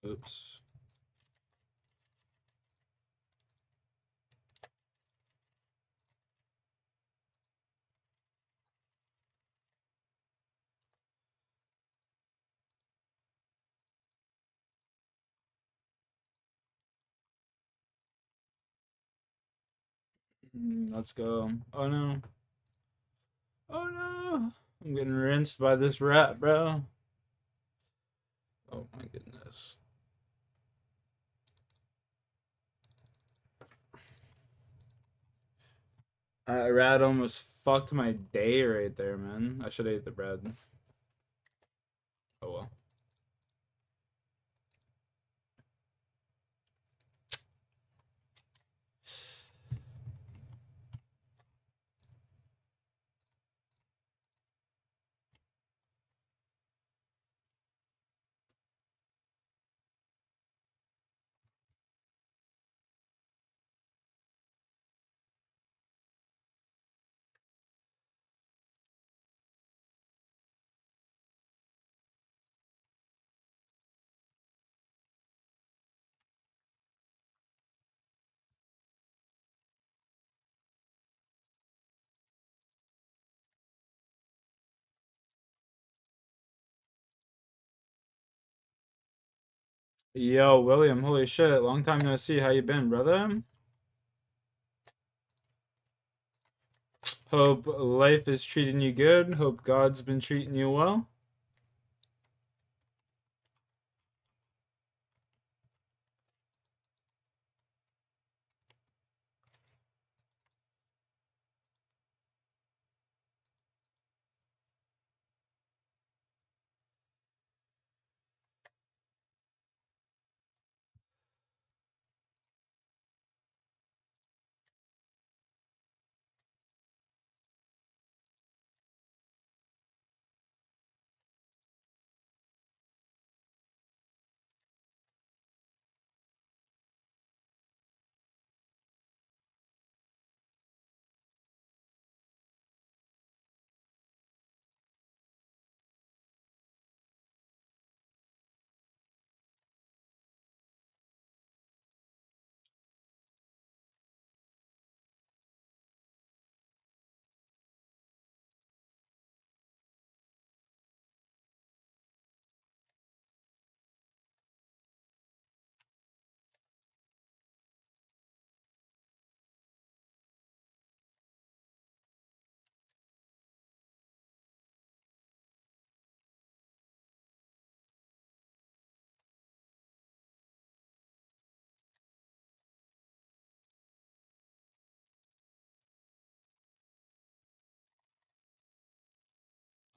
Oops. Let's go. Oh no. Oh no. I'm getting rinsed by this rat, bro. Oh my goodness. Rat almost fucked my day right there, man. I should have ate the bread. Oh well. Yo, William, holy shit. Long time no see. How you been, brother? Hope life is treating you good. Hope God's been treating you well.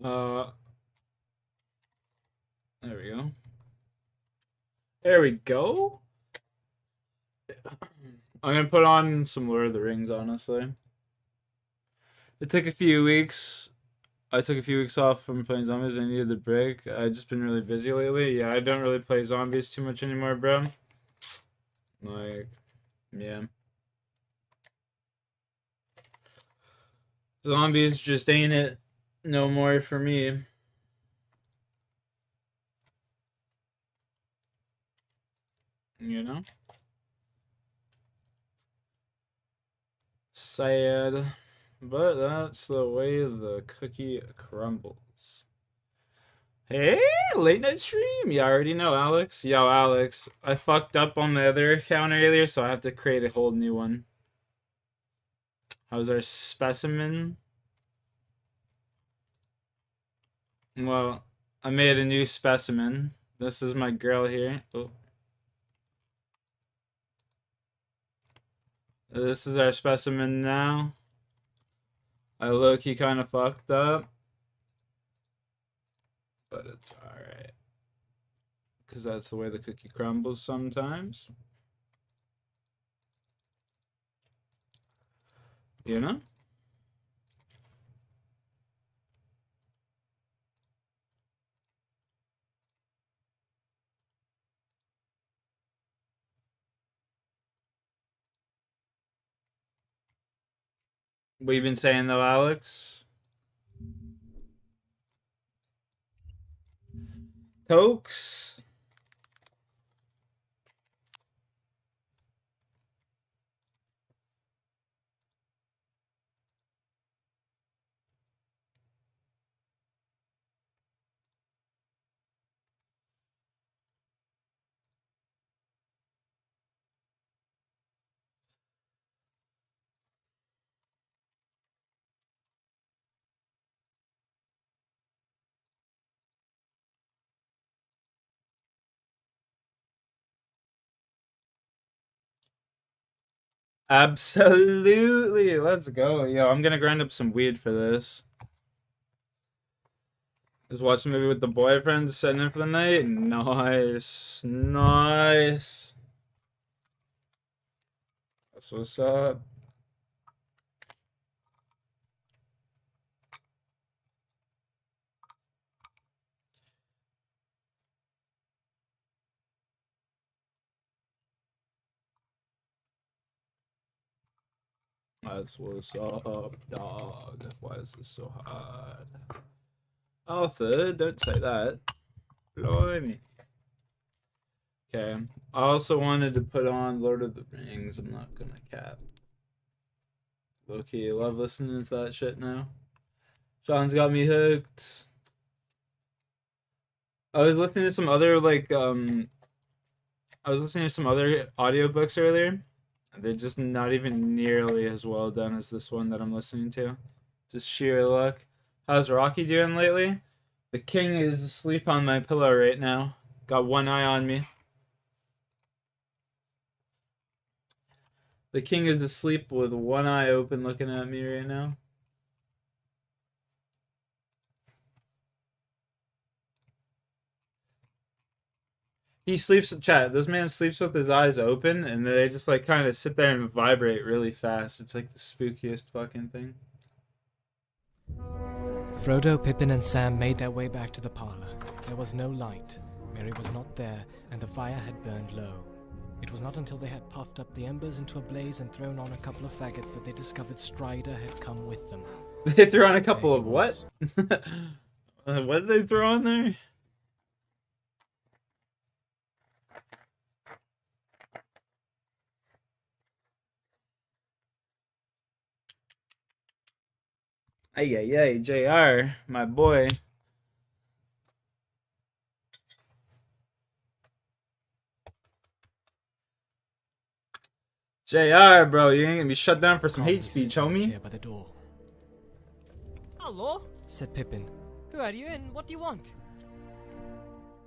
Uh, there we go. There we go. I'm gonna put on some Lord of the Rings, honestly. It took a few weeks. I took a few weeks off from playing zombies. I needed the break. I've just been really busy lately. Yeah, I don't really play zombies too much anymore, bro. Like, yeah. Zombies just ain't it no more for me. You know? Sad. But that's the way the cookie crumbles. Hey, late night stream. You already know, Alex. Yo, Alex, I fucked up on the other account earlier, so I have to create a whole new one. How's our specimen? Well, I made a new specimen. This is my girl here. Oh. This is our specimen now. I low-key kind of fucked up, but it's alright. Because that's the way the cookie crumbles sometimes. You know? What you been saying though, Alex? Tokes? Absolutely. Let's go. Yo, I'm gonna grind up some weed for this. Just watch a movie with the boyfriend, setting in for the night. Nice. Nice. That's what's up. That's what's up, dog. Why is this so hard? Arthur, don't say that. Blimey. Okay. I also wanted to put on Lord of the Rings. I'm not gonna cap. Low-key, love listening to that shit now. Sean's got me hooked. I was listening to some other, like, I was listening to some other audiobooks earlier. They're just not even nearly as well done as this one that I'm listening to. Just sheer luck. How's Rocky doing lately? The king is asleep on my pillow right now. Got one eye on me. The king is asleep with one eye open looking at me right now. He sleeps with chat. This man sleeps with his eyes open, and they just like kind of sit there and vibrate really fast. It's like the spookiest fucking thing. Frodo, Pippin, and Sam made their way back to the parlor. There was no light. Merry was not there, and the fire had burned low. It was not until they had puffed up the embers into a blaze and thrown on a couple of faggots that they discovered Strider had come with them. They threw on a couple of what? What did they throw on there? Ay, ay, ay, JR, my boy. JR, bro, you ain't gonna be shut down for some hate speech, homie. By the door. Hello, said Pippin. who are you and what do you want?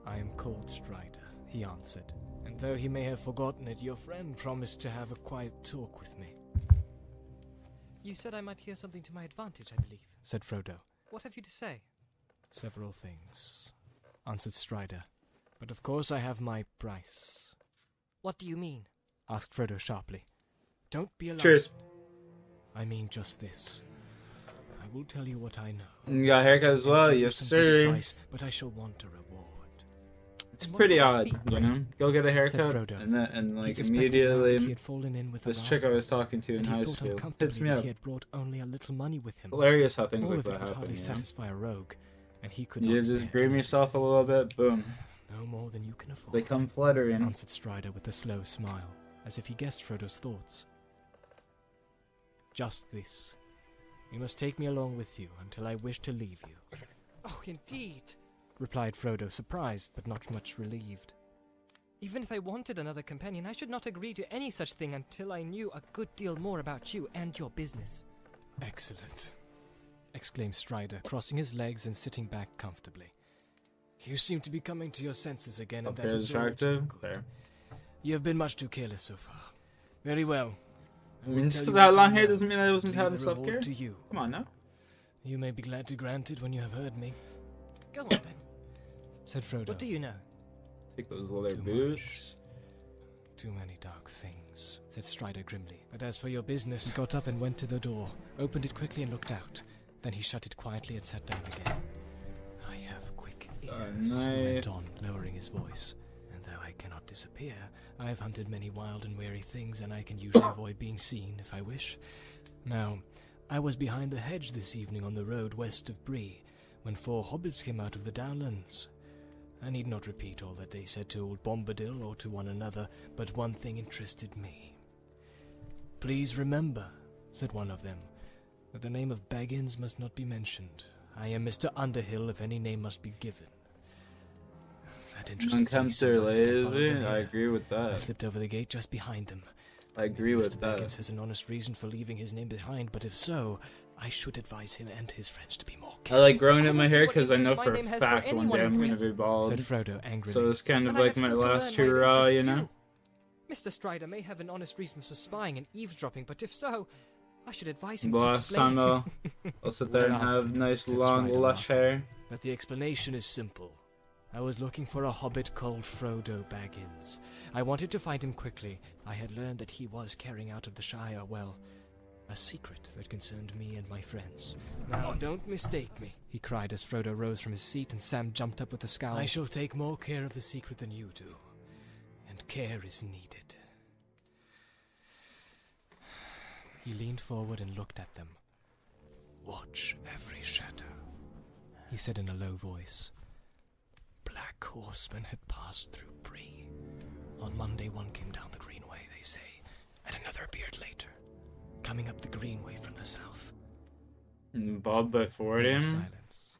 I am called Strider, he answered. And though he may have forgotten it, your friend promised to have a quiet talk with me. You said I might hear something to my advantage, I believe, said Frodo. What have you to say? Several things, answered Strider. But of course I have my price. What do you mean? Asked Frodo sharply. Don't be alarmed. Cheers. I mean just this. I will tell you what I know. You got a haircut as well? Yes, sir. Advice, but I shall want a reward. It's pretty odd, you know? Go get a haircut, and like, immediately, he had fallen in with this chick I was talking to in high school hits me up. He had brought only a little money with him. Hilarious how things All like of it that would happen, hardly you know? satisfy a rogue, and he could You not just spare groom any. yourself a little bit, boom. No more than you can afford. They come fluttering. Answered Strider with a slow smile, as if he guessed Frodo's thoughts. Just this. You must take me along with you until I wish to leave you. Oh, indeed. Replied Frodo, surprised but not much relieved. Even if I wanted another companion, I should not agree to any such thing until I knew a good deal more about you and your business. Excellent, exclaimed Strider, crossing his legs and sitting back comfortably. You seem to be coming to your senses again, and that is all to the good. There. You have been much too careless so far. Very well. I mean, just because I had long hair doesn't mean I wasn't having self-care. To you. Come on now. You may be glad to grant it when you have heard me. Go on then, said Frodo. what do you know? Take those leather Too boots. much. Too many dark things, said Strider grimly. But as for your business, he got up and went to the door, opened it quickly and looked out. Then he shut it quietly and sat down again. I have quick ears, he went on, lowering his voice. And though I cannot disappear, I have hunted many wild and wary things, and I can usually avoid being seen if I wish. Now, I was behind the hedge this evening on the road west of Bree, when 4 hobbits came out of the downlands. I need not repeat all that they said to old Bombadil or to one another, but one thing interested me. Please remember, said one of them, that the name of Baggins must not be mentioned. I am Mr. Underhill if any name must be given. That interested me so much that I followed them I here. agree with I that. slipped over the gate just behind them. I agree Maybe with Mr. that. Baggins has an honest reason for leaving his name behind, but if so, I should advise him and his friends to be more I careful. like growing up my I don't hair see what because I know interest for my a name has for fact one anyone day in I'm gonna Bree, be bald. said Frodo angrily. So it's kind of But I like have my still to last learn what hurrah, you interests know? you. Mr. Strider may have an honest reason for spying and eavesdropping, but if so, I should advise him Last to time explain. I'll sit there and Well have answered, nice said long Strider, lush laughing. hair. But the explanation is simple. I was looking for a hobbit called Frodo Baggins. I wanted to find him quickly. I had learned that he was carrying out of the Shire, well, a secret that concerned me and my friends. Now, don't mistake me, he cried as Frodo rose from his seat and Sam jumped up with a scowl. I shall take more care of the secret than you do, and care is needed. He leaned forward and looked at them. Watch every shadow, he said in a low voice. Black horsemen had passed through Bree. On Monday one came down the Greenway, they say, and another appeared later, coming up the Greenway from the south. Bob before There was him? silence.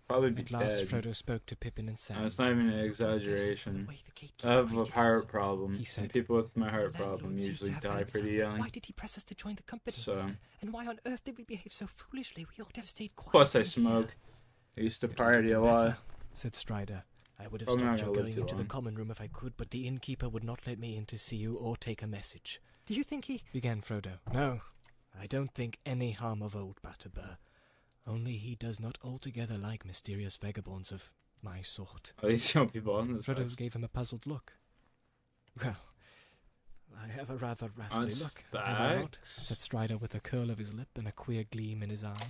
Probably be At last dead. Frodo spoke to Pippin and Sam. It's not even an The exaggeration. way the I gatekeeper have a greeted heart us. problem. He said. And people with my The heart landlord problem seems to usually have die heard pretty something. young. Why did he press us to join the company? So, And why on earth did we behave so foolishly? We ought to have stayed quiet. plus I in here. smoke. I used to It would have party been a lot. better, said Strider. I would have Probably not stopped you gonna live going too into the long. common room if I could, but the innkeeper would not let me in to see you or take a message. Do you think he... Began Frodo. No, I don't think any harm of old Batterbur. Only he does not altogether like mysterious vagabonds of my sort. At least young people on this Frodo place. gave him a puzzled look. Well, I have a rather rascally That's look, have I not? facts. Said Strider with a curl of his lip and a queer gleam in his eye.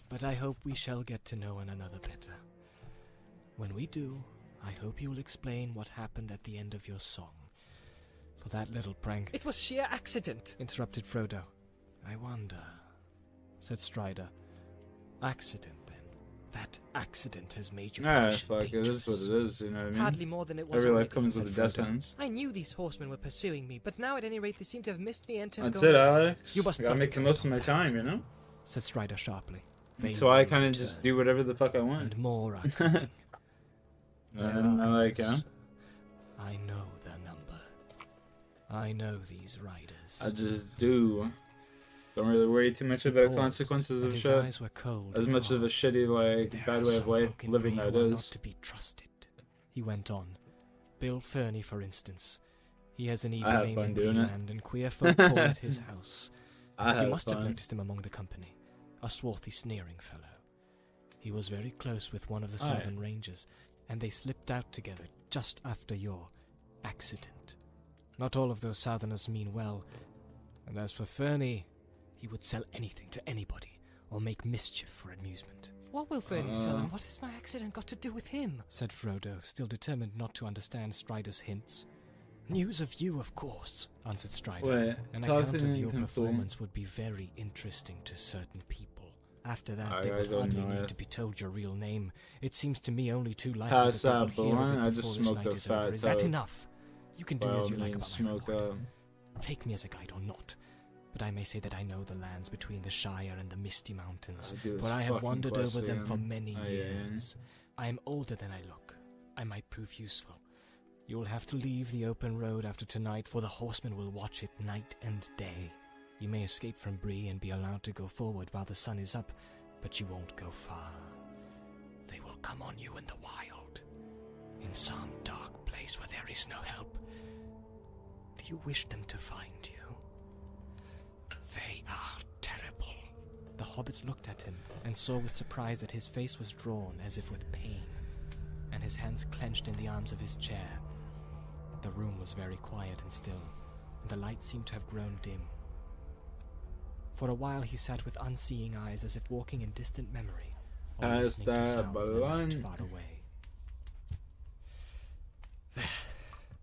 But I hope we shall get to know one another better. When we do, I hope you will explain what happened at the end of your song. For that little prank, It was sheer accident. interrupted Frodo. I wonder, said Strider. Accident, then. That accident has made your Nah, position fuck, it dangerous. is what it is, you know what I mean? Hardly more than it was Every life already. comes said with a death Frodo. sentence. I knew these horsemen were pursuing me, but now at any rate they seem to have missed me and to have That's gone. it, Alex. You must I gotta not make the count most of on my that. time, you know? Said Strider sharply. That's They why I will kind of just return, do whatever the fuck I want. and more are coming. There And I are like, you know? others. I know their number. I know these riders. I just do. Don't really worry too much He about paused, consequences and of his shit. eyes were cold As and much of a hard. shitty, like, There bad are way of some life folk in living Bree that who are is. not to be trusted. He went on. Bill Fernie, for instance. He has an evil have name fun in doing it. Breeland, and queer folk call it his house. I You had must have fun. noticed him among the company. A swarthy, sneering fellow. He was very close with one of the Aye. Southern Rangers, and they slipped out together just after your accident. Not all of those Southerners mean well, and as for Fernie, he would sell anything to anybody, or make mischief for amusement. What will Fernie sell and what has my accident got to do with him? Said Frodo, still determined not to understand Strider's hints. News of you, of course, answered Strider. Wait, An account talking of your in performance would be very interesting to certain people. After that, I they would don't hardly know need it. to be told your real name. It seems to me only too likely Pass that they that will hear of blunt, it I before just this smoked night a is over. fat Is that toad. enough? You can do By as all you like means, about my smoke reward. up. Take me as a guide or not, but I may say that I know the lands between the Shire and the Misty Mountains, I'll do this for I have fucking wandered quest over them for again. many Aye, aye, aye. years. I am older than I look. I might prove useful. You will have to leave the open road after tonight, for the horsemen will watch it night and day. You may escape from Bree and be allowed to go forward while the sun is up, but you won't go far. They will come on you in the wild, in some dark place where there is no help. Do you wish them to find you? They are terrible. The hobbits looked at him and saw with surprise that his face was drawn as if with pain, and his hands clenched in the arms of his chair. The room was very quiet and still, and the light seemed to have grown dim. For a while he sat with unseeing eyes as if walking in distant memory, or Pass listening to that sounds that might blunt. far away. There,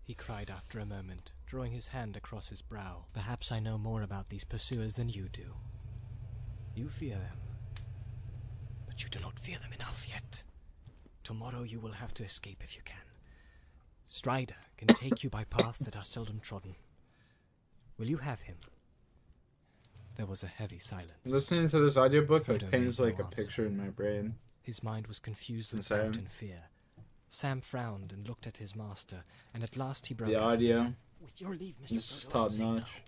he cried after a moment, drawing his hand across his brow. Perhaps I know more about these pursuers than you do. You fear them, but you do not fear them enough yet. Tomorrow you will have to escape if you can. Strider can take you by paths that are seldom trodden. Will you have him? There was a heavy silence. Listening to this audiobook Frodo like paints made like no a answer. picture in my brain. His mind was confused with Insane. doubt and fear. Sam frowned and looked at his master, and at last he broke The out. audio, With your leave, Mr. this is Frodo, top I'll say no. notch.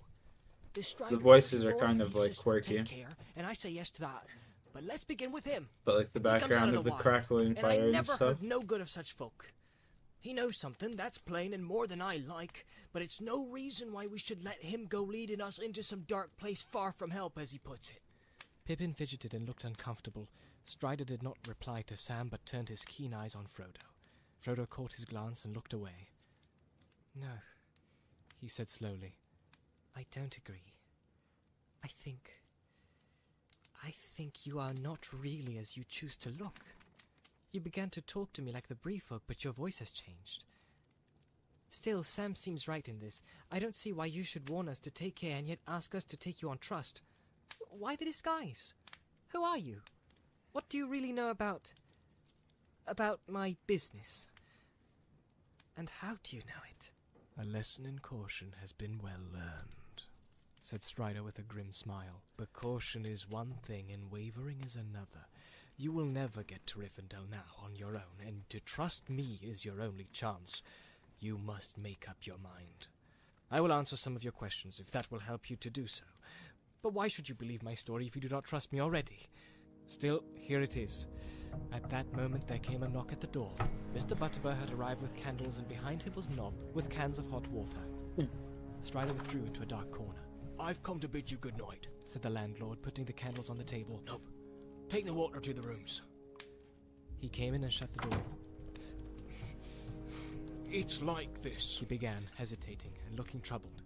This Strider The voices is are born kind for of the like system. quirky, Take care, and I say yes to that. But let's begin with him. but like the He comes out background of of the the wild, crackling And I fire and never stuff. heard no good of such folk. He knows something, that's plain, and more than I like, but it's no reason why we should let him go leading us into some dark place far from help, as he puts it. Pippin fidgeted and looked uncomfortable. Strider did not reply to Sam, but turned his keen eyes on Frodo. Frodo caught his glance and looked away. No, He said slowly. I don't agree. I think you are not really as you choose to look. You began to talk to me like the Bree folk, but your voice has changed. Still, Sam seems right in this. I don't see why you should warn us to take care and yet ask us to take you on trust. Why the disguise? Who are you? What do you really know about my business? And how do you know it? A lesson in caution has been well learned, said Strider with a grim smile. But caution is one thing and wavering is another. You will never get to Rivendell now on your own, and to trust me is your only chance. You must make up your mind. I will answer some of your questions if that will help you to do so. But why should you believe my story if you do not trust me already? Still, here it is. At that moment there came a knock at the door. Mr. Butterbur had arrived with candles, and behind him was Nob with cans of hot water. Strider withdrew into a dark corner. I've come to bid you good night, said the landlord, putting the candles on the table. Nob, take the water to the rooms. He came in and shut the door. It's like this, He began, hesitating and looking troubled.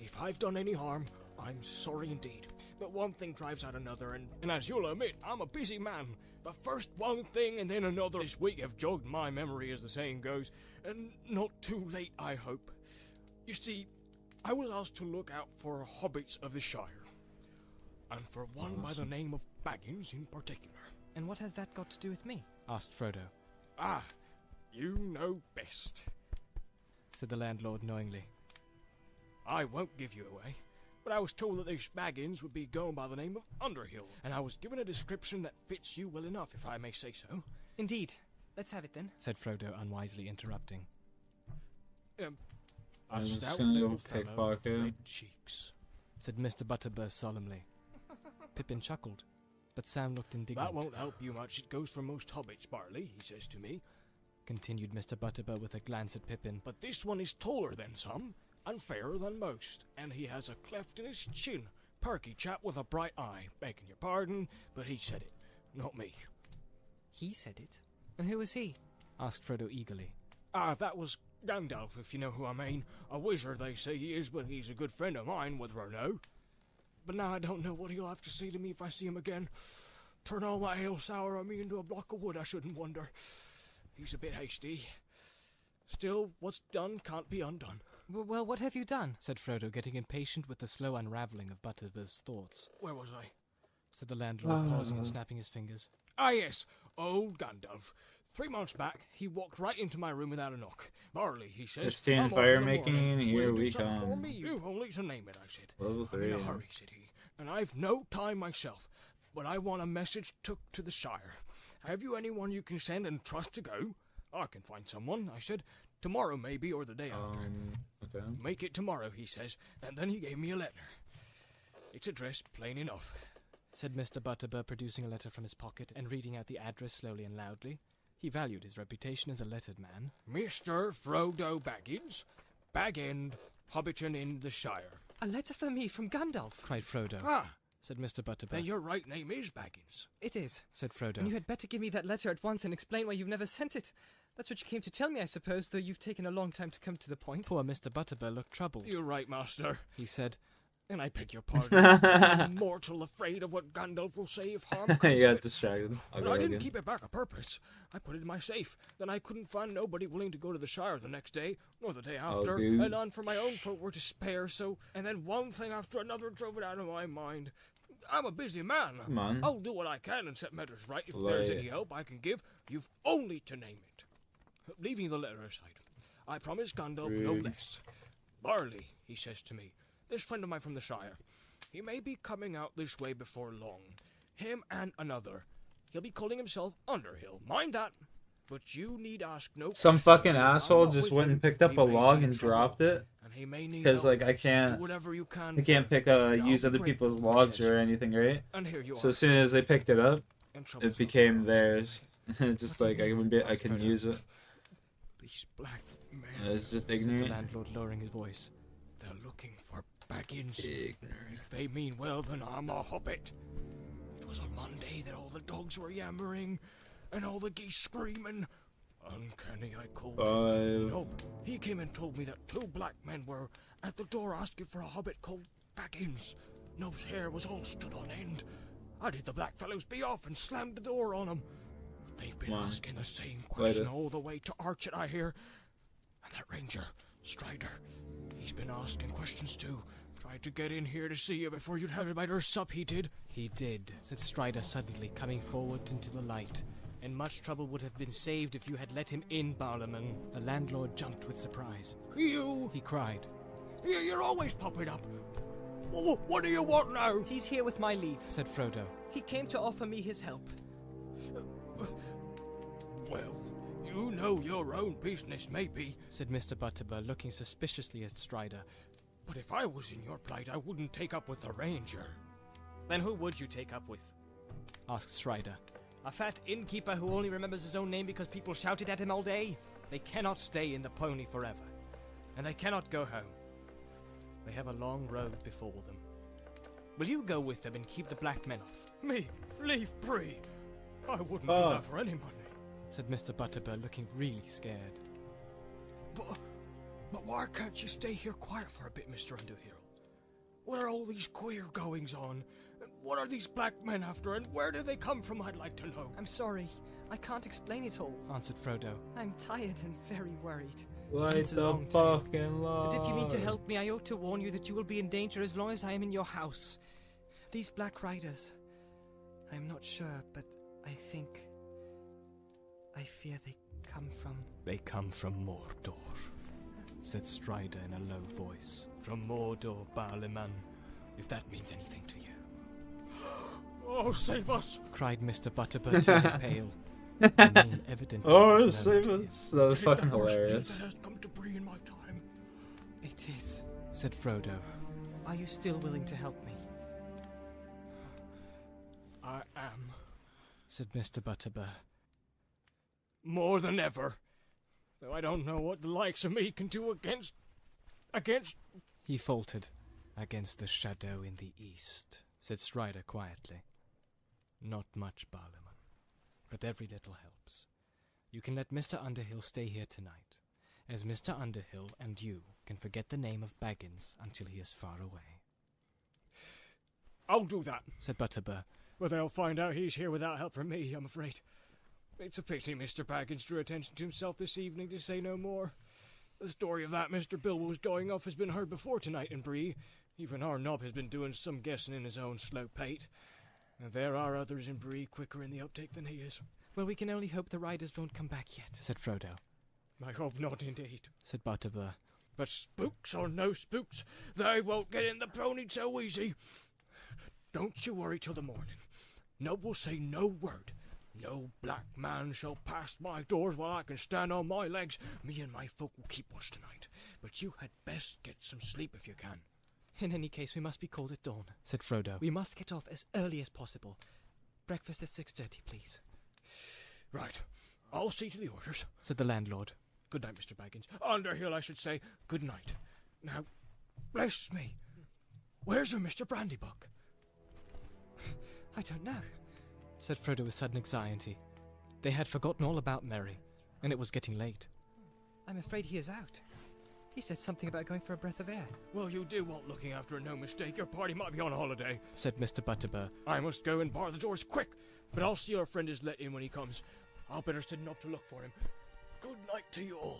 If I've done any harm, I'm sorry indeed. But one thing drives out another, and as you'll admit, I'm a busy man. But first one thing and then another. This week have jogged my memory, as the saying goes, and not too late, I hope. You see, I was asked to look out for hobbits of the Shire, and for one by the name of Baggins in particular. And what has that got to do with me? Asked Frodo, Ah, you know best. said the landlord knowingly. I won't give you away, but I was told that these Baggins would be going by the name of Underhill, and I was given a description that fits you well enough, if I may say so. Indeed. Let's have it then. Said Frodo, unwisely interrupting. A I'm just stout gonna go little fellow with pickpocket. red cheeks. Said Mr. Butterbur solemnly. Pippin chuckled, but Sam looked indignant. That won't help you much. It goes for most hobbits, Barley, he says to me. Continued Mr. Butterbur with a glance at Pippin. But this one is taller than some, and fairer than most, and he has a cleft in his chin. Perky chap with a bright eye. Begging your pardon, but he said it, not me. He said it. And who was he? Asked Frodo eagerly. Ah, that was Gandalf, if you know who I mean. A wizard, they say he is, but he's a good friend of mine, whether or no. But now I don't know what he'll have to say to me if I see him again. Turn all my ale sour on me into a block of wood, I shouldn't wonder. He's a bit hasty. Still, what's done can't be undone. Well, what have you done? Said Frodo, getting impatient with the slow unravelling of Butterbur's thoughts. Where was I? Said the landlord, pausing and snapping his fingers. Ah, yes, old Gandalf. 3 months back, he walked right into my room without a knock. Barley, he says. 15 "I'm off fire in the making, morning. Will here you do we something for come. me? You've only to name it, I said. Level I'm in 3. a hurry, said he, and I've no time myself. But I want a message took to the Shire. Have you anyone you can send and trust to go? I can find someone, I said. Tomorrow, maybe, or the day after. Okay. Make it tomorrow, he says, and then he gave me a letter. It's addressed plain enough. Said Mr. Butterbur, producing a letter from his pocket and reading out the address slowly and loudly. He valued his reputation as a lettered man. Mr. Frodo Baggins, Bag End, Hobbiton in the Shire. A letter for me from Gandalf. Cried Frodo. Ah, Said Mr. Butterbur. then your right name is Baggins. It is. Said Frodo. And you had better give me that letter at once and explain why you've never sent it. That's what you came to tell me, I suppose, though you've taken a long time to come to the point. Poor Mr. Butterbur looked troubled. You're right, master. He said, And I beg your pardon. I'm mortal afraid of what Gandalf will say if harm comes You to got it. distracted. I'll But go I didn't again. keep it back a purpose. I put it in my safe. Then I couldn't find nobody willing to go to the Shire the next day, nor the day after, dude. and none for my own folk were to spare, so... And then one thing after another drove it out of my mind. I'm a busy man. Come on. I'll do what I can and set matters right. If Lay there's it. any help I can give, you've only to name it. Leaving the letter aside, I promise Gandalf no Rude. less. Barley, he says to me, this friend of mine from the Shire, he may be coming out this way before long. Him and another. He'll be calling himself Underhill. Mind that. But you need ask no Some questions. fucking If I'm asshole not just with went him, and picked up he a may log be in and trouble, dropped it. And he may need Because, help. like, I Do can't whatever you can. I can't for him. pick And use I'll other be people's grateful, he logs says. or anything, right? And here you So are. as soon as they picked it up, And trouble it became yourself. theirs. Just like I can Asked use it. These black men, It's just said the ignorant. landlord, lowering his voice. they're looking for Baggins. Ignorant. If they mean well, then I'm a hobbit. It was on Monday that all the dogs were yammering and all the geese screaming. Uncanny, I called him. 5. Nope, he came and told me that 2 black men were at the door asking for a hobbit called Baggins. Nob's hair was all stood on end. I did the black fellows be off and slammed the door on him. They've been Wow. asking the same question Later. all the way to Archet, I hear. And that ranger, Strider, he's been asking questions too. Tried to get in here to see you before you'd have a better sup, he did. He did, said Strider suddenly, coming forward into the light. And much trouble would have been saved if you had let him in, Barlaman. The landlord jumped with surprise. You, He cried. you're always popping up. What do you want now? He's here with my leave. Said Frodo. He came to offer me his help. Well, you know your own business, maybe. Said Mr. Butterbur, looking suspiciously at Strider. But if I was in your plight, I wouldn't take up with the ranger. Then who would you take up with? Asked Strider. A fat innkeeper who only remembers his own name because people shouted at him all day? They cannot stay in the pony forever. And they cannot go home. They have a long road before them. Will you go with them and keep the black men off? Me? Leave Bree? I wouldn't do Oh. that for any money. Said Mr. Butterbur, looking really scared. But why can't you stay here quiet for a bit, Mr. Underhill? What are all these queer goings on? What are these black men after, and where do they come from, I'd like to know? I'm sorry. I can't explain it all. Answered Frodo. I'm tired and very worried. Light It's a the long tale. fucking light. But if you mean to help me, I ought to warn you that you will be in danger as long as I am in your house. These Black Riders, I'm not sure, but I fear they come from... They come from Mordor, said Strider in a low voice. From Mordor, Barliman, if that means anything to you. Oh, save us! Cried Mr. Butterbur, turning pale. The name evidently Oh, was known save to him. us. That was It is the fucking worst news hilarious. that has come to Bree in my time. It is. Said Frodo. Are you still willing to help me? I am. Said Mr. Butterbur. More than ever. Though I don't know what the likes of me can do against... He faltered. Against the shadow in the east, said Strider quietly. Not much, Barlaman, but every little helps. You can let Mr. Underhill stay here tonight, as Mr. Underhill and you can forget the name of Baggins until he is far away. I'll do that. Said Butterbur. But they'll find out he's here without help from me, I'm afraid. It's a pity Mr. Baggins drew attention to himself this evening, to say no more. The story of that Mr. Bilbo's going off has been heard before tonight in Bree. Even our Nob has been doing some guessing in his own slow pate. And there are others in Bree quicker in the uptake than he is. Well, we can only hope the riders won't come back yet. Said Frodo. I hope not, indeed. Said Butterbur. But spooks or no spooks, they won't get in the pony so easy. Don't you worry till the morning. Nob will say no word. No black man shall pass my doors while I can stand on my legs. Me and my folk will keep watch tonight. But you had best get some sleep if you can. In any case, we must be called at dawn. Said Frodo. We must get off as early as possible. Breakfast at 6:30, please. Right. I'll see to the orders. Said the landlord. Good night, Mr. Baggins. Underhill, I should say. Good night. Now, bless me. Where's your Mr. Brandybuck? I don't know. Said Frodo with sudden anxiety. They had forgotten all about Merry, and it was getting late. I'm afraid he is out. He said something about going for a breath of air. Well, you do want looking after, no mistake. Your party might be on holiday. Said Mr. Butterbur. I must go and bar the doors quick, but I'll see our friend is let in when he comes. I'll better sit up to look for him. Good night to you all.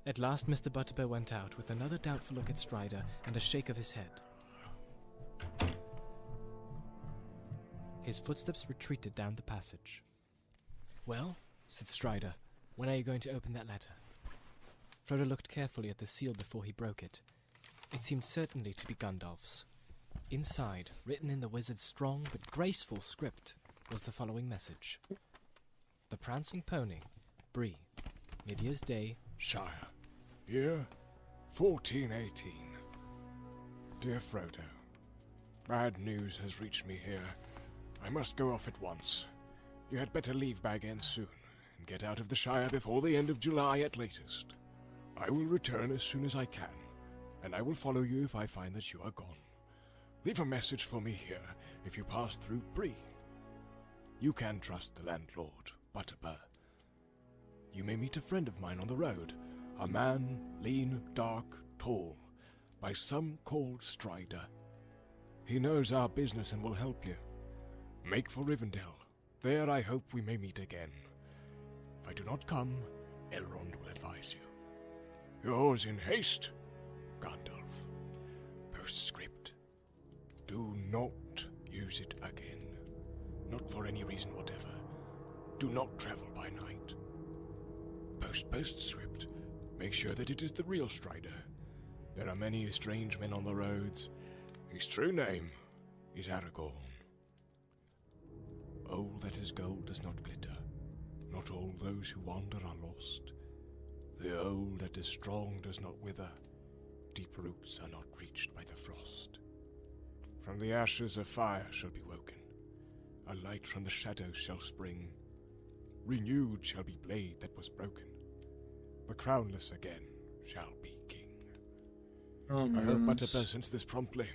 At last Mr. Butterbur went out with another doubtful look at Strider and a shake of his head. His footsteps retreated down the passage. Well, said Strider, when are you going to open that letter? Frodo looked carefully at the seal before he broke it. It seemed certainly to be Gandalf's. Inside, written in the wizard's strong but graceful script, was the following message. The Prancing Pony, Bree, Mid-Year's Day, Shire, year 1418. Dear Frodo, bad news has reached me here. I must go off at once. You had better leave Bag End soon. and get out of the Shire before the end of July at latest. I will return as soon as I can, and I will follow you if I find that you are gone. Leave a message for me here if you pass through Bree. You can trust the landlord, Butterbur. You may meet a friend of mine on the road, a man, lean, dark, tall, by some called Strider. He knows our business and will help you. Make for Rivendell. There I hope we may meet again. If I do not come, Elrond will advise you. Yours in haste, Gandalf. Postscript. Do not use it again. Not for any reason whatever. Do not travel by night. Postscript. Make sure that it is the real Strider. There are many strange men on the roads. His true name is Aragorn. All that is gold does not glitter. Not all those who wander are lost. The old that is strong does not wither. Deep roots are not reached by the frost. From the ashes a fire shall be woken. A light from the shadows shall spring. Renewed shall be blade that was broken. The crownless again shall be king. Oh my I hope goodness. Butterbur sends this promptly.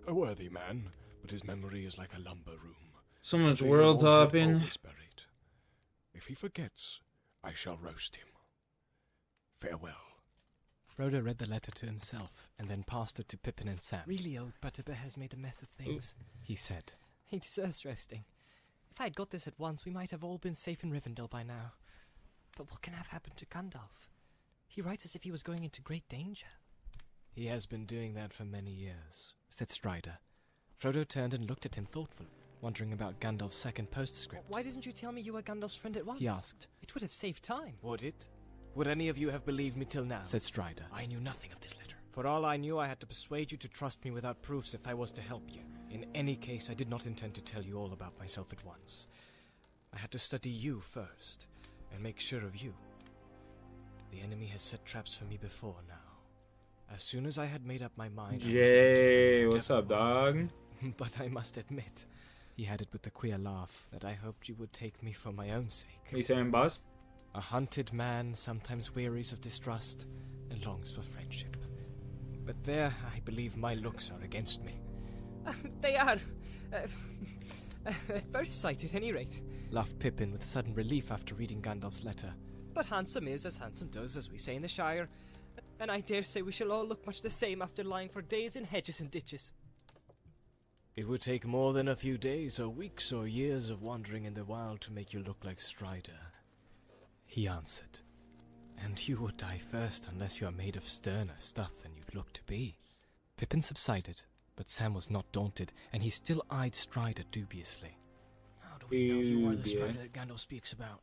A worthy man, but his memory is like a lumber room. So much The world wanted hopping. always buried. If he forgets, I shall roast him. Farewell. Frodo read the letter to himself, and then passed it to Pippin and Sam. Really, old Butterbur has made a mess of things. He said. He deserves roasting. If I had got this at once, we might have all been safe in Rivendell by now. But what can have happened to Gandalf? He writes as if he was going into great danger. He has been doing that for many years, said Strider. Frodo turned and looked at him thoughtfully, wondering about Gandalf's second postscript. Why didn't you tell me you were Gandalf's friend at once? He asked. It would have saved time. Would it? Would any of you have believed me till now? Said Strider. I knew nothing of this letter. For all I knew, I had to persuade you to trust me without proofs if I was to help you. In any case, I did not intend to tell you all about myself at once. I had to study you first, and make sure of you. The enemy has set traps for me before now. As soon as I had made up my mind, I was ready to tell Jay, you what's up, dog? But I must admit, he added with a queer laugh, that I hoped you would take me for my own sake. What you saying, boss? A hunted man sometimes wearies of distrust and longs for friendship. But there, I believe my looks are against me. They are. At first sight, at any rate. Laughed Pippin with sudden relief after reading Gandalf's letter. But handsome is as handsome does, as we say in the Shire. And I dare say we shall all look much the same after lying for days in hedges and ditches. It would take more than a few days or weeks or years of wandering in the wild to make you look like Strider, he answered. And you would die first unless you are made of sterner stuff than you'd look to be. Pippin subsided, but Sam was not daunted, and he still eyed Strider dubiously. How do we know you are the Dubious. Strider that Gandalf speaks about?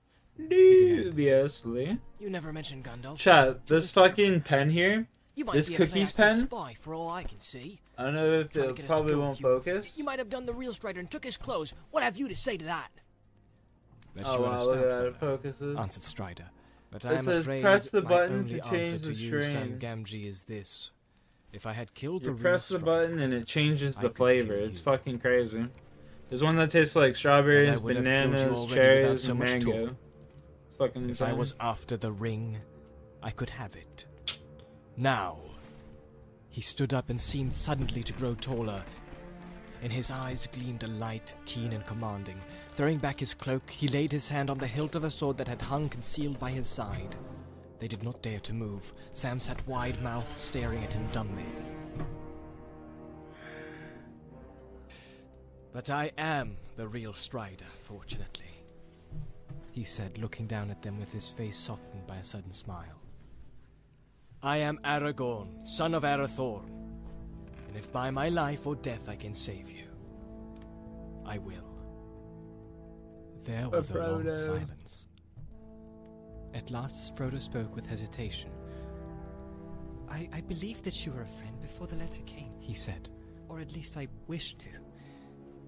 Dubiously. You never mentioned Gandalf. Chat, this fucking pen here, You might this be a Cookie's play-acting pen? spy for all I can see. I don't know if Trying to it get us to probably go won't with you. focus. You might have done the real Strider and took his clothes. What have you to say to that? Bet Oh you wow, had a look at stamp that, for it focuses. answered Strider. But It I am says, afraid "Press the my button only to answer change the to you, Sam strain." Gamgee, is this. If I had killed You the press the real button Strider, and it changes I the could flavor. kill It's you. fucking crazy. There's one that tastes like And strawberries, I would have killed you bananas, already cherries, without so and much mango. talk. It's fucking If insane. I was after the ring, I could have it. Now. He stood up and seemed suddenly to grow taller. In his eyes gleamed a light, keen and commanding. Throwing back his cloak, he laid his hand on the hilt of a sword that had hung concealed by his side. They did not dare to move. Sam sat wide-mouthed, staring at him dumbly. But I am the real Strider, fortunately, he said, looking down at them with his face softened by a sudden smile. I am Aragorn, son of Arathorn, and if by my life or death I can save you, I will. There was a long Frodo. silence. At last Frodo spoke with hesitation. I believed that you were a friend before the letter came. He said, Or at least I wished to.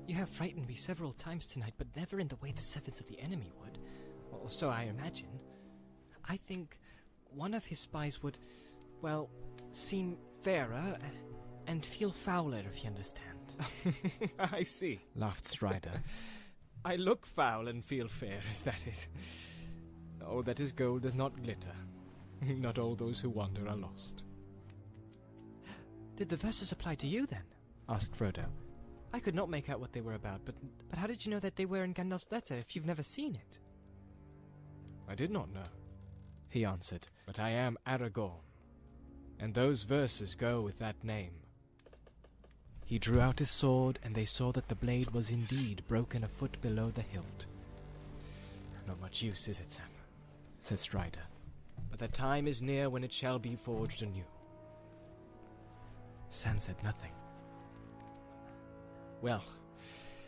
You have frightened me several times tonight, but never in the way the servants of the enemy would. Or so I imagine. I think one of his spies would, well, seem fairer and feel fouler, if you understand. I see, laughed Strider. I look foul and feel fair, is that it? All that is gold does not glitter. Not all those who wander are lost. Did the verses apply to you then? Asked Frodo. I could not make out what they were about, but how did you know that they were in Gandalf's letter if you've never seen it? I did not know, he answered, but I am Aragorn, and those verses go with that name. He drew out his sword, and they saw that the blade was indeed broken a foot below the hilt. Not much use, is it, Sam? Said Strider. But the time is near when it shall be forged anew. Sam said nothing. Well,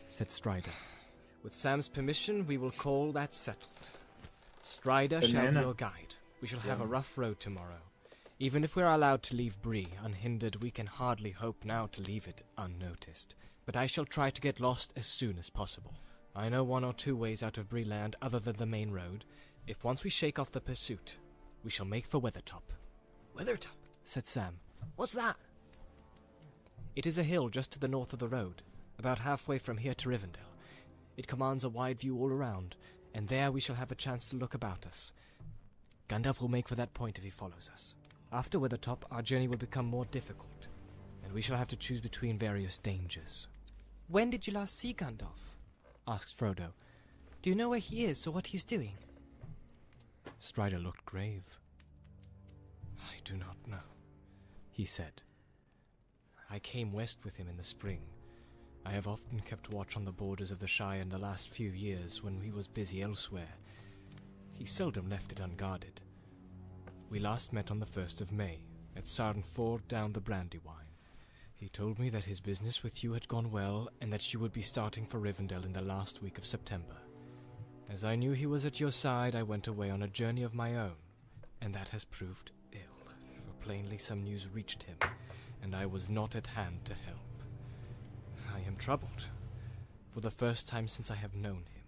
said Strider, with Sam's permission, we will call that settled. Strider shall be your guide. We shall have a rough road tomorrow. Even if we are allowed to leave Bree unhindered, we can hardly hope now to leave it unnoticed. But I shall try to get lost as soon as possible. I know 1 or 2 ways out of Bree land other than the main road. If once we shake off the pursuit, we shall make for Weathertop. Weathertop? Said Sam. What's that? It is a hill just to the north of the road, about halfway from here to Rivendell. It commands a wide view all around, and there we shall have a chance to look about us. Gandalf will make for that point if he follows us. After Weathertop, our journey will become more difficult, and we shall have to choose between various dangers. When did you last see Gandalf? Asked Frodo. Do you know where he is or what he's doing? Strider looked grave. I do not know, he said. I came west with him in the spring. I have often kept watch on the borders of the Shire in the last few years when he was busy elsewhere. He seldom left it unguarded. We last met on the 1st of May, at Sarnford down the Brandywine. He told me that his business with you had gone well, and that you would be starting for Rivendell in the last week of September. As I knew he was at your side, I went away on a journey of my own, and that has proved ill, for plainly some news reached him, and I was not at hand to help. I am troubled, for the first time since I have known him.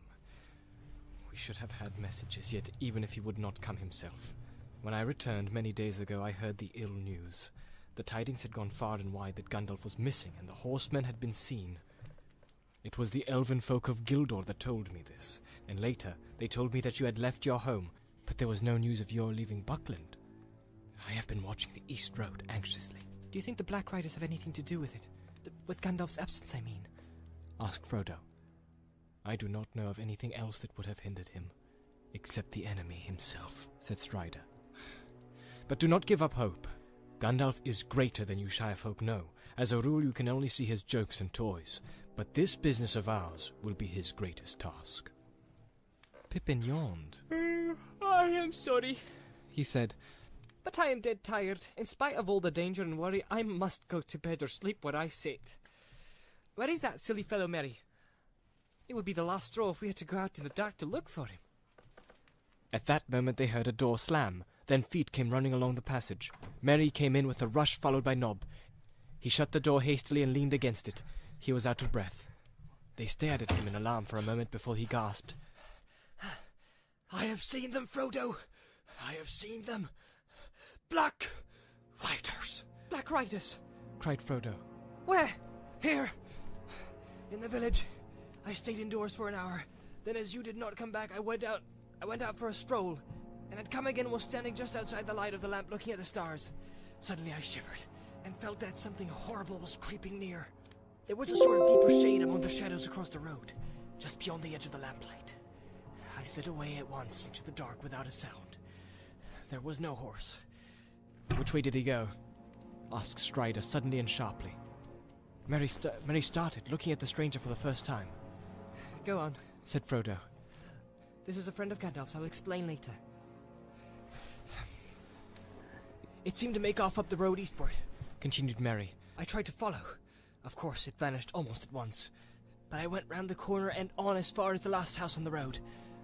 We should have had messages, yet even if he would not come himself. When I returned many days ago, I heard the ill news. The tidings had gone far and wide that Gandalf was missing, and the horsemen had been seen. It was the elven folk of Gildor that told me this, and later they told me that you had left your home, but there was no news of your leaving Buckland. I have been watching the East Road anxiously. Do you think the Black Riders have anything to do with it? With Gandalf's absence, I mean? Asked Frodo. I do not know of anything else that would have hindered him, except the enemy himself, said Strider. But do not give up hope. Gandalf is greater than you Shire folk know. As a rule, you can only see his jokes and toys, but this business of ours will be his greatest task. Pippin yawned. I am sorry, he said, but I am dead tired. In spite of all the danger and worry, I must go to bed or sleep where I sit. Where is that silly fellow Merry? It would be the last straw if we had to go out in the dark to look for him. At that moment they heard a door slam. Then feet came running along the passage. Merry came in with a rush, followed by Nob. He shut the door hastily and leaned against it. He was out of breath. They stared at him in alarm for a moment before he gasped. I have seen them, Frodo. I have seen them. Black Riders. Black Riders? Cried Frodo. Where? Here. In the village. I stayed indoors for an hour. Then as you did not come back, I went out for a stroll. And had come again and was standing just outside the light of the lamp looking at the stars. Suddenly I shivered, and felt that something horrible was creeping near. There was a sort of deeper shade among the shadows across the road, just beyond the edge of the lamplight. I slid away at once into the dark without a sound. There was no horse. Which way did he go? Asked Strider suddenly and sharply. Merry started, looking at the stranger for the first time. Go on, said Frodo. This is a friend of Gandalf's. I will explain later. It seemed to make off up the road eastward, continued Merry. I tried to follow. Of course, it vanished almost at once. But I went round the corner and on as far as the last house on the road.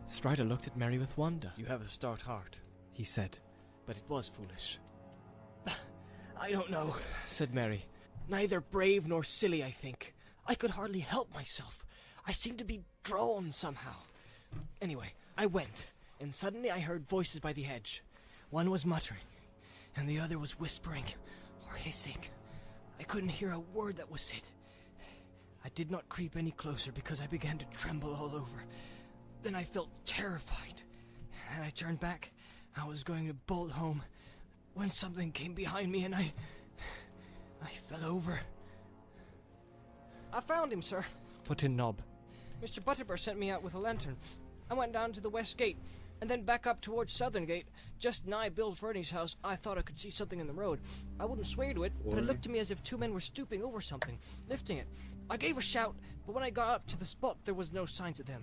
Strider looked at Merry with wonder. You have a stout heart, he said. But it was foolish. I don't know, said Merry. Neither brave nor silly, I think. I could hardly help myself. I seemed to be drawn somehow. Anyway, I went, and suddenly I heard voices by the hedge. One was muttering, and the other was whispering or hissing. I couldn't hear a word that was said. I did not creep any closer because I began to tremble all over. Then I felt terrified, and I turned back. I was going to bolt home when something came behind me and I fell over. I found him, sir. Put in Nob. Mr. Butterbur sent me out with a lantern. I went down to the west gate, and then back up towards southern gate. Just nigh Bill Fernie's house, I thought I could see something in the road. I wouldn't swear to it, but it looked to me as if two men were stooping over something, lifting it. I gave a shout, but when I got up to the spot, there was no signs of them.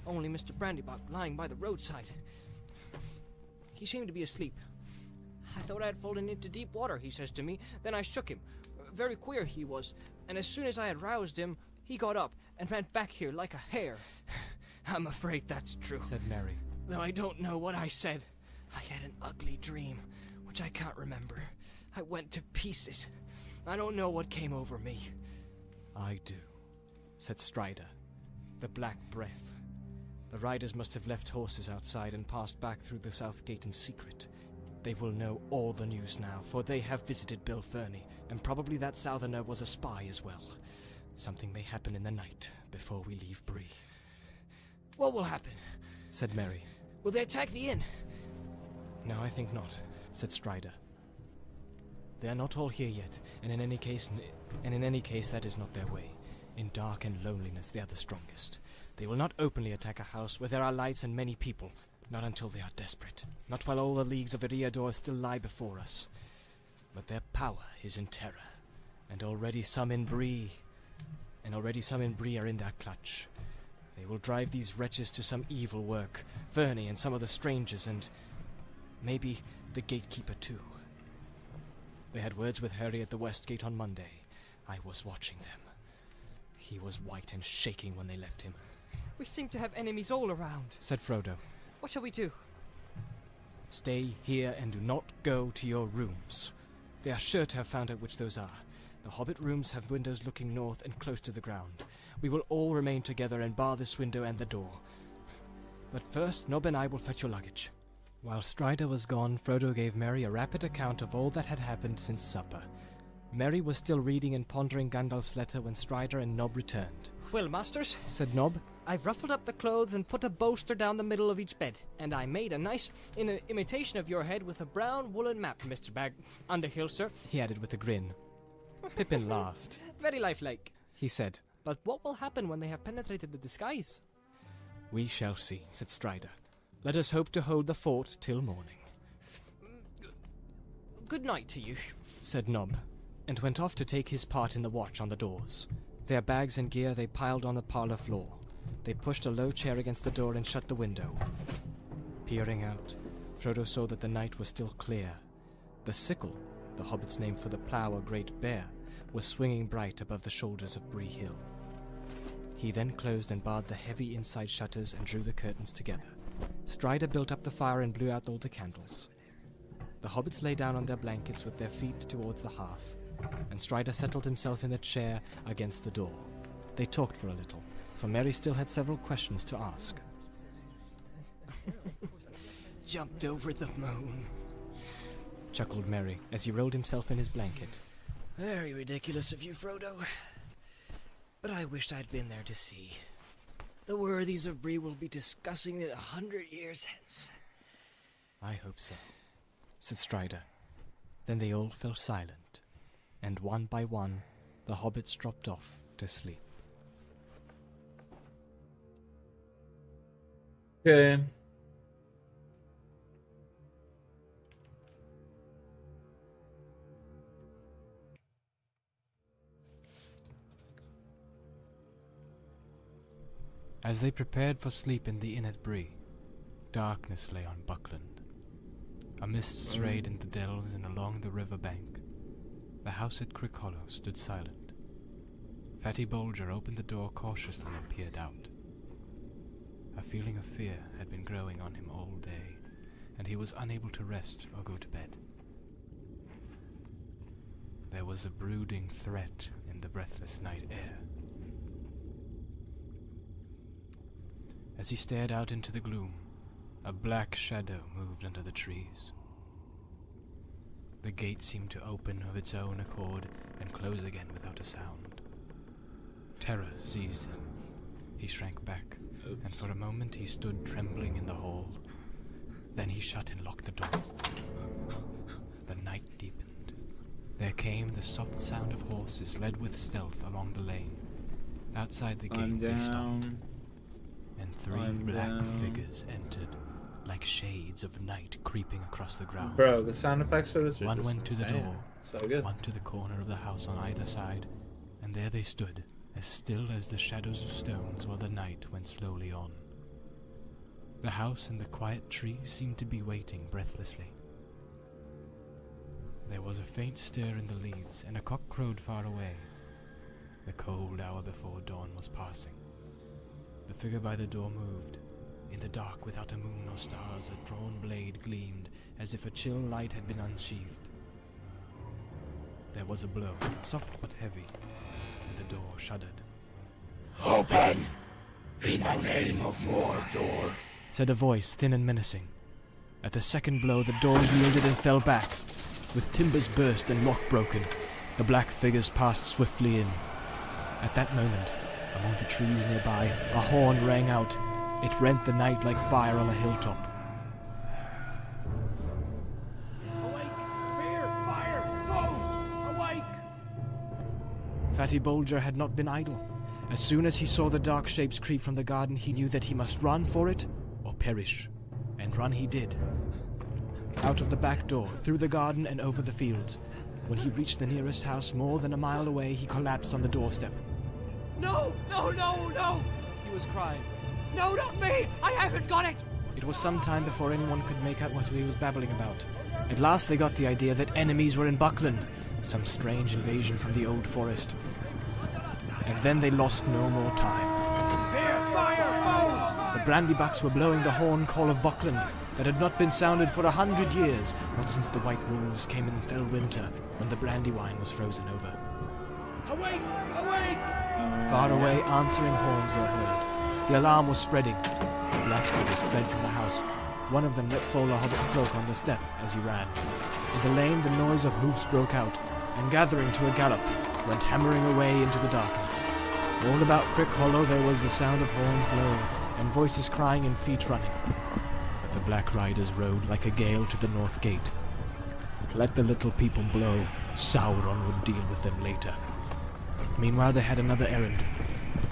Only Mr. Brandybuck lying by the roadside. He seemed to be asleep. I thought I had fallen into deep water, he says to me. Then I shook him. Very queer he was, and as soon as I had roused him, he got up and ran back here like a hare. I'm afraid that's true, said Mary. Though I don't know what I said. I had an ugly dream, which I can't remember. I went to pieces. I don't know what came over me. I do, said Strider. The Black Breath. The riders must have left horses outside and passed back through the south gate in secret. They will know all the news now, for they have visited Bill Fernie, and probably that southerner was a spy as well. Something may happen in the night before we leave Bree. What will happen? Said Mary. Will they attack the inn? No, I think not, said Strider. They are not all here yet, and in any case that is not their way. In dark and loneliness they are the strongest. They will not openly attack a house where there are lights and many people, not until they are desperate, not while all the leagues of Eriador still lie before us. But their power is in terror, and already some in Bree are in their clutch. They will drive these wretches to some evil work, Fernie and some of the strangers, and maybe the gatekeeper too. They had words with Harry at the west gate on Monday. I was watching them. He was white and shaking when they left him. We seem to have enemies all around, said Frodo. What shall we do? Stay here and do not go to your rooms. They are sure to have found out which those are. The Hobbit rooms have windows looking north and close to the ground. We will all remain together and bar this window and the door. But first, Nob and I will fetch your luggage. While Strider was gone, Frodo gave Merry a rapid account of all that had happened since supper. Merry was still reading and pondering Gandalf's letter when Strider and Nob returned. Well, masters, said Nob, I've ruffled up the clothes and put a bolster down the middle of each bed, and I made a nice imitation of your head with a brown woolen map, Mr. Underhill, sir. He added with a grin. Pippin laughed. Very lifelike, he said. But what will happen when they have penetrated the disguise? We shall see, said Strider. Let us hope to hold the fort till morning. Good night to you, said Nob, and went off to take his part in the watch on the doors. Their bags and gear they piled on the parlor floor. They pushed a low chair against the door and shut the window. Peering out, Frodo saw that the night was still clear. The sickle, the hobbit's name for the plough or great bear, was swinging bright above the shoulders of Bree Hill. He then closed and barred the heavy inside shutters and drew the curtains together. Strider built up the fire and blew out all the candles. The hobbits lay down on their blankets with their feet towards the hearth, and Strider settled himself in a chair against the door. They talked for a little, for Merry still had several questions to ask. Jumped over the moon, chuckled Merry as he rolled himself in his blanket. Very ridiculous of you, Frodo. But I wished I'd been there to see. The worthies of Bree will be discussing it 100 years hence. I hope so, said Strider. Then they all fell silent, and one by one the hobbits dropped off to sleep. Okay. As they prepared for sleep in the inn at Bree, darkness lay on Buckland. A mist strayed in the dells and along the river bank. The house at Crick Hollow stood silent. Fatty Bolger opened the door cautiously and peered out. A feeling of fear had been growing on him all day, and he was unable to rest or go to bed. There was a brooding threat in the breathless night air. As he stared out into the gloom, a black shadow moved under the trees. The gate seemed to open of its own accord and close again without a sound. Terror seized him. He shrank back, and for a moment he stood trembling in the hall. Then he shut and locked the door. The night deepened. There came the soft sound of horses led with stealth along the lane. Outside the gate they stopped, and three black figures entered, like shades of night creeping across the ground. Bro, the sound effects for this are One just went to the insane. door, So good. one to the corner of the house on either side, and there they stood, as still as the shadows of stones while the night went slowly on. The house and the quiet trees seemed to be waiting breathlessly. There was a faint stir in the leaves, and a cock crowed far away. The cold hour before dawn was passing. The figure by the door moved. In the dark, without a moon or stars, a drawn blade gleamed, as if a chill light had been unsheathed. There was a blow, soft but heavy, and the door shuddered. Open! In the name of Mordor! Said a voice, thin and menacing. At a second blow, the door yielded and fell back. With timbers burst and lock broken, the black figures passed swiftly in. At that moment, among the trees nearby, a horn rang out. It rent the night like fire on a hilltop. Awake! Fear! Fire! Foes! Awake! Fatty Bolger had not been idle. As soon as he saw the dark shapes creep from the garden, he knew that he must run for it or perish. And run he did. Out of the back door, through the garden and over the fields. When he reached the nearest house more than a mile away, he collapsed on the doorstep. No! No, no, no! He was crying. No, not me! I haven't got it! It was some time before anyone could make out what he was babbling about. At last they got the idea that enemies were in Buckland, some strange invasion from the old forest. And then they lost no more time. Fear! Fire! Foes! The brandybucks were blowing the horn call of Buckland that had not been sounded for 100 years, not since the White Wolves came in fell winter, when the brandywine was frozen over. Awake! Awake! Far away, answering horns were heard. The alarm was spreading. The black figures fled from the house. One of them let fall a hobbit cloak on the step as he ran. In the lane, the noise of hoofs broke out, and gathering to a gallop, went hammering away into the darkness. All about Crick Hollow there was the sound of horns blowing, and voices crying and feet running. But the black riders rode like a gale to the north gate. Let the little people blow. Sauron would deal with them later. Meanwhile, they had another errand.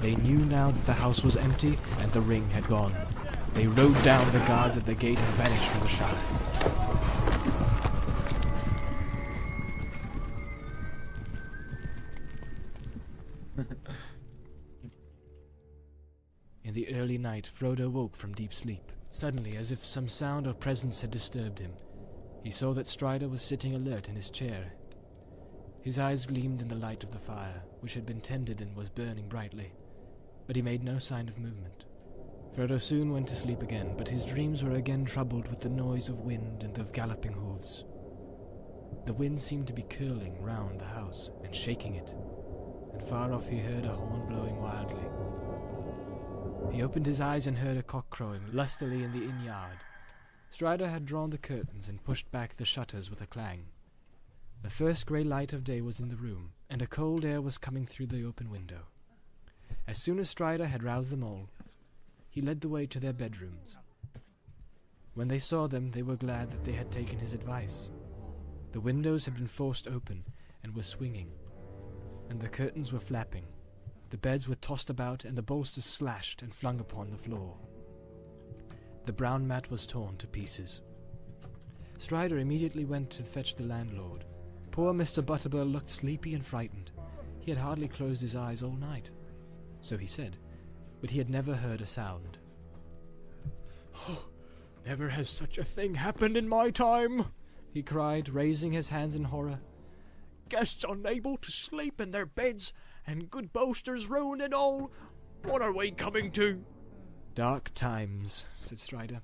They knew now that the house was empty and the ring had gone. They rode down the guards at the gate and vanished from the Shire. In the early night, Frodo woke from deep sleep. Suddenly, as if some sound or presence had disturbed him, he saw that Strider was sitting alert in his chair. His eyes gleamed in the light of the fire, which had been tended and was burning brightly, but he made no sign of movement. Frodo soon went to sleep again, but his dreams were again troubled with the noise of wind and of galloping hooves. The wind seemed to be curling round the house and shaking it, and far off he heard a horn blowing wildly. He opened his eyes and heard a cock crowing lustily in the inn yard. Strider had drawn the curtains and pushed back the shutters with a clang. The first grey light of day was in the room, and a cold air was coming through the open window. As soon as Strider had roused them all, he led the way to their bedrooms. When they saw them, they were glad that they had taken his advice. The windows had been forced open and were swinging, and the curtains were flapping. The beds were tossed about, and the bolsters slashed and flung upon the floor. The brown mat was torn to pieces. Strider immediately went to fetch the landlord. Poor Mr. Butterbur looked sleepy and frightened. He had hardly closed his eyes all night. So he said, but he had never heard a sound. Oh, never has such a thing happened in my time, he cried, raising his hands in horror. Guests unable to sleep in their beds, and good boasters ruined and all. What are we coming to? Dark times, said Strider.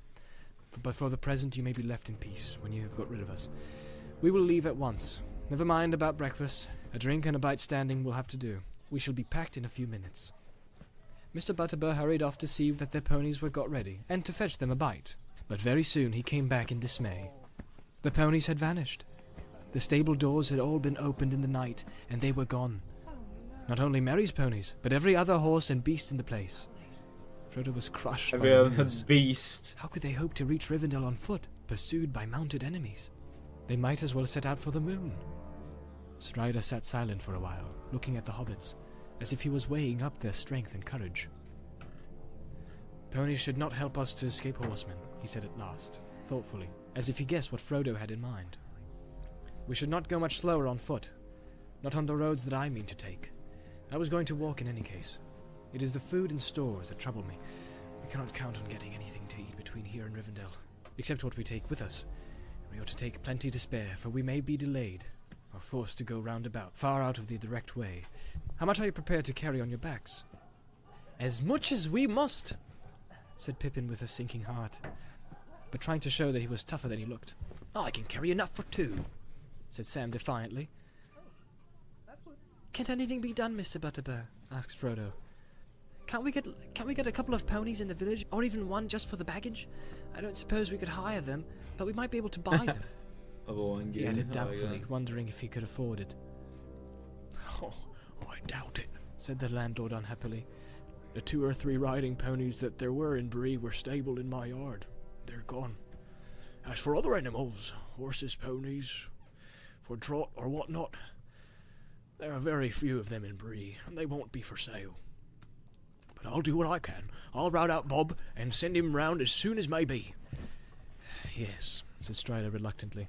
But for the present you may be left in peace when you have got rid of us. We will leave at once. Never mind about breakfast. A drink and a bite standing will have to do. We shall be packed in a few minutes. Mr. Butterbur hurried off to see that their ponies were got ready, and to fetch them a bite. But very soon he came back in dismay. The ponies had vanished. The stable doors had all been opened in the night, and they were gone. Not only Mary's ponies, but every other horse and beast in the place. Frodo was crushed I by the mean, a news. beast. How could they hope to reach Rivendell on foot, pursued by mounted enemies? They might as well set out for the moon. Strider sat silent for a while, looking at the hobbits, as if he was weighing up their strength and courage. Ponies should not help us to escape horsemen, he said at last, thoughtfully, as if he guessed what Frodo had in mind. We should not go much slower on foot, not on the roads that I mean to take. I was going to walk in any case. It is the food and stores that trouble me. We cannot count on getting anything to eat between here and Rivendell, except what we take with us. We ought to take plenty to spare, for we may be delayed, or forced to go roundabout, far out of the direct way. How much are you prepared to carry on your backs? As much as we must, said Pippin with a sinking heart, but trying to show that he was tougher than he looked. I can carry enough for 2, said Sam defiantly. Can't anything be done, Mr. Butterbur? Asked Frodo. Can't we get a couple of ponies in the village, or even one just for the baggage? I don't suppose we could hire them, but we might be able to buy them. He added doubtfully, wondering if he could afford it. Oh, I doubt it, Said the landlord unhappily. The 2 or 3 riding ponies that there were in Bree were stabled in my yard. They're gone. As for other animals, horses, ponies, for trot or whatnot, there are very few of them in Bree, and they won't be for sale. But I'll do what I can. I'll rout out Bob and send him round as soon as may be. Yes, said Strider reluctantly.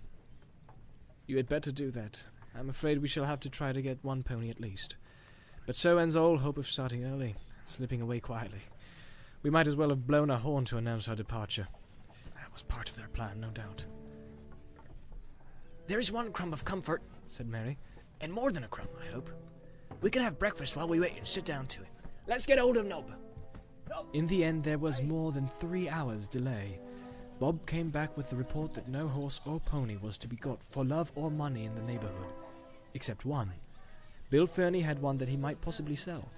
You had better do that. I'm afraid we shall have to try to get 1 pony at least. But so ends all hope of starting early, slipping away quietly. We might as well have blown a horn to announce our departure. That was part of their plan, no doubt. There is 1 crumb of comfort, Said Mary. and more than a crumb, I hope. We can have breakfast while we wait and sit down to it. Let's get hold of Nob. In the end, there was more than 3 hours' delay. Bob came back with the report that no horse or pony was to be got for love or money in the neighborhood, except one. Bill Fernie had one that he might possibly sell.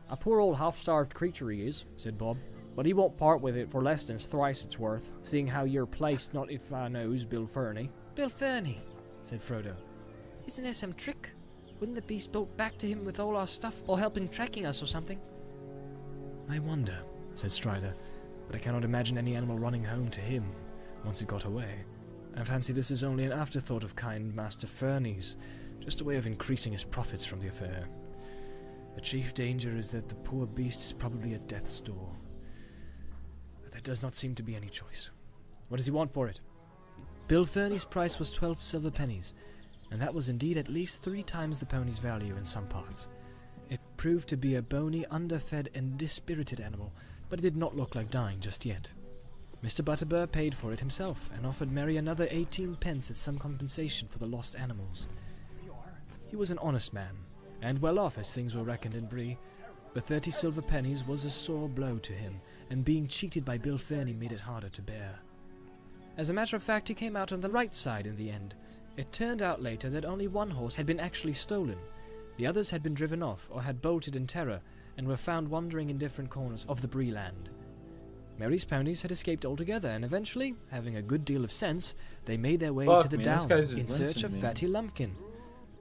A poor old half-starved creature he is, Said Bob. but he won't part with it for less than thrice its worth, seeing how you're placed not if I knows Bill Fernie. Bill Fernie, Said Frodo. isn't there some trick? Wouldn't the beast boat back to him with all our stuff, or help in tracking us or something? I wonder, said Strider, but I cannot imagine any animal running home to him once it got away. I fancy this is only an afterthought of kind Master Fernie's, just a way of increasing his profits from the affair. The chief danger is that the poor beast is probably at death's door. But there does not seem to be any choice. What does he want for it? Bill Fernie's price was 12 silver pennies, and that was indeed at least 3 times the pony's value in some parts. It proved to be a bony, underfed, and dispirited animal, but it did not look like dying just yet. Mr. Butterbur paid for it himself, and offered Mary another 18 pence as some compensation for the lost animals. He was an honest man, and well off as things were reckoned in Bree, but 30 silver pennies was a sore blow to him, and being cheated by Bill Fernie made it harder to bear. As a matter of fact, he came out on the right side in the end. It turned out later that only 1 horse had been actually stolen. The others had been driven off, or had bolted in terror, and were found wandering in different corners of the Bree land. Mary's ponies had escaped altogether, and eventually, having a good deal of sense, they made their way to the down in search of Fatty Lumpkin.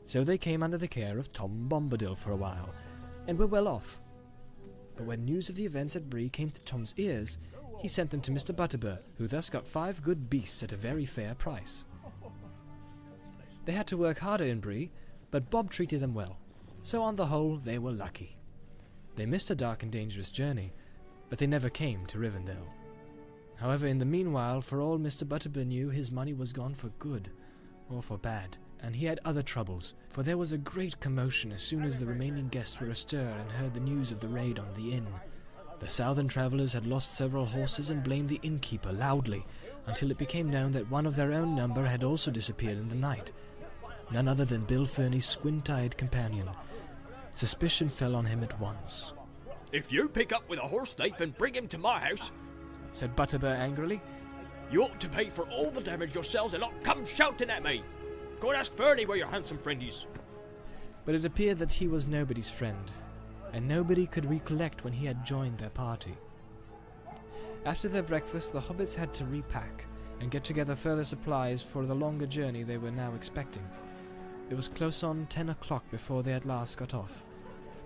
So they came under the care of Tom Bombadil for a while, and were well off. But when news of the events at Bree came to Tom's ears, he sent them to Mr. Butterbur, who thus got 5 good beasts at a very fair price. They had to work harder in Bree, but Bob treated them well, so on the whole they were lucky. They missed a dark and dangerous journey, but they never came to Rivendell. However, in the meanwhile, for all Mr. Butterbur knew, his money was gone for good, or for bad, and he had other troubles, for there was a great commotion as soon as the remaining guests were astir and heard the news of the raid on the inn. The southern travellers had lost several horses and blamed the innkeeper loudly, until it became known that one of their own number had also disappeared in the night, none other than Bill Fernie's squint-eyed companion. Suspicion fell on him at once. If you pick up with a horse thief and bring him to my house, Said Butterbur angrily, you ought to pay for all the damage yourselves and not come shouting at me. Go and ask Fernie where your handsome friend is. but it appeared that he was nobody's friend, and nobody could recollect when he had joined their party. After their breakfast, the hobbits had to repack and get together further supplies for the longer journey they were now expecting. It was close on 10 o'clock before they at last got off.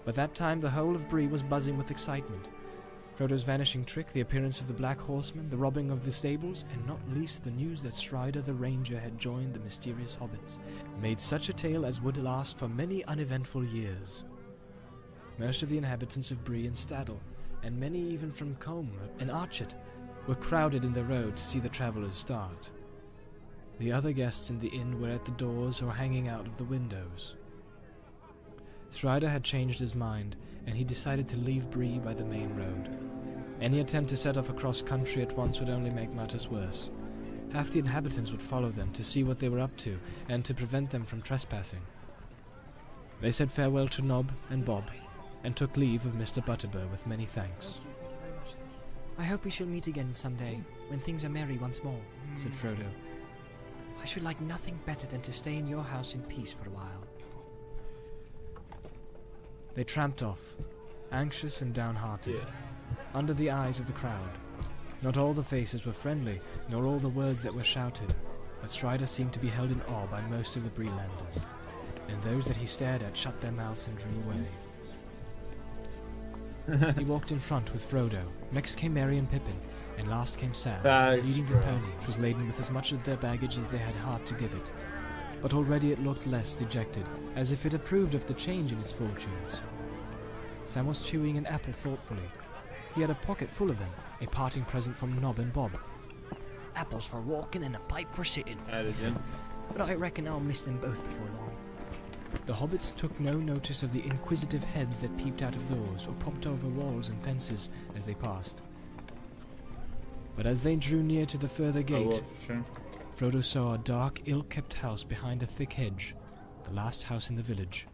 By that time the whole of Bree was buzzing with excitement, Frodo's vanishing trick, the appearance of the Black Horseman, the robbing of the stables, and not least the news that Strider the Ranger had joined the mysterious hobbits, made such a tale as would last for many uneventful years. Most of the inhabitants of Bree and Staddle, and many even from Combe and Archet, were crowded in the road to see the travellers start. The other guests in the inn were at the doors or hanging out of the windows. Strider had changed his mind, and he decided to leave Bree by the main road. Any attempt to set off across country at once would only make matters worse. Half the inhabitants would follow them to see what they were up to, and to prevent them from trespassing. They said farewell to Nob and Bob, and took leave of Mr. Butterbur with many thanks. I hope we shall meet again someday, when things are merry once more, said Frodo. I should like nothing better than to stay in your house in peace for a while. They tramped off, anxious and downhearted, under the eyes of the crowd. Not all the faces were friendly, nor all the words that were shouted, but Strider seemed to be held in awe by most of the Breelanders, and those that he stared at shut their mouths and drew away. He walked in front with Frodo, next came Merry and Pippin, and last came Sam, leading the pony, which was laden with as much of their baggage as they had heart to give it. But already it looked less dejected, as if it approved of the change in its fortunes. Sam was chewing an apple thoughtfully. He had a pocket full of them, a parting present from Nob and Bob. Apples for walking and a pipe for sitting, That is it. but I reckon I'll miss them both before long. The hobbits took no notice of the inquisitive heads that peeped out of doors or popped over walls and fences as they passed. But as they drew near to the further gate, Sure. Frodo saw a dark, ill-kept house behind a thick hedge, the last house in the village.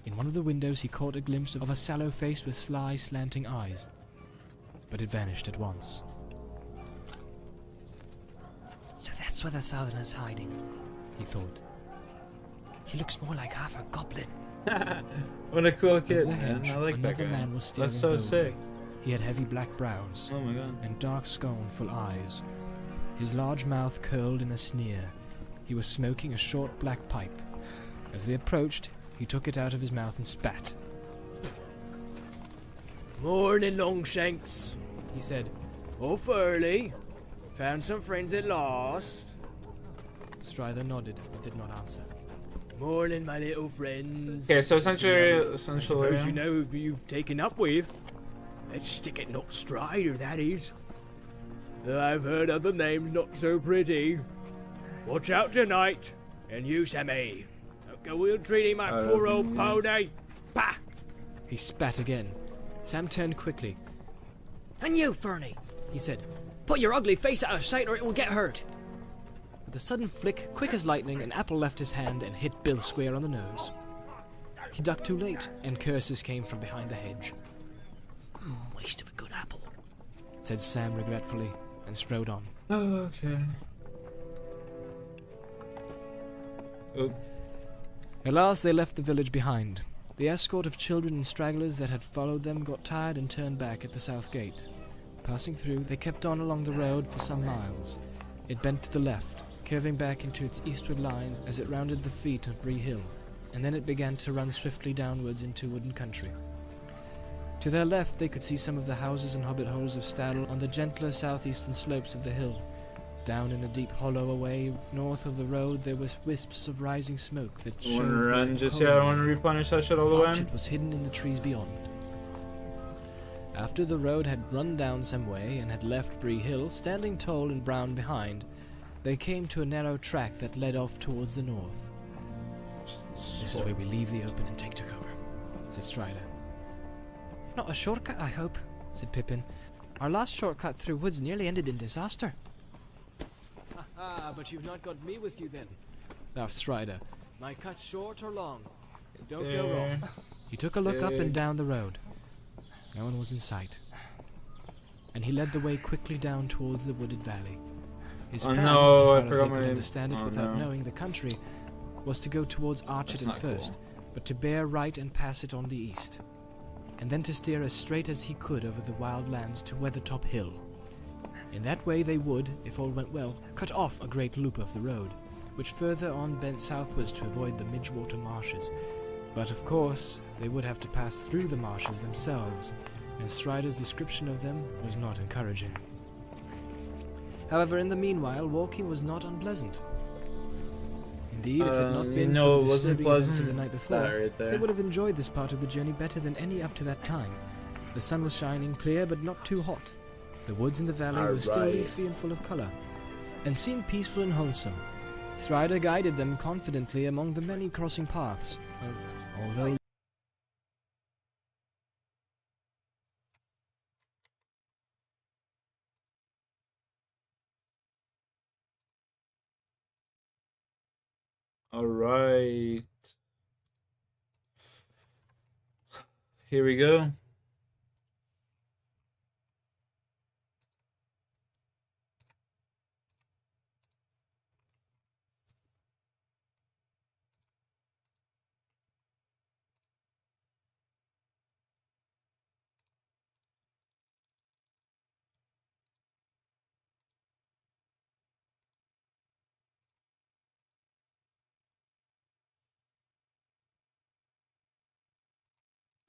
In one of the windows he caught a glimpse of a sallow face with sly, slanting eyes, but it vanished at once. So that's where the Southerners hiding, He thought. He looks more like half a goblin. What a cool Over kid, the man. hedge, I like that another guy. man was staring That's so boldly. sick. He had heavy black brows Oh my god. and dark scornful eyes. His large mouth curled in a sneer. He was smoking a short black pipe. As they approached, he took it out of his mouth and spat. Morning, Longshanks, He said, off early. Found some friends at last. Strider nodded but did not answer. Morning, my little friends. Okay, so I suppose essentially, you know who you've taken up with. Let's stick it not Strider, that is. I've heard other names not so pretty. Watch out tonight. And you, Sammy. Don't go ill-treating my poor old pony. Bah! He spat again. Sam turned quickly. And you, Fernie, He said, put your ugly face out of sight or it will get hurt. with a sudden flick, quick as lightning, an apple left his hand and hit Bill square on the nose. He ducked too late, and curses came from behind the hedge. Waste of a good apple. Said Sam regretfully, and strode on. okay. Oh, At last they left the village behind. The escort of children and stragglers that had followed them got tired and turned back at the south gate. Passing through, they kept on along the road for some miles. It bent to the left, curving back into its eastward lines as it rounded the feet of Bree Hill, and then it began to run swiftly downwards into wooded country. To their left they could see some of the houses and hobbit holes of Staddle on the gentler southeastern slopes of the hill. Down in a deep hollow away north of the road there was wisps of rising smoke that I showed wanna run where just Combe yet. I wanna replenish that shit all the way. Archet was hidden in the trees beyond. After the road had run down some way and had left Bree Hill standing tall and brown behind, they came to a narrow track that led off towards the north. This is where we leave the open and take to cover, said Strider. Not a shortcut, I hope, Said Pippin. Our last shortcut through woods nearly ended in disaster. Ah, but you've not got me with you then. Laughed Strider. My cut's short or long. It don't go wrong. He took a look up and down the road. No one was in sight. And he led the way quickly down towards the wooded valley. His Oh plan, no, as I far as forgot they my could name. understand it Oh without no. knowing the country, was to go towards Archet That's at not first, cool. but to bear right and pass it on the east, and then to steer as straight as he could over the wild lands to Weathertop Hill. In that way they would, if all went well, cut off a great loop of the road, which further on bent southwards to avoid the Midgewater marshes. But of course, they would have to pass through the marshes themselves, and Strider's description of them was not encouraging. However, in the meanwhile, walking was not unpleasant. Indeed, if it had not been no, for it the wasn't disturbing pleasant. events of the night before, That right there. they would have enjoyed this part of the journey better than any up to that time. The sun was shining, clear but not too hot. The woods in the valley were still Alright. leafy and full of colour, and seemed peaceful and wholesome. Strider guided them confidently among the many crossing paths, although Alright. Here we go.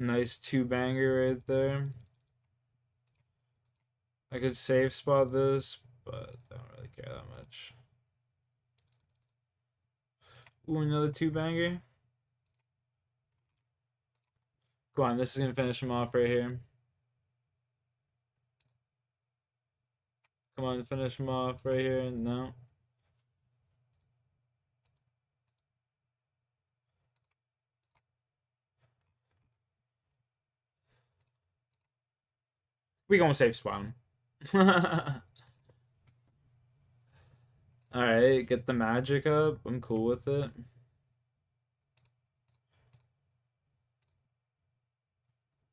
Nice two-banger right there. I could save spot this, but I don't really care that much. Ooh, another two-banger. Go on, this is gonna finish him off right here. Come on, finish him off right here. No. We gonna save spawn. Alright, get the magic up. I'm cool with it.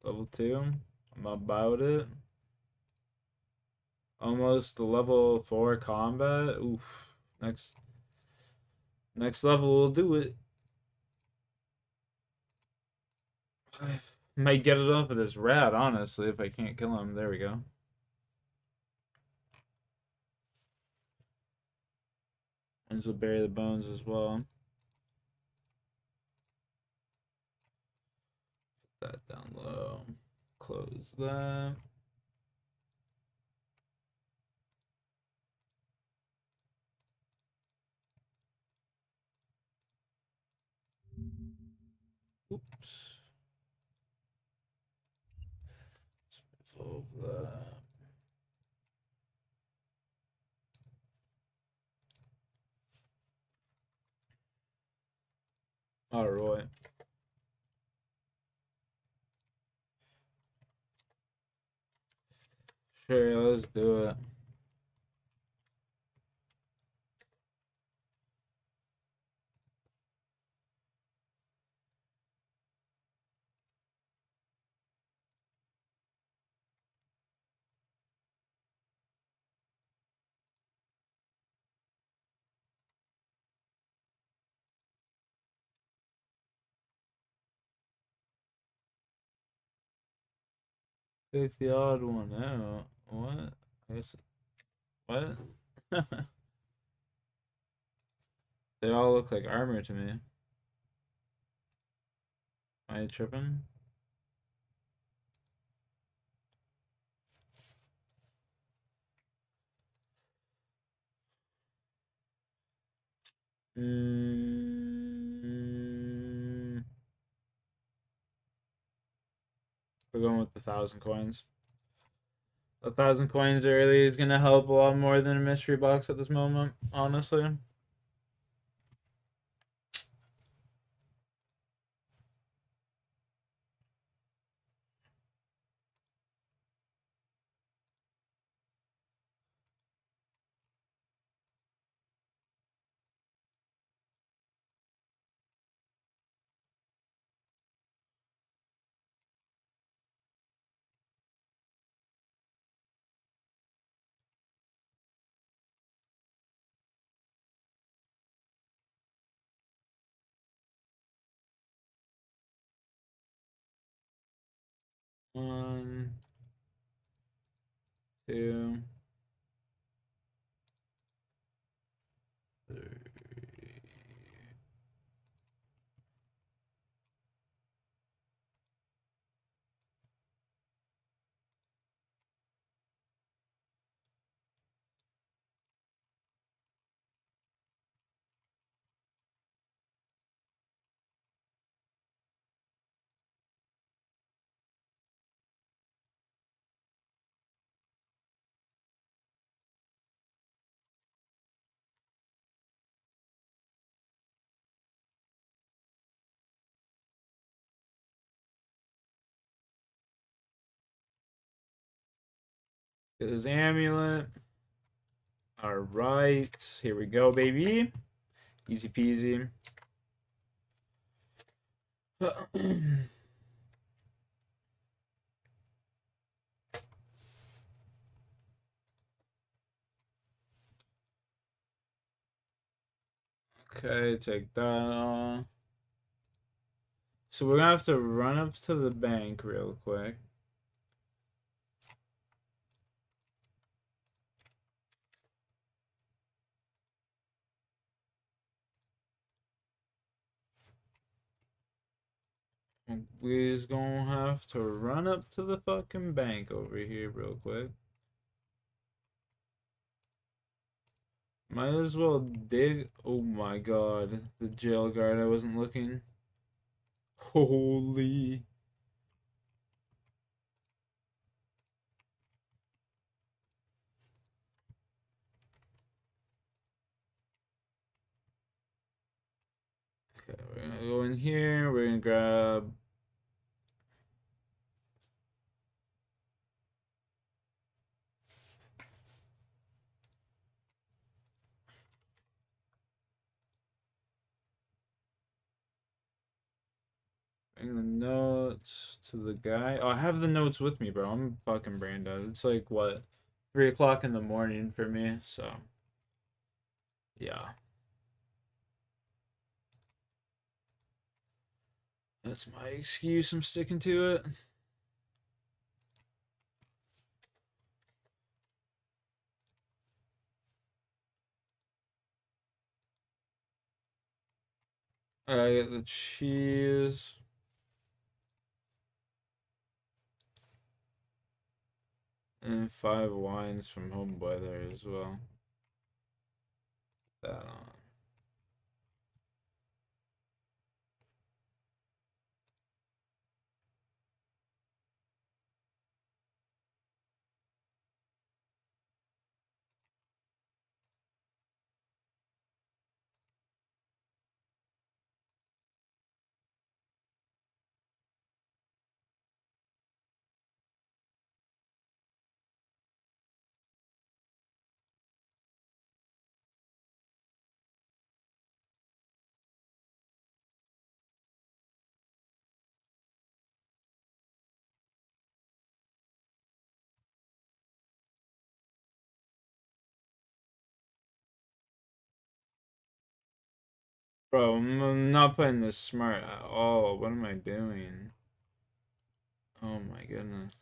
Level 2. I'm about it. Almost level 4 combat. Oof. Next level will do it. I might get it off of this rat, honestly, if I can't kill him. There we go. And this will bury the bones as well. Put that down low. Close that. Oops. Let's move that. Alright. Sure, let's do it. Pick the odd one out. What? I guess. What? They all look like armor to me. Am I tripping? We're going with the 1,000 coins. 1,000 coins early is gonna help a lot more than a mystery box at this moment, honestly. One, two, three. Get his amulet. Alright. Here we go, baby. Easy peasy. Okay, take that off. So we're gonna have to run up to the bank real quick. We're just gonna have to run up to the fucking bank over here real quick. Might as well dig. Oh my god, the jail guard, I wasn't looking. Holy. Okay, we're gonna go in here. We're gonna grab. Bring the notes to the guy. Oh, I have the notes with me, bro. I'm fucking brain dead. It's like, what, 3 o'clock in the morning for me, so. Yeah. That's my excuse. I'm sticking to it. I get the cheese. And 5 wines from Homeboy there as well. That on. Bro, I'm not playing this smart at all. What am I doing? Oh my goodness.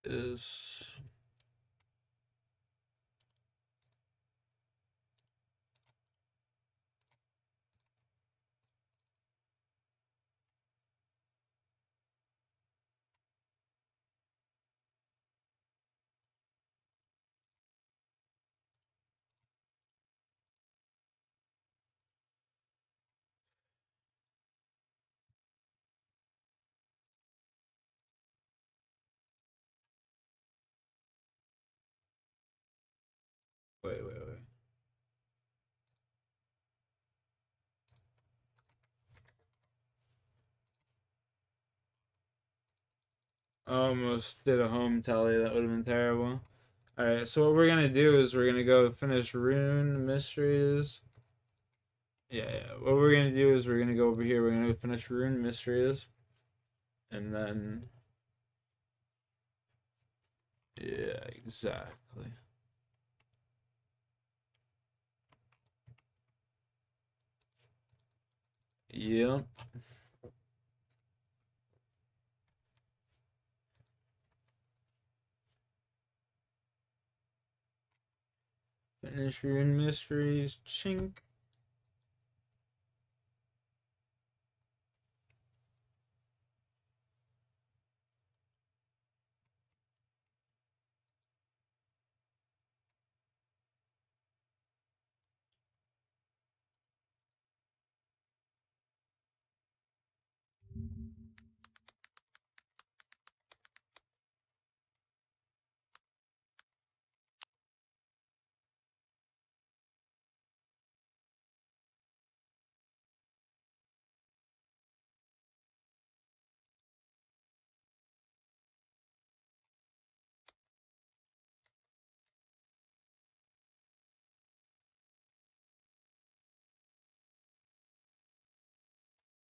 Is wait. Almost did a home tally. That would have been terrible. Alright, so what we're gonna do is we're gonna go finish Rune Mysteries. Yeah. What we're gonna do is we're gonna go over here. We're gonna finish Rune Mysteries. And then. Yeah, exactly. Yep. Finish rune mysteries. Chink.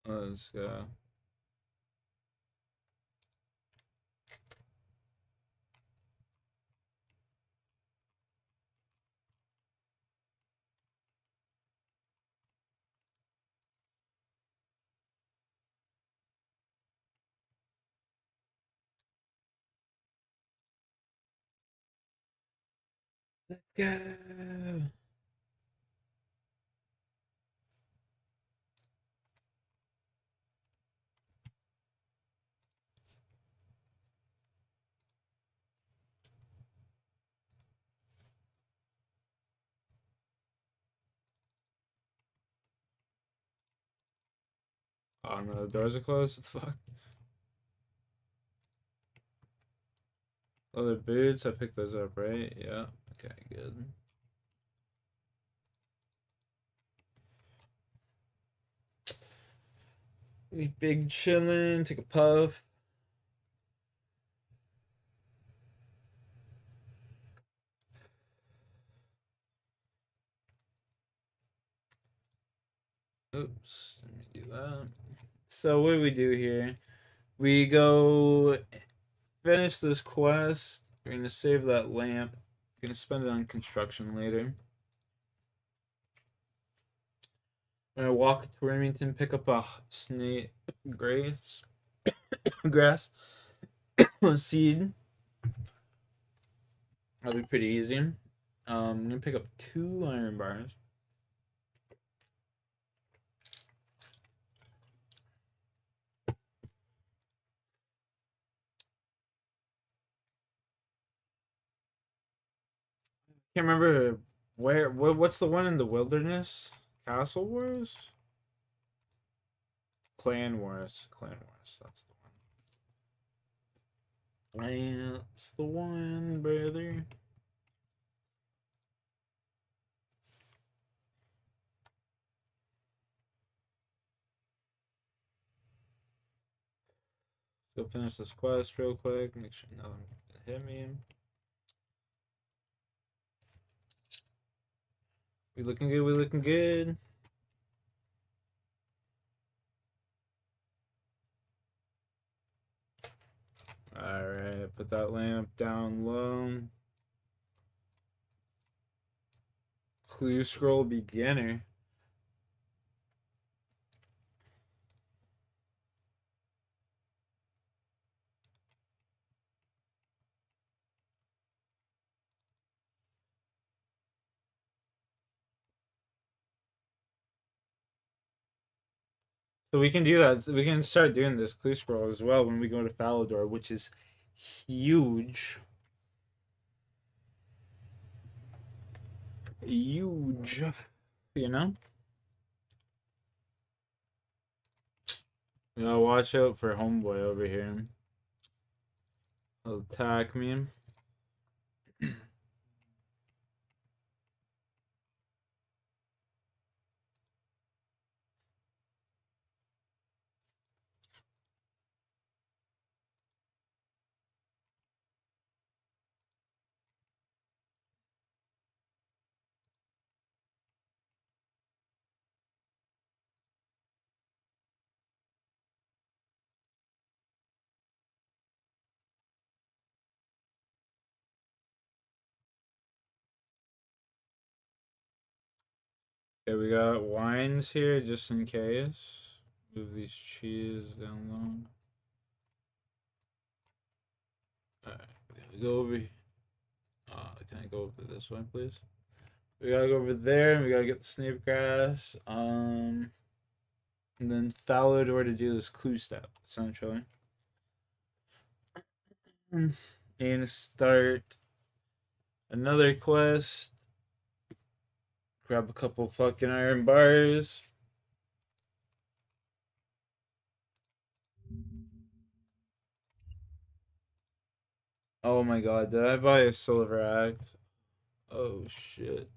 Let's go. Let's go. Oh no, the doors are closed. What the fuck? Leather boots. I picked those up, right? Yeah. Okay, good. We big chillin'. Take a puff. Oops. Let me do that. So what do we do here? We go finish this quest. We're gonna save that lamp. We're gonna spend it on construction later. We're gonna walk to Remington, pick up a snake grass, grass, seed. That'll be pretty easy. I'm gonna pick up 2 iron bars. Can't remember what's the one in the wilderness? Castle Wars? Clan Wars. Clan Wars. That's the one. That's the one, brother. Go finish this quest real quick. Make sure nothing hit me. We looking good. We looking good. All right, put that lamp down low. Clue scroll beginner. So we can do that. We can start doing this clue scroll as well when we go to Falador, which is huge. Huge. You know? Yeah, watch out for homeboy over here. He'll attack me. Okay, we got wines here just in case. Move these cheese down low. Alright, go over. Can I go over this way, please? We gotta go over there and we gotta get the snake grass. And then Falador to do this clue step, essentially. And start another quest. Grab a couple fucking iron bars. Oh my god, did I buy a silver axe? Oh shit.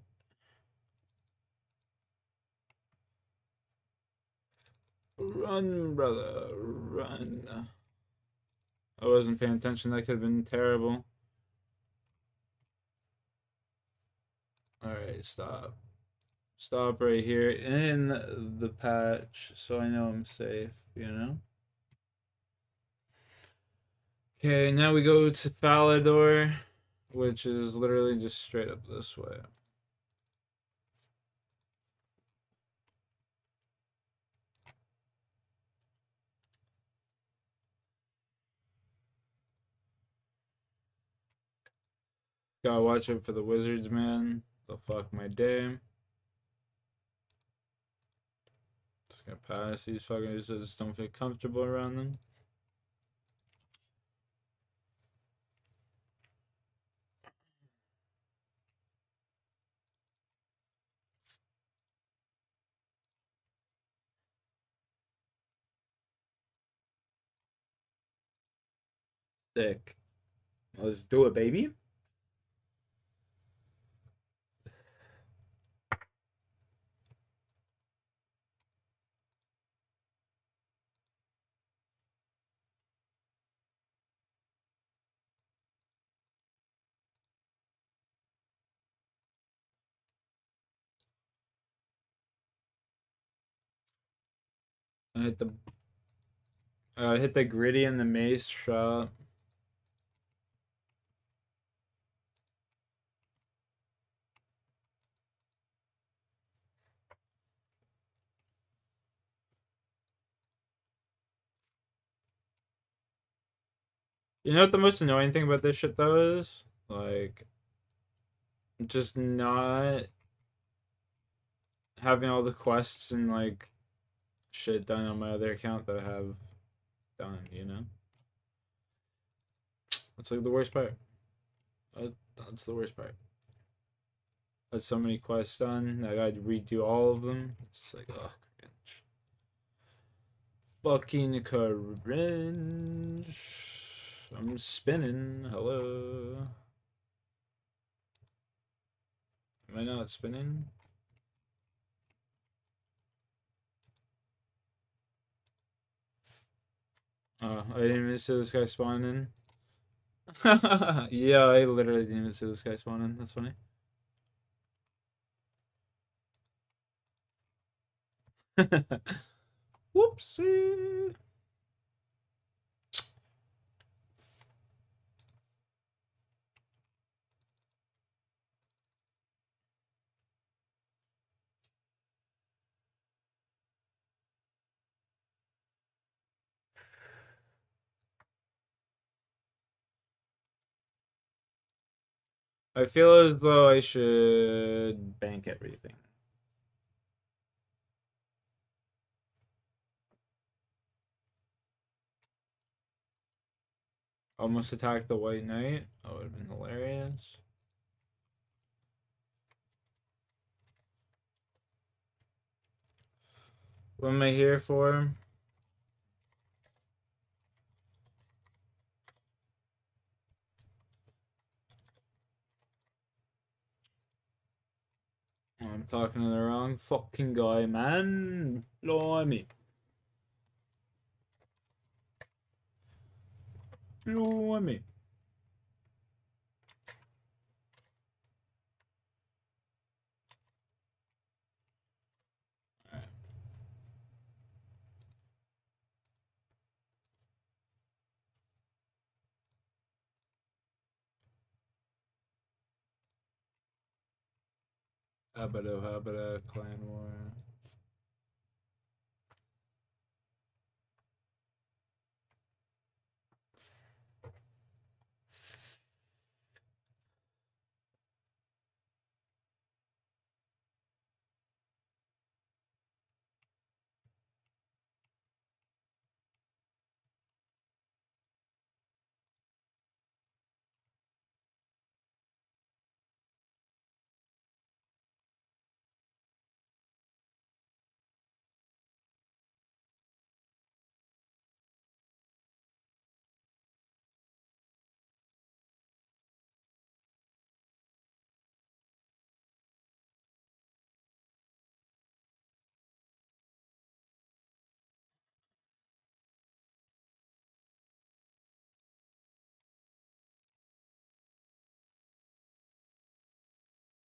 Run, brother, run. I wasn't paying attention, that could have been terrible. Alright, stop. Stop right here in the patch so I know I'm safe, you know? Okay, now we go to Falador, which is literally just straight up this way. Gotta watch out for the wizards, man. They'll fuck my day. Just gonna pass these fuckers. I just don't feel comfortable around them. Sick. Let's do it, baby. I hit the gritty and the mace shot. You know what the most annoying thing about this shit though is? Like, just not having all the quests and like shit done on my other account that I have done, you know? That's like the worst part. That's the worst part. That's so many quests done. I gotta redo all of them. It's just like, oh, cringe. Fucking cringe. I'm spinning. Hello. Am I not spinning? Oh, I didn't even see this guy spawn in. Yeah, I literally didn't even see this guy spawn in. That's funny. Whoopsie. I feel as though I should bank everything. Almost attacked the White Knight. That would have been hilarious. What am I here for? Oh, I'm talking to the wrong fucking guy, man. Blimey. Blimey. Alright. Habada, Clan War.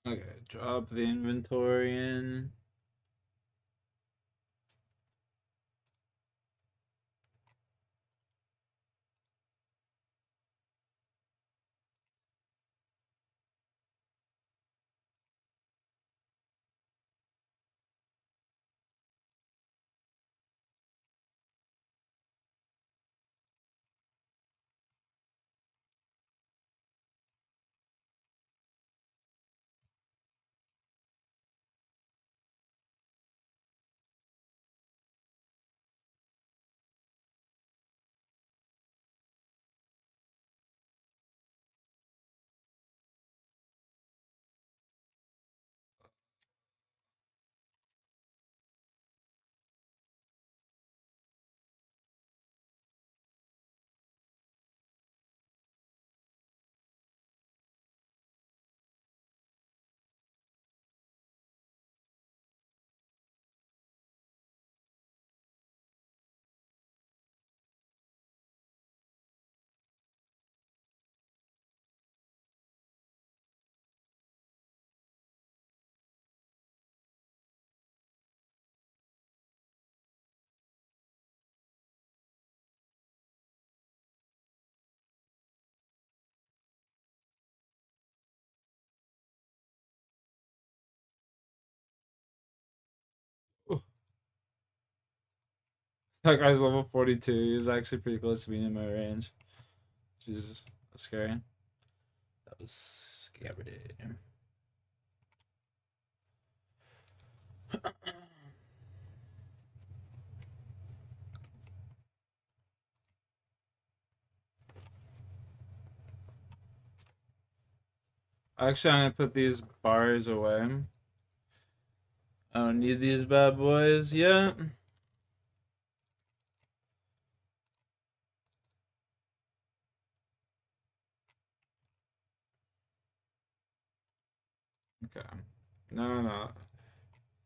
Okay, drop the inventory in. That guy's level 42. He's actually pretty close to being in my range. Jesus, that's scary. That was scary. Actually, I'm gonna put these bars away. I don't need these bad boys yet. Okay. No, no.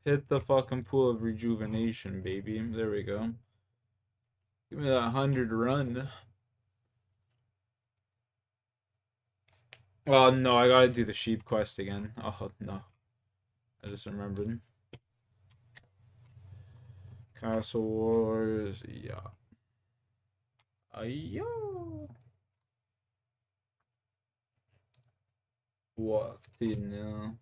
Hit the fucking pool of rejuvenation, baby. There we go. Give me that 100 run. Oh no, I gotta do the sheep quest again. Oh no. I just remembered. Castle Wars, yeah. Ayo. Waqti now.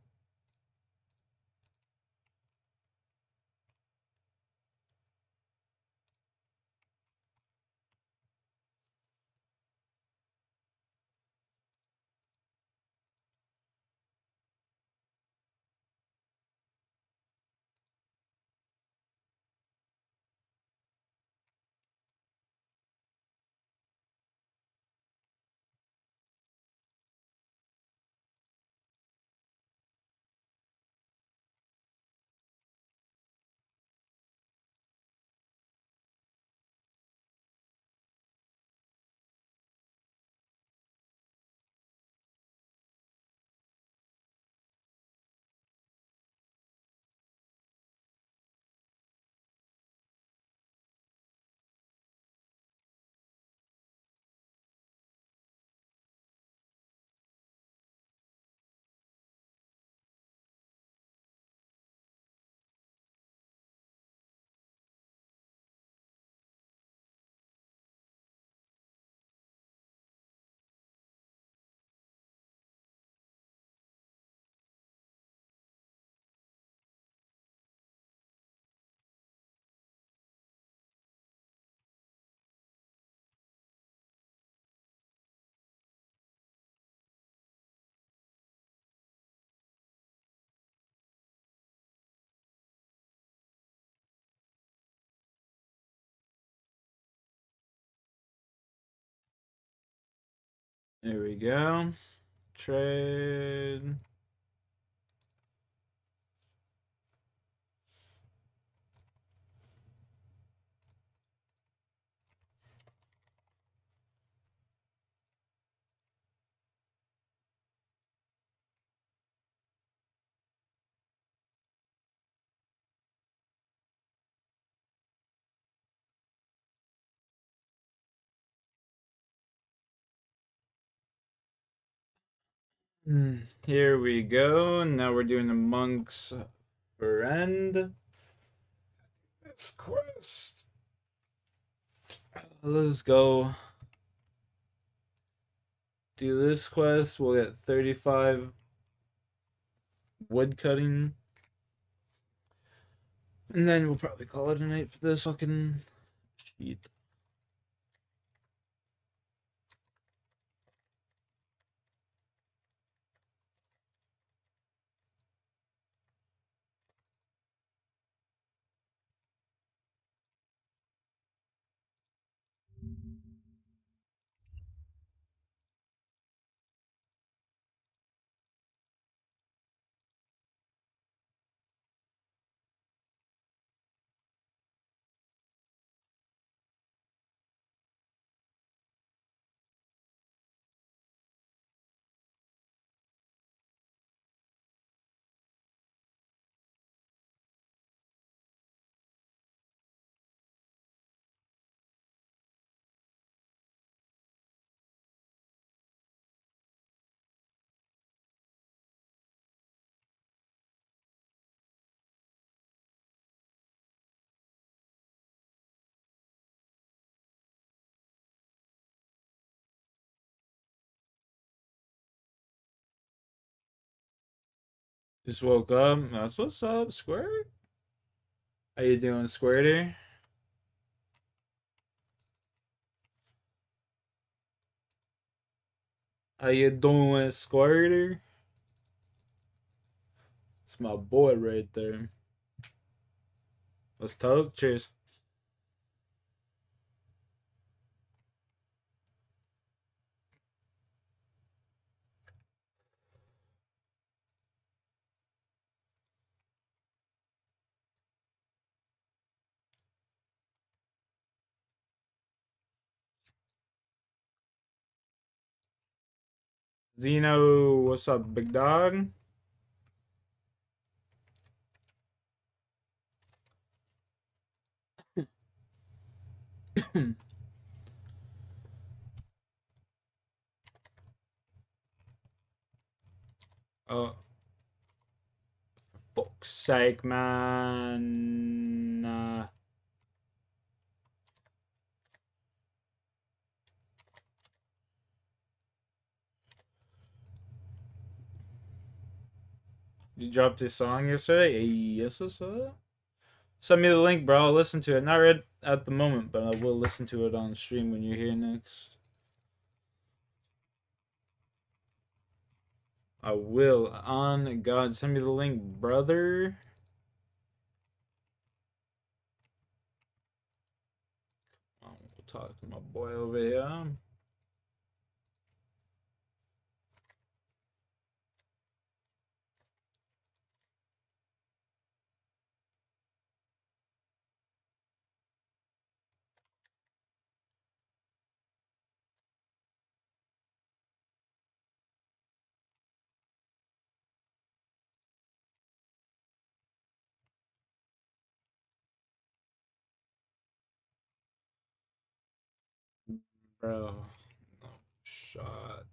There we go. Trade. Here we go. Now we're doing the monk's friend. This quest. Let's go. Do this quest. We'll get 35 wood cutting. And then we'll probably call it a night for this fucking sheet. Just woke up. That's what's up, Square. How you doing, Squirty? How you doing, Squirty? It's my boy right there. Let's talk. Cheers. Zeno, what's up, big dog? Oh, fuck's sake, man. You dropped a song yesterday? Hey, yes, what's up? Send me the link, bro. I'll listen to it. Not read at the moment, but I will listen to it on stream when you're here next. I will. On God, send me the link, brother. We'll talk to my boy over here. Bro, no shot.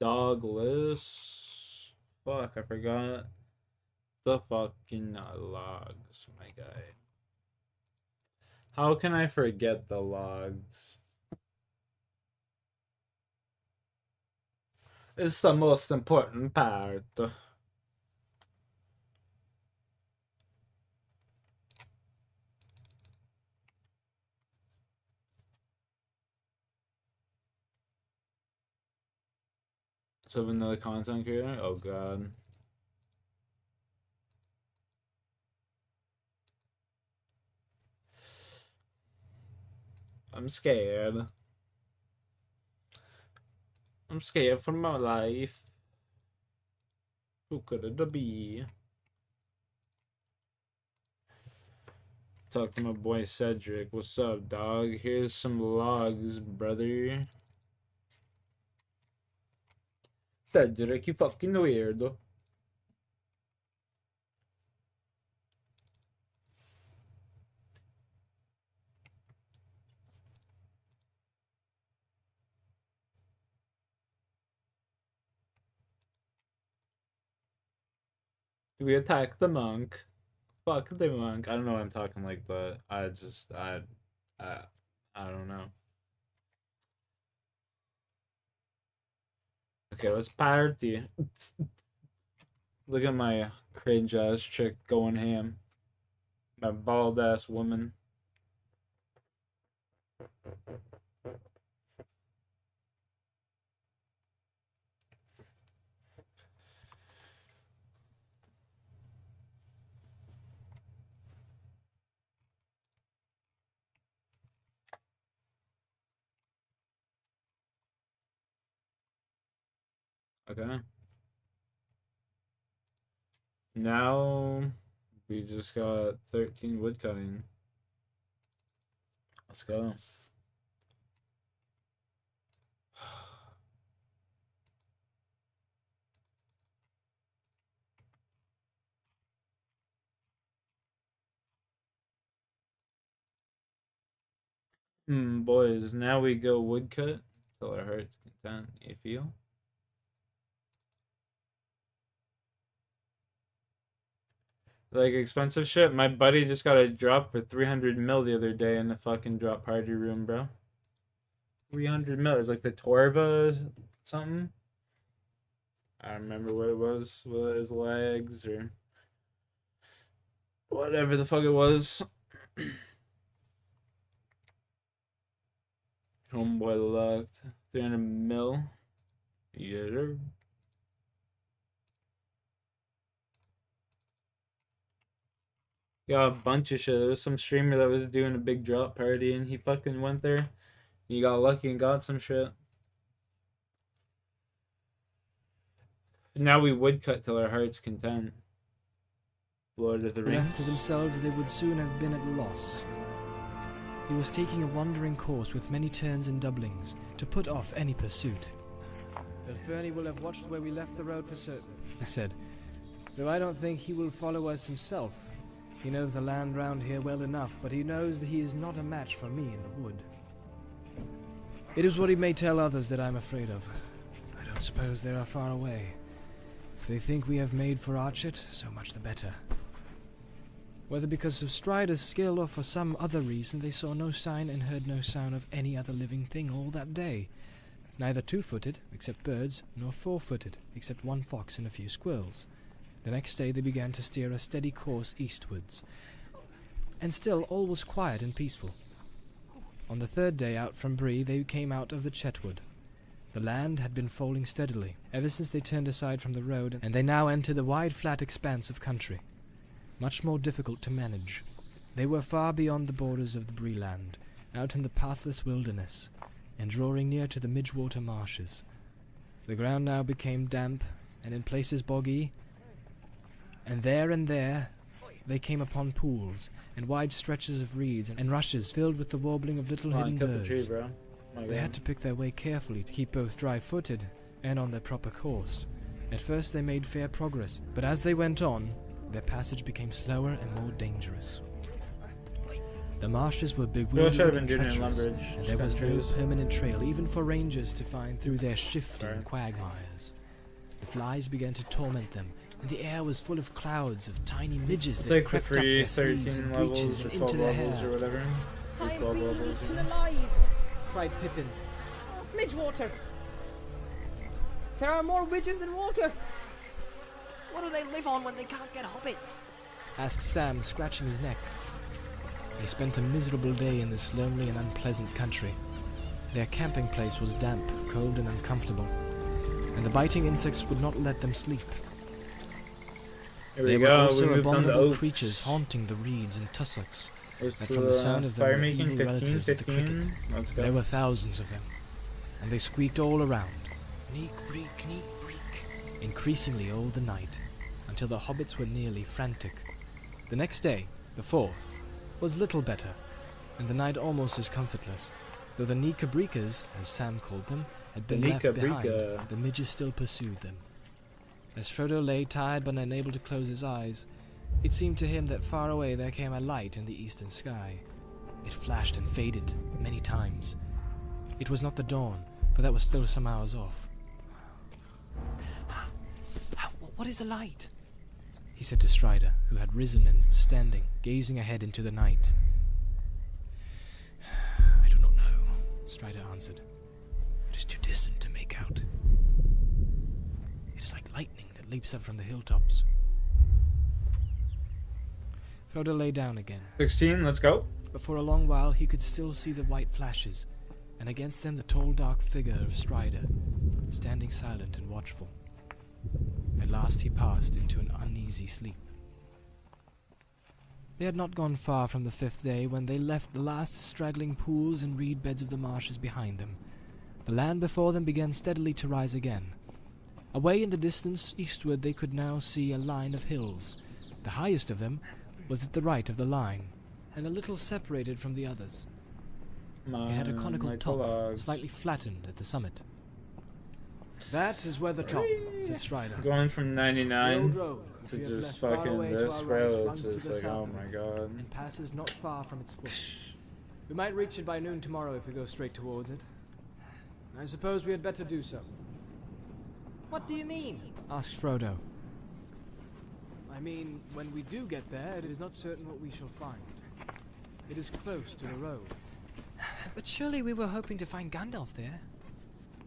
Dogless. Fuck, I forgot the fucking logs, my guy. How can I forget the logs? It's the most important part. 7 another content creator? Oh god. I'm scared. I'm scared for my life. Who could it be? Talk to my boy Cedric. What's up, dog? Here's some logs, brother. Cedric, you fucking weirdo. We attack the monk. Fuck the monk. I don't know why I'm talking like that. I don't know. Okay, let's party. Look at my cringe ass chick going ham. My bald ass woman. Okay. Now we just got 13 wood cutting. Let's go. Boys, now we go woodcut till our heart's content. You feel? Like expensive shit. My buddy just got a drop for 300 mil the other day in the fucking drop party room, bro. 300 mil. It's like the Torva something. I don't remember what it was. With his legs or whatever the fuck it was. Homeboy locked 300 mil. Yeah. Got a bunch of shit. There was some streamer that was doing a big drop party and he fucking went there. He got lucky and got some shit. Now we would cut till our heart's content. Lord of the Rings. Left to themselves, they would soon have been at a loss. He was taking a wandering course with many turns and doublings to put off any pursuit. But Fernie will have watched where we left the road for certain, he said, though I don't think he will follow us himself. He knows the land round here well enough, but he knows that he is not a match for me in the wood. It is what he may tell others that I'm afraid of. I don't suppose they are far away. If they think we have made for Archet, so much the better. Whether because of Strider's skill or for some other reason, they saw no sign and heard no sound of any other living thing all that day. Neither two-footed, except birds, nor four-footed, except one fox and a few squirrels. The next day they began to steer a steady course eastwards. And still all was quiet and peaceful. On the third day out from Bree they came out of the Chetwood. The land had been falling steadily, ever since they turned aside from the road, and they now entered a wide flat expanse of country, much more difficult to manage. They were far beyond the borders of the Bree land, out in the pathless wilderness, and drawing near to the Midgewater marshes. The ground now became damp, and in places boggy, and there they came upon pools and wide stretches of reeds and rushes filled with the warbling of little hidden birds. The tree, bro. They had to pick their way carefully to keep both dry-footed and on their proper course. At first they made fair progress, but as they went on, their passage became slower and more dangerous. The marshes were bewildering and treacherous, and there was no permanent trail even for rangers to find through their shifting quagmires. The flies began to torment them, and the air was full of clouds of tiny midges that crept up their sleeves and breeches and into their hair. Or whatever. I'm being eaten alive, Cried Pippin. Midgewater. There are more midges than water. What do they live on when they can't get hobbit? Asked Sam, scratching his neck. They spent a miserable day in this lonely and unpleasant country. Their camping place was damp, cold and uncomfortable, and the biting insects would not let them sleep. There were also abominable creatures haunting the reeds and tussocks, and from the sound of them were evil relatives of the cricket. There were thousands of them, and they squeaked all around. Neek, breek, increasingly all the night, until the hobbits were nearly frantic. The next day, the 4th, was little better, and the night almost as comfortless. Though the Neekabrikas, as Sam called them, had been left behind, the midges still pursued them. As Frodo lay tired but unable to close his eyes, it seemed to him that far away there came a light in the eastern sky. It flashed and faded many times. It was not the dawn, for that was still some hours off. What is the light? he said to Strider, who had risen and was standing, gazing ahead into the night. I do not know, Strider answered. It is too distant to make out. It is like lightning that leaps up from the hilltops. Frodo lay down again. 16, let's go. But for a long while he could still see the white flashes, and against them the tall dark figure of Strider, standing silent and watchful. At last he passed into an uneasy sleep. They had not gone far from the 5th day when they left the last straggling pools and reed beds of the marshes behind them. The land before them began steadily to rise again. Away in the distance, eastward, they could now see a line of hills. The highest of them was at the right of the line, and a little separated from the others. It had a conical top, slightly flattened at the summit. That is Weathertop, said Strider. Going from 99 road, to just fucking this road, it's just like, oh my god. And passes not far from its foot. We might reach it by noon tomorrow if we go straight towards it. I suppose we had better do so. What do you mean? Asked Frodo. I mean, when we do get there, it is not certain what we shall find. It is close to the road. But surely we were hoping to find Gandalf there.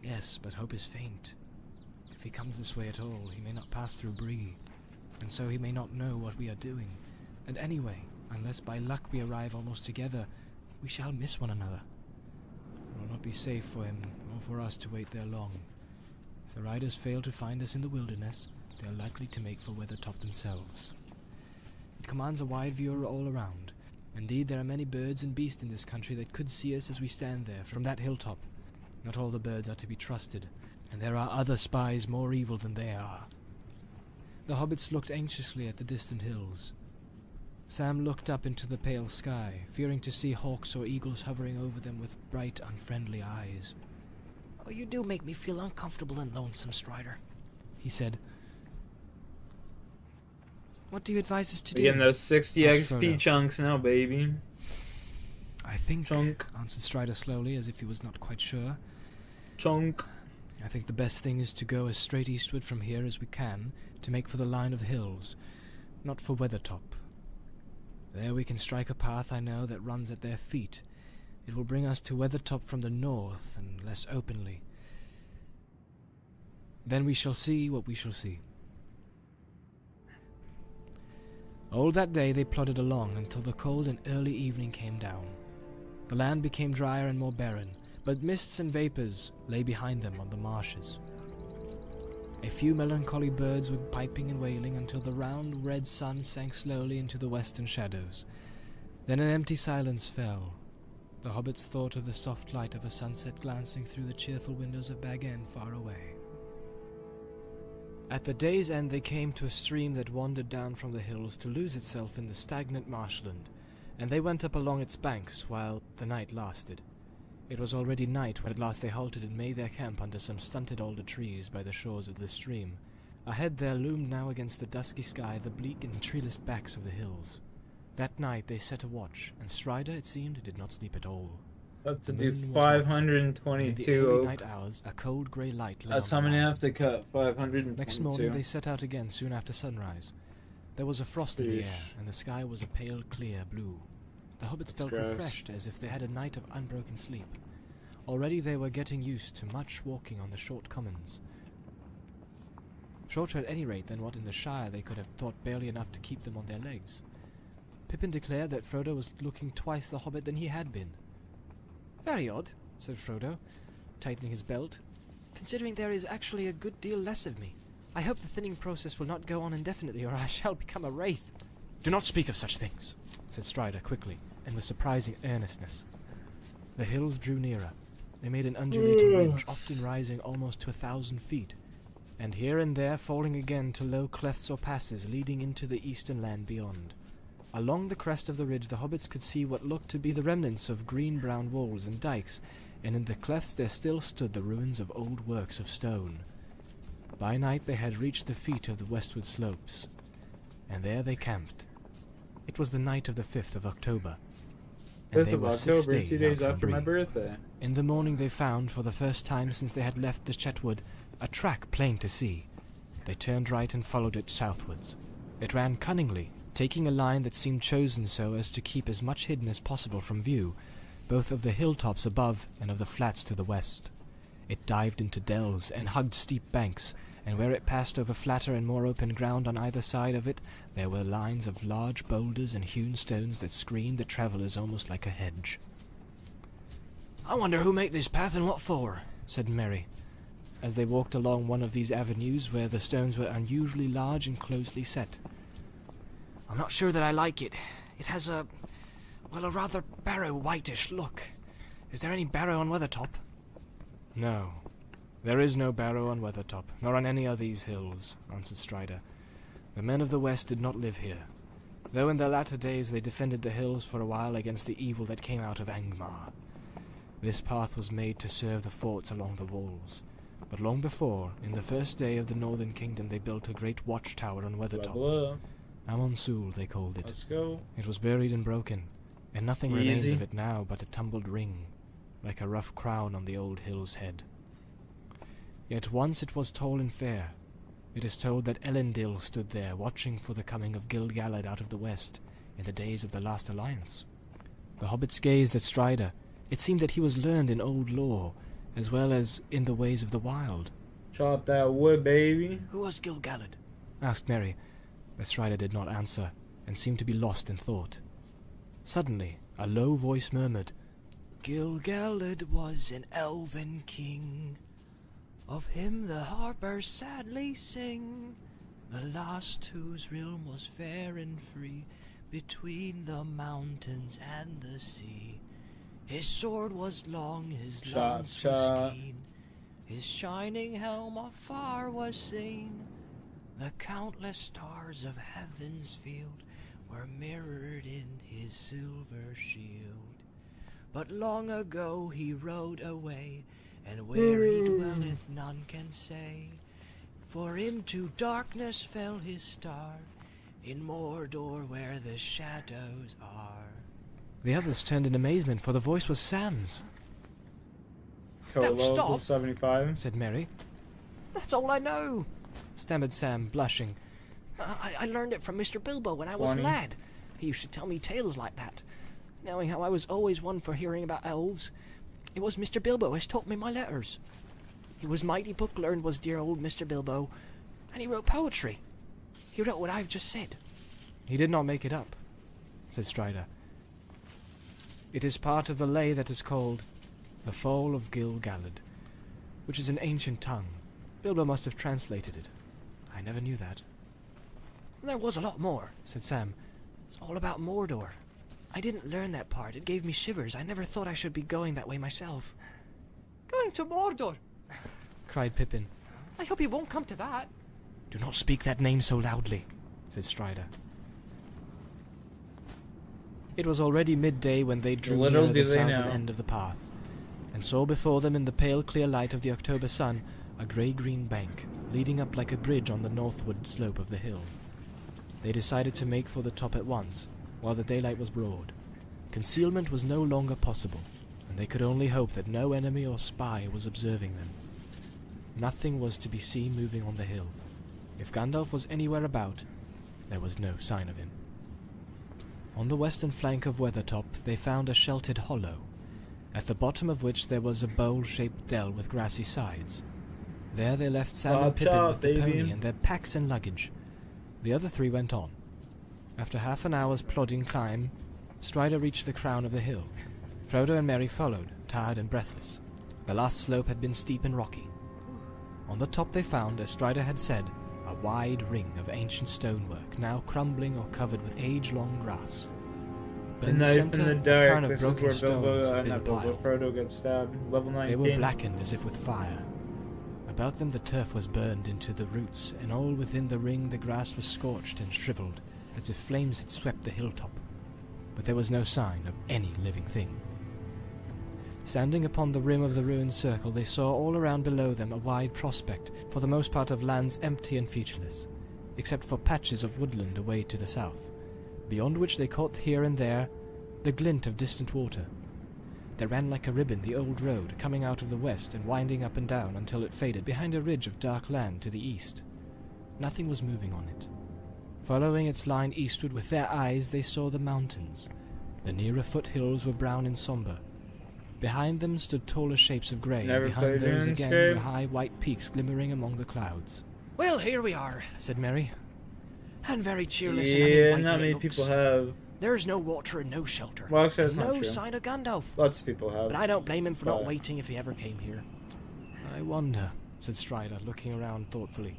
Yes, but hope is faint. If he comes this way at all, he may not pass through Bree, and so he may not know what we are doing. And anyway, unless by luck we arrive almost together, we shall miss one another. It will not be safe for him, or for us to wait there long. If the riders fail to find us in the wilderness, they are likely to make for Weathertop themselves. It commands a wide view all around. Indeed, there are many birds and beasts in this country that could see us as we stand there from that hilltop. Not all the birds are to be trusted, and there are other spies more evil than they are. The hobbits looked anxiously at the distant hills. Sam looked up into the pale sky, fearing to see hawks or eagles hovering over them with bright, unfriendly eyes. Oh, you do make me feel uncomfortable and lonesome, Strider, he said. What do you advise us to do? Getting those 60 Ask XP Frodo. chunks now, baby. I think, Chunk. answered Strider slowly, as if he was not quite sure. Chunk. I think the best thing is to go as straight eastward from here as we can, to make for the line of hills, not for Weathertop. There we can strike a path, I know, that runs at their feet. It will bring us to Weathertop from the north, and less openly. Then we shall see what we shall see. All that day they plodded along until the cold and early evening came down. The land became drier and more barren, but mists and vapors lay behind them on the marshes. A few melancholy birds were piping and wailing until the round red sun sank slowly into the western shadows. Then an empty silence fell. The hobbits thought of the soft light of a sunset glancing through the cheerful windows of Bag End far away. At the day's end they came to a stream that wandered down from the hills to lose itself in the stagnant marshland, and they went up along its banks while the night lasted. It was already night when at last they halted and made their camp under some stunted alder trees by the shores of the stream. Ahead there loomed now against the dusky sky the bleak and treeless backs of the hills. That night they set a watch, and Strider, it seemed, did not sleep at all. Up to The do moon was waxing, and in the 522 early oak. night hours, a cold grey light lay That's on how the many I land. have to cut. 522. Next morning they set out again soon after sunrise. There was a frost in the air, Yeesh. and the sky was a pale, clear blue. The hobbits felt gross. refreshed, as if they had a night of unbroken sleep. Already they were getting used to much walking on the short commons. Shorter at any rate than what in the Shire they could have thought barely enough to keep them on their legs. Pippin declared that Frodo was looking twice the hobbit than he had been. Very odd, Said Frodo, tightening his belt. considering there is actually a good deal less of me. I hope the thinning process will not go on indefinitely, or I shall become a wraith. Do not speak of such things, said Strider quickly, and with surprising earnestness. The hills drew nearer. They made an undulating ridge, often rising almost to 1,000 feet, and here and there falling again to low clefts or passes leading into the eastern land beyond. Along the crest of the ridge the hobbits could see what looked to be the remnants of green-brown walls and dikes, and in the clefts there still stood the ruins of old works of stone. By night they had reached the feet of the westward slopes, and there they camped. It was the night of the 5th of October, and 5th they of were 6 October, days 2 days out from after my Bree. birthday. In the morning they found, for the first time since they had left the Chetwood, a track plain to see. They turned right and followed it southwards. It ran cunningly, taking a line that seemed chosen so as to keep as much hidden as possible from view, both of the hilltops above and of the flats to the west. It dived into dells and hugged steep banks, and where it passed over flatter and more open ground on either side of it, there were lines of large boulders and hewn stones that screened the travellers almost like a hedge. I wonder who made this path and what for, said Mary, as they walked along one of these avenues where the stones were unusually large and closely set. I'm not sure that I like it. It has a rather barrow whitish look. Is there any barrow on Weathertop? No, there is no barrow on Weathertop, nor on any of these hills, answered Strider. The men of the West did not live here, though in their latter days they defended the hills for a while against the evil that came out of Angmar. This path was made to serve the forts along the walls, but long before, in the first day of the Northern Kingdom, they built a great watchtower on Weathertop. Amonsul, they called it. Let's go. It was buried and broken, and nothing Easy. remains of it now but a tumbled ring, like a rough crown on the old hill's head. Yet once it was tall and fair. It is told that Elendil stood there, watching for the coming of Gil-galad out of the west, in the days of the last alliance. The hobbits gazed at Strider. It seemed that he was learned in old lore, as well as in the ways of the wild. Chop that wood, baby. Who was Gil-galad? Asked Mary, but Strider did not answer, and seemed to be lost in thought. Suddenly, a low voice murmured, Gil-galad was an elven king. Of him the harpers sadly sing. The last whose realm was fair and free, between the mountains and the sea. His sword was long, his lance was keen. His shining helm afar was seen. The countless stars of heaven's field were mirrored in his silver shield. But long ago he rode away, and where he dwelleth none can say. For into darkness fell his star, in Mordor where the shadows are. The others turned in amazement, for the voice was Sam's. Don't stop, 75, said Mary. That's all I know. Stammered Sam, blushing. I learned it from Mr. Bilbo when I was 20. a lad. He used to tell me tales like that. Knowing how I was always one for hearing about elves, it was Mr. Bilbo as taught me my letters. He was mighty book-learned, was dear old Mr. Bilbo, and he wrote poetry. He wrote what I've just said. He did not make it up, said Strider. It is part of the lay that is called The Fall of Gil-galad, which is an ancient tongue. Bilbo must have translated it. I never knew that. There was a lot more, said Sam. It's all about Mordor. I didn't learn that part. It gave me shivers. I never thought I should be going that way myself. Going to Mordor? Cried Pippin. I hope he won't come to that. Do not speak that name so loudly, said Strider. It was already midday when they drew near the southern end of the path, and saw before them in the pale clear light of the October sun a grey-green bank, leading up like a bridge on the northward slope of the hill. They decided to make for the top at once, while the daylight was broad. Concealment was no longer possible, and they could only hope that no enemy or spy was observing them. Nothing was to be seen moving on the hill. If Gandalf was anywhere about, there was no sign of him. On the western flank of Weathertop they found a sheltered hollow, at the bottom of which there was a bowl-shaped dell with grassy sides. There they left Sam and Pippin with the pony and their packs and luggage. The other three went on. After half an hour's plodding climb, Strider reached the crown of the hill. Frodo and Merry followed, tired and breathless. The last slope had been steep and rocky. On the top they found, as Strider had said, a wide ring of ancient stonework, now crumbling or covered with age-long grass. But in the center, a cairn of broken stones had been piled. Frodo gets stabbed. Level 19. They were blackened as if with fire. About them the turf was burned into the roots, and all within the ring the grass was scorched and shriveled, as if flames had swept the hilltop. But there was no sign of any living thing. Standing upon the rim of the ruined circle, they saw all around below them a wide prospect, for the most part of lands empty and featureless, except for patches of woodland away to the south, beyond which they caught here and there the glint of distant water. There ran like a ribbon the old road, coming out of the west and winding up and down until it faded behind a ridge of dark land to the east. Nothing was moving on it. Following its line eastward with their eyes, they saw the mountains. The nearer foothills were brown and somber. Behind them stood taller shapes of grey, Never and behind played those again RuneScape? were high white peaks glimmering among the clouds. Well, here we are, Said Mary. and very cheerless and Yeah, uninviting not it many looks. people have. There's no water and no shelter. Well, actually, that's no not true. sign of Gandalf. Lots of people have. But I don't blame him for not But- waiting if he ever came here. I wonder, said Strider, looking around thoughtfully.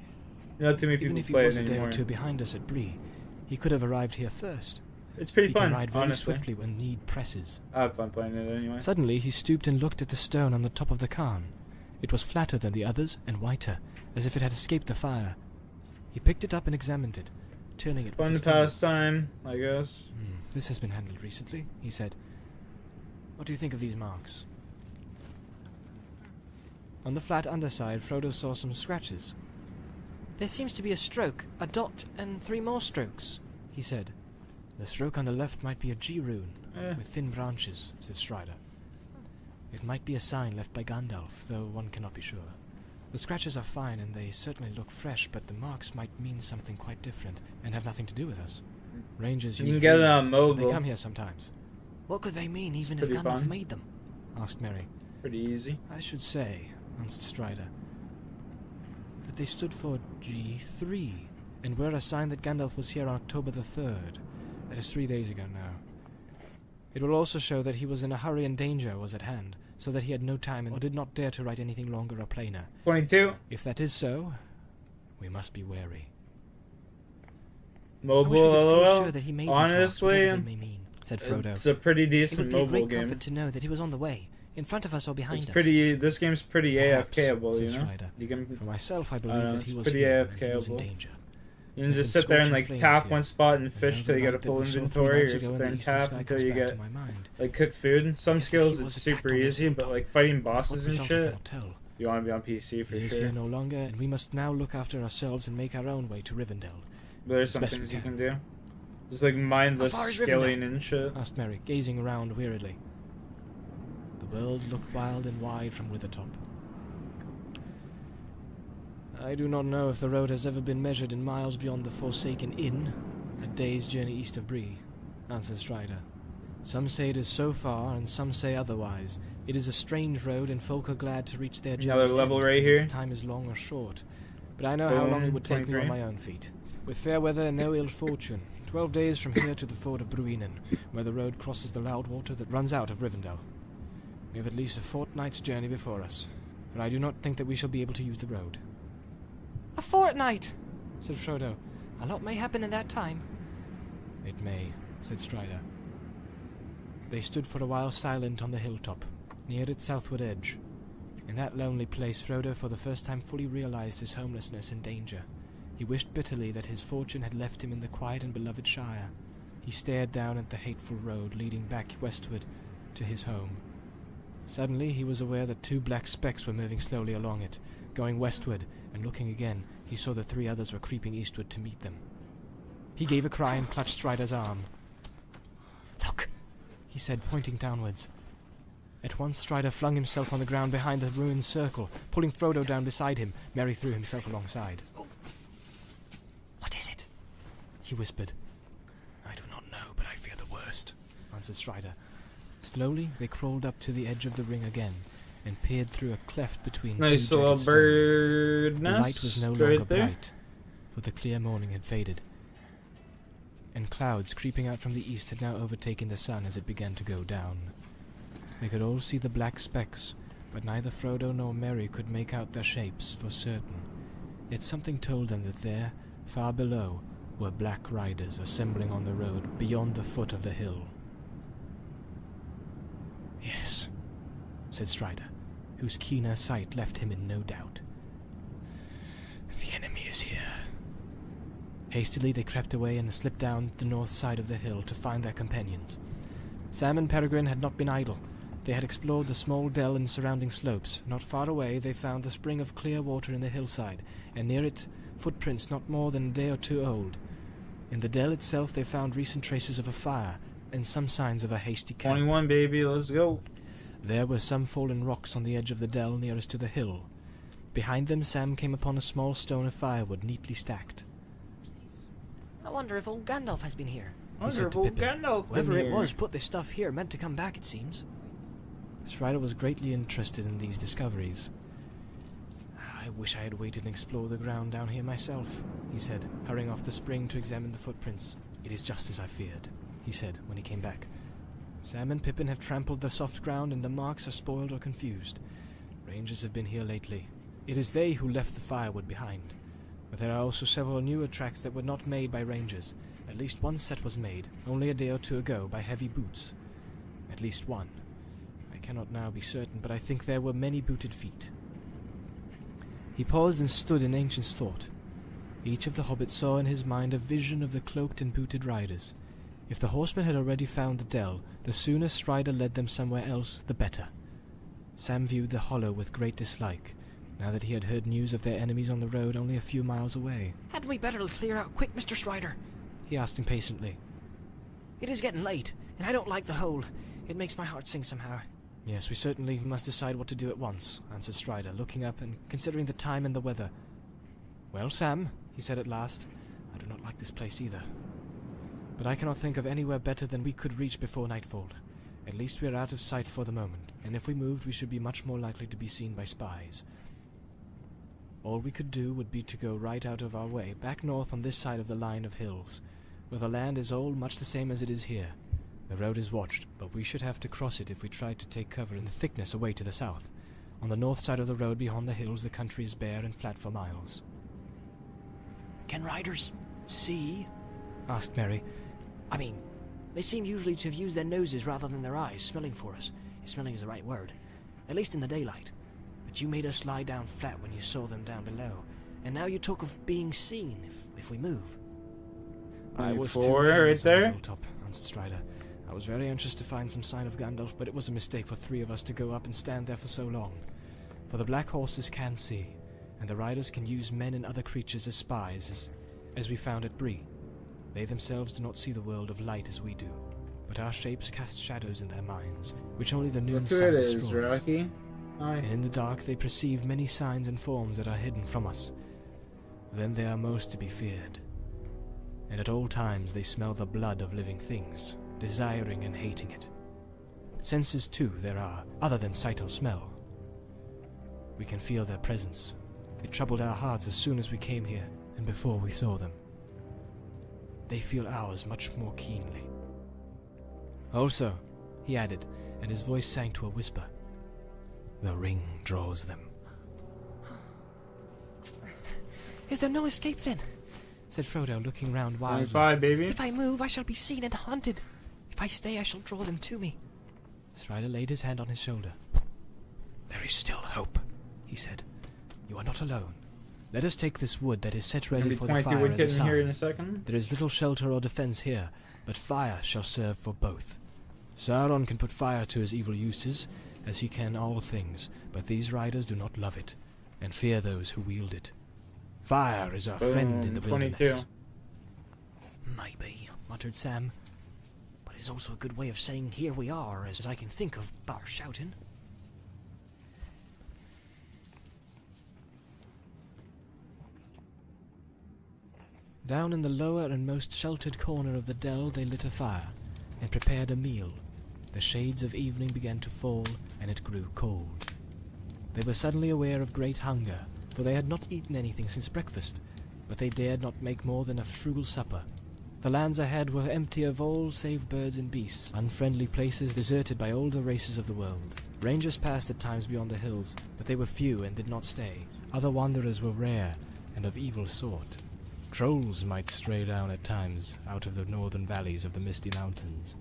Not too many Even people if he play was it a day anymore. or two behind us at Bree, he could have arrived here first. It's pretty He fun, can ride very honestly. swiftly when need presses. I have fun playing it anyway. Suddenly, he stooped and looked at the stone on the top of the cairn. It was flatter than the others and whiter, as if it had escaped the fire. He picked it up and examined it, turning it with Fun his fingers. pastime, I guess. This has been handled recently, he said. What do you think of these marks? On the flat underside, Frodo saw some scratches. There seems to be a stroke, a dot, and 3 more strokes, He said. The stroke on the left might be a G rune, Eh. with thin branches, said Strider. It might be a sign left by Gandalf, though one cannot be sure. The scratches are fine and they certainly look fresh, but the marks might mean something quite different and have nothing to do with us. Rangers You use can get it on runes, but mobile. They come here sometimes. What could they mean, even if pretty Gandalf fun. made them? Asked Mary. Pretty easy. I should say, answered Strider, that they stood for G3, and were a sign that Gandalf was here on October the 3rd. That is 3 days ago now. It will also show that he was in a hurry and danger was at hand, so that he had no time or did not dare to write anything longer or plainer. 22. If that is so, we must be wary. I Mobile, wish we could feel LOL. sure that he made Honestly, these marks, whatever they may mean. Said Frodo. it's a pretty It decent would be a mobile great game. comfort to know that he was on the way, in front of us or behind It's us. pretty. This game's pretty Perhaps, AFKable, you said know. Strider. You can For myself, I know, believe that it's he was pretty here and he was in AFK-able. danger. you can just There's sit there and scorching like flames tap here. one spot and And fish now till the you get a night that full we saw 3 inventory, or nights sit ago in there the and eastern tap sky until comes you back get to my mind. like cooked food. Some Guess skills he it's was super attacked on this easy, but hilltop. like fighting What bosses and result I shit, cannot tell. you want to be on PC for He is sure. here no longer, and we must now look after ourselves and make our own way to Rivendell. But there's some Best we things you can. can do. Just like mindless How far is skilling and shit. Asked Mary, gazing around wearily. The world looked wild and wide from Withertop. I do not know if the road has ever been measured in miles beyond the Forsaken Inn, a day's journey east of Bree, answered Strider. Some say it is so far, and some say otherwise. It is a strange road, and folk are glad to reach their Another journey's level end, right whether here. the time is long or short. But I know how long it would take me 23. on my own feet. With fair weather and no ill fortune, 12 days from here to the ford of Bruinen, where the road crosses the Loudwater that runs out of Rivendell. We have at least a fortnight's journey before us, but I do not think that we shall be able to use the road. A fortnight, said Frodo. A lot may happen in that time. It may, said Strider. They stood for a while silent on the hilltop, near its southward edge. In that lonely place, Frodo for the first time fully realized his homelessness and danger. He wished bitterly that his fortune had left him in the quiet and beloved Shire. He stared down at the hateful road leading back westward to his home. Suddenly he was aware that 2 black specks were moving slowly along it, going westward, and looking again, he saw the 3 others were creeping eastward to meet them. He gave a cry and clutched Strider's arm. Look, He said, pointing downwards. At once Strider flung himself on the ground behind the ruined circle, pulling Frodo down beside him. Merry threw himself alongside. what is it? He whispered. I do not know, but I fear the worst, answered Strider. Slowly they crawled up to the edge of the ring again, and peered through a cleft between Nice 2 little jagged stones. bird The nest light was no right longer there. bright, for the clear morning had faded, and clouds creeping out from the east had now overtaken the sun as it began to go down. They could all see the black specks, but neither Frodo nor Merry could make out their shapes for certain. Yet something told them that there, far below, were black riders assembling on the road beyond the foot of the hill. Yes, said Strider, whose keener sight left him in no doubt. The enemy is here. Hastily they crept away and slipped down the north side of the hill to find their companions. Sam and Peregrine had not been idle. They had explored the small dell and surrounding slopes. Not far away they found a spring of clear water in the hillside, and near it footprints not more than a day or 2 old. In the dell itself they found recent traces of a fire, and some signs of a hasty camp. 21, baby, let's go. There were some fallen rocks on the edge of the dell nearest to the hill. Behind them Sam came upon a small stone of firewood neatly stacked. I wonder if old Gandalf has been here. I said wonder if to old Pippin, Gandalf Whoever it here. was put this stuff here meant to come back, it seems. Strider was greatly interested in these discoveries. I wish I had waited and explored the ground down here myself, he said, hurrying off the spring to examine the footprints. It is just as I feared, he said when he came back. Sam and Pippin have trampled the soft ground and the marks are spoiled or confused. Rangers have been here lately. It is they who left the firewood behind. But there are also several newer tracks that were not made by rangers. At least one set was made, only a day or two ago, by heavy boots. At least one. I cannot now be certain, but I think there were many booted feet. He paused and stood in ancient thought. Each of the hobbits saw in his mind a vision of the cloaked and booted riders. If the horsemen had already found the dell, the sooner Strider led them somewhere else, the better. Sam viewed the hollow with great dislike, now that he had heard news of their enemies on the road only a few miles away. Hadn't we better clear out quick, Mr. Strider? He asked impatiently. It is getting late, and I don't like the hole. It makes my heart sing somehow. Yes, we certainly must decide what to do at once, answered Strider, looking up and considering the time and the weather. Well, Sam, he said at last, I do not like this place either. But I cannot think of anywhere better than we could reach before nightfall. At least we are out of sight for the moment, and if we moved we should be much more likely to be seen by spies. All we could do would be to go right out of our way, back north on this side of the line of hills, where the land is all much the same as it is here. The road is watched, but we should have to cross it if we tried to take cover in the thickness away to the south. On the north side of the road beyond the hills the country is bare and flat for miles. Can riders see? Asked Mary. I mean, they seem usually to have used their noses rather than their eyes, smelling for us. If smelling is the right word. At least in the daylight. But you made us lie down flat when you saw them down below. And now you talk of being seen if we move. I was too Four right careless on the there. hilltop, answered Strider. I was very anxious to find some sign of Gandalf, but it was a mistake for three of us to go up and stand there for so long. For the black horses can see, and the riders can use men and other creatures as spies, as we found at Bree. They themselves do not see the world of light as we do, but our shapes cast shadows in their minds, which only the noon Look who sun it is, destroys. Rocky. Hi. And in the dark they perceive many signs and forms that are hidden from us. Then they are most to be feared. And at all times they smell the blood of living things, desiring and hating it. Senses, too, there are, other than sight or smell. We can feel their presence. It troubled our hearts as soon as we came here, and before we saw them. They feel ours much more keenly. Also, he added, and his voice sank to a whisper, the ring draws them. Is there no escape then? Said Frodo, looking round wildly. Bye, baby. If I move, I shall be seen and hunted. If I stay, I shall draw them to me. Strider laid his hand on his shoulder. There is still hope, he said. You are not alone. Let us take this wood that is set ready Maybe for the 22 fire would as get a in here sign. in a second. There is little shelter or defense here, but fire shall serve for both. Sauron can put fire to his evil uses, as he can all things, but these riders do not love it, and fear those who wield it. Fire is our friend in the 22. wilderness. Maybe, muttered Sam. But it's also a good way of saying here we are, as I can think of, bar shouting. Down in the lower and most sheltered corner of the dell they lit a fire, and prepared a meal. The shades of evening began to fall, and it grew cold. They were suddenly aware of great hunger, for they had not eaten anything since breakfast, but they dared not make more than a frugal supper. The lands ahead were empty of all save birds and beasts, unfriendly places deserted by all the races of the world. Rangers passed at times beyond the hills, but they were few and did not stay. Other wanderers were rare, and of evil sort. Trolls might stray down at times, out of the northern valleys of the misty mountains.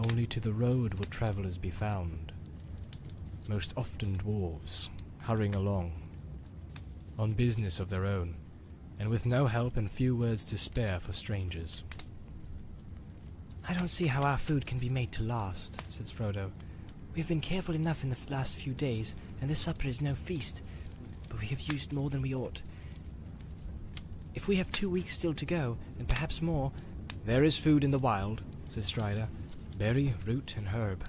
Only to the road would travellers be found. Most often dwarves, hurrying along, on business of their own, and with no help and few words to spare for strangers. I don't see how our food can be made to last, said Frodo. We have been careful enough in the last few days, and this supper is no feast, but we have used more than we ought. If we have 2 weeks still to go, and perhaps more... There is food in the wild, said Strider. Berry, root, and herb,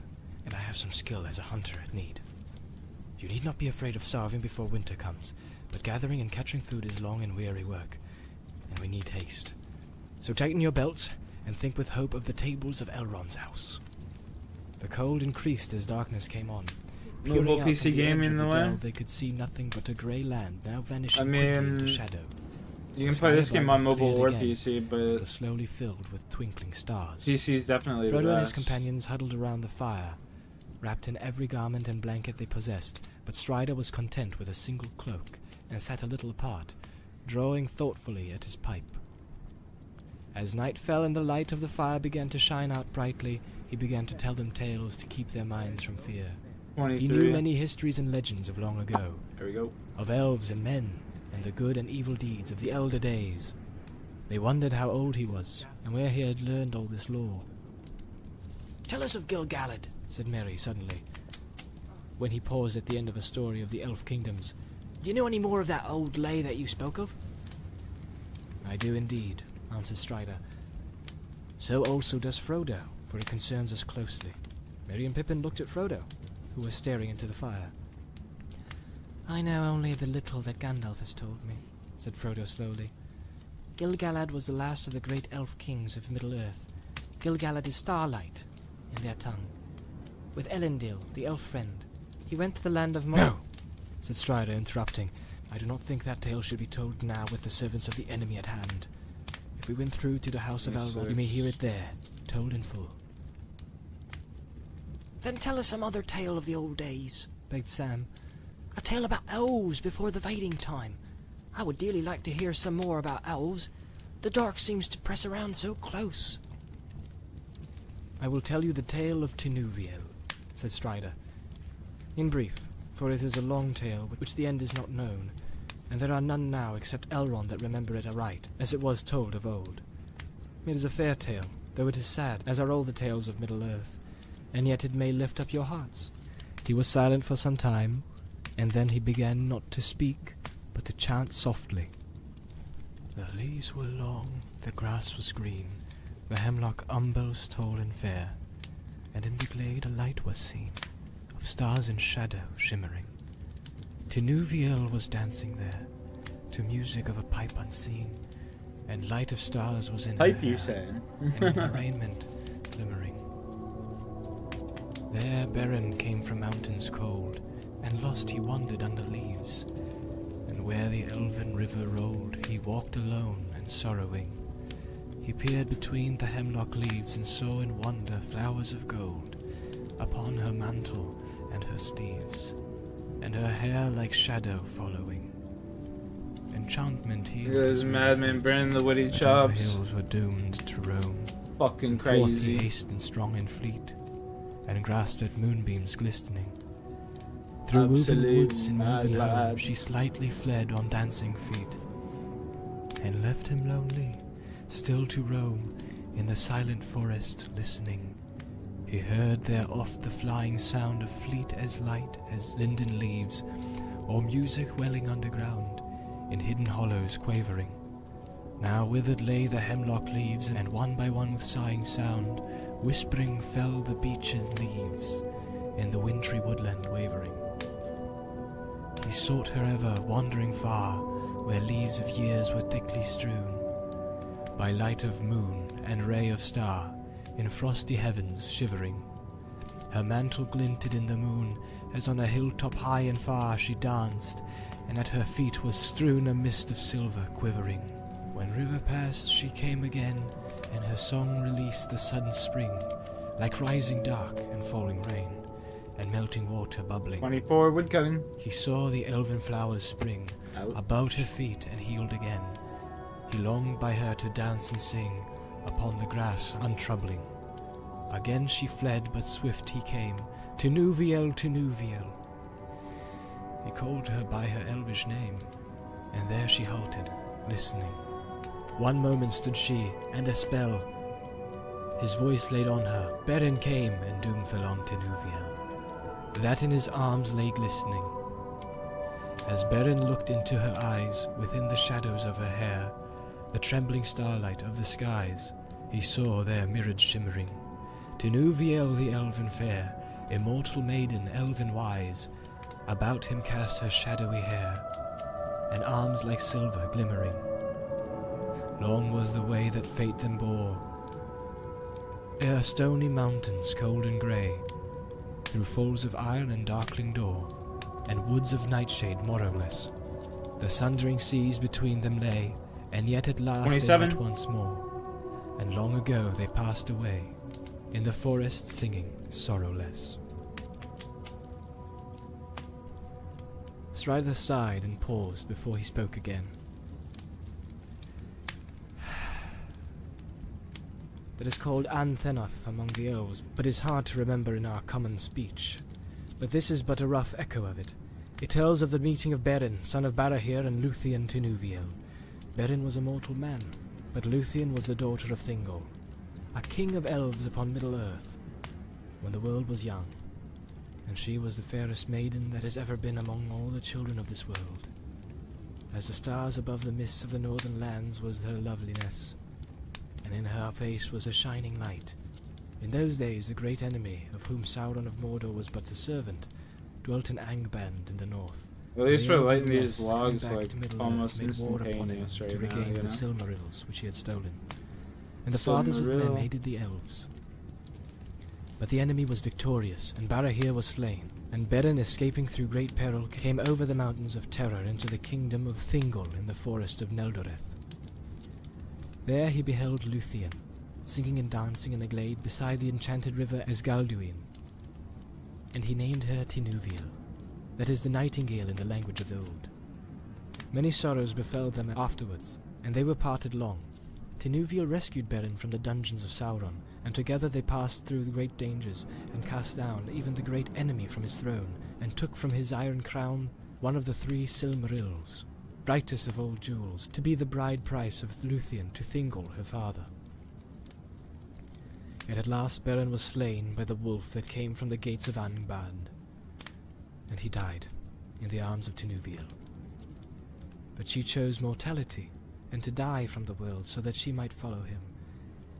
and I have some skill as a hunter at need. You need not be afraid of starving before winter comes, but gathering and catching food is long and weary work, and we need haste. So tighten your belts and think with hope of the tables of Elrond's house. The cold increased as darkness came on. Mobile Peering out PC from the game edge in of the way? delve, they could see nothing but a grey land now vanishing I quickly mean, into shadow. You can The play sky this game above on had mobile or cleared again. PC, It but was slowly filled with twinkling stars. PC is definitely the Frodo and his best. companions huddled around the fire, wrapped in every garment and blanket they possessed, but Strider was content with a single cloak, and sat a little apart, drawing thoughtfully at his pipe. As night fell and the light of the fire began to shine out brightly, he began to tell them tales to keep their minds from fear. 23. He knew many histories and legends of long ago, There we go. of elves and men, and the good and evil deeds of the elder days. They wondered how old he was, and where he had learned all this lore. Tell us of Gil-galad, Said Merry suddenly, when he paused at the end of a story of the elf kingdoms. Do you know any more of that old lay that you spoke of? I do indeed, answered Strider. So also does Frodo, for it concerns us closely. Merry and Pippin looked at Frodo, who was staring into the fire. I know only the little that Gandalf has told me, Said Frodo slowly. Gil-galad was the last of the great elf kings of Middle-earth. Gil-galad is starlight, in their tongue. With Elendil, the elf friend, he went to the land of No! Said Strider, interrupting. I do not think that tale should be told now with the servants of the enemy at hand. If we went through to the house of Yes, Elrond, sir. you may hear it there, told in full. Then tell us some other tale of the old days. Begged Sam. A tale about elves before the fighting time. I would dearly like to hear some more about elves. The dark seems to press around so close. I will tell you the tale of Tinuviel, said Strider. In brief, for it is a long tale which the end is not known, and there are none now except Elrond that remember it aright, as it was told of old. It is a fair tale, though it is sad, as are all the tales of Middle-earth, and yet it may lift up your hearts. He was silent for some time, and then he began not to speak, but to chant softly. The leaves were long, the grass was green, the hemlock umbels tall and fair, and in the glade a light was seen, of stars in shadow shimmering. Tinuviel was dancing there, to music of a pipe unseen, and light of stars was in Pipe, her you hair, saying? and in her raiment glimmering. There Beren came from mountains cold, and lost he wandered under leaves, and where the elven river rolled, he walked alone and sorrowing. He peered between the hemlock leaves and saw in wonder flowers of gold upon her mantle and her sleeves, and her hair like shadow following. Enchantment healed Look at his this madman movement, burning the woody but over chops. hills were doomed to roam. Fucking Forth he crazy. hastened strong and fleet, and grasped at moonbeams glistening. Through woven Absolute woods and mad woven lad. home she slightly fled on dancing feet, and left him lonely, still to roam in the silent forest listening. He heard there oft the flying sound of fleet as light as linden leaves, or music welling underground in hidden hollows quavering. Now withered lay the hemlock leaves, and one by one with sighing sound, whispering fell the beech's leaves, in the wintry woodland wavering. He sought her ever, wandering far, where leaves of years were thickly strewn, by light of moon and ray of star, in frosty heavens shivering. Her mantle glinted in the moon, as on a hilltop high and far she danced, and at her feet was strewn a mist of silver quivering. When river passed she came again, and her song released the sudden spring, like rising dark and falling rain, and melting water bubbling. 24 woodcutting. He saw the elven flowers spring Ouch. about her feet and healed again. He longed by her to dance and sing upon the grass untroubling. Again she fled, but swift he came, Tinuviel, Tinuviel. He called her by her elvish name, and there she halted, listening. One moment stood she, and a spell his voice laid on her. Beren came, and doom fell on Tinuviel, that in his arms lay glistening. As Beren looked into her eyes, within the shadows of her hair, the trembling starlight of the skies, he saw there mirrored shimmering Tinuviel the elven fair, immortal maiden, elven wise, about him cast her shadowy hair, and arms like silver glimmering. Long was the way that fate them bore, ere stony mountains cold and grey, through folds of iron and darkling door, and woods of nightshade morrowless, the sundering seas between them lay, and yet at last 27. they met once more, and long ago they passed away, in the forest singing sorrowless. Strider sighed and paused before he spoke again. That is called Anthenoth among the elves, but is hard to remember in our common speech. But this is but a rough echo of it. It tells of the meeting of Beren, son of Barahir, and Luthien Tinuviel. Beren was a mortal man, but Luthien was the daughter of Thingol, a king of elves upon Middle-earth, when the world was young, and she was the fairest maiden that has ever been among all the children of this world. As the stars above the mists of the northern lands was her loveliness, and in her face was a shining light. In those days the great enemy, of whom Sauron of Mordor was but a servant, dwelt in Angband in the north. At least The we're elves lighting of the these West, logs coming back like to Middle-earth, almost made war upon him instantaneous to right now, regain you the know? Silmarils which he had stolen. And the fathers of Silmaril. them hated the elves. But the enemy was victorious, and Barahir was slain, and Beren, escaping through great peril, came over the mountains of terror into the kingdom of Thingol in the forest of Neldoreth. There he beheld Luthien, singing and dancing in a glade beside the enchanted river Esgalduin, and he named her Tinuviel, that is the nightingale in the language of the old. Many sorrows befell them afterwards, and they were parted long. Tinuviel rescued Beren from the dungeons of Sauron, and together they passed through the great dangers, and cast down even the great enemy from his throne, and took from his iron crown one of the 3 Silmarils, brightest of all jewels, to be the bride price of Luthien to Thingol her father. Yet at last Beren was slain by the wolf that came from the gates of Angband, and he died in the arms of Tinuviel. But she chose mortality, and to die from the world so that she might follow him,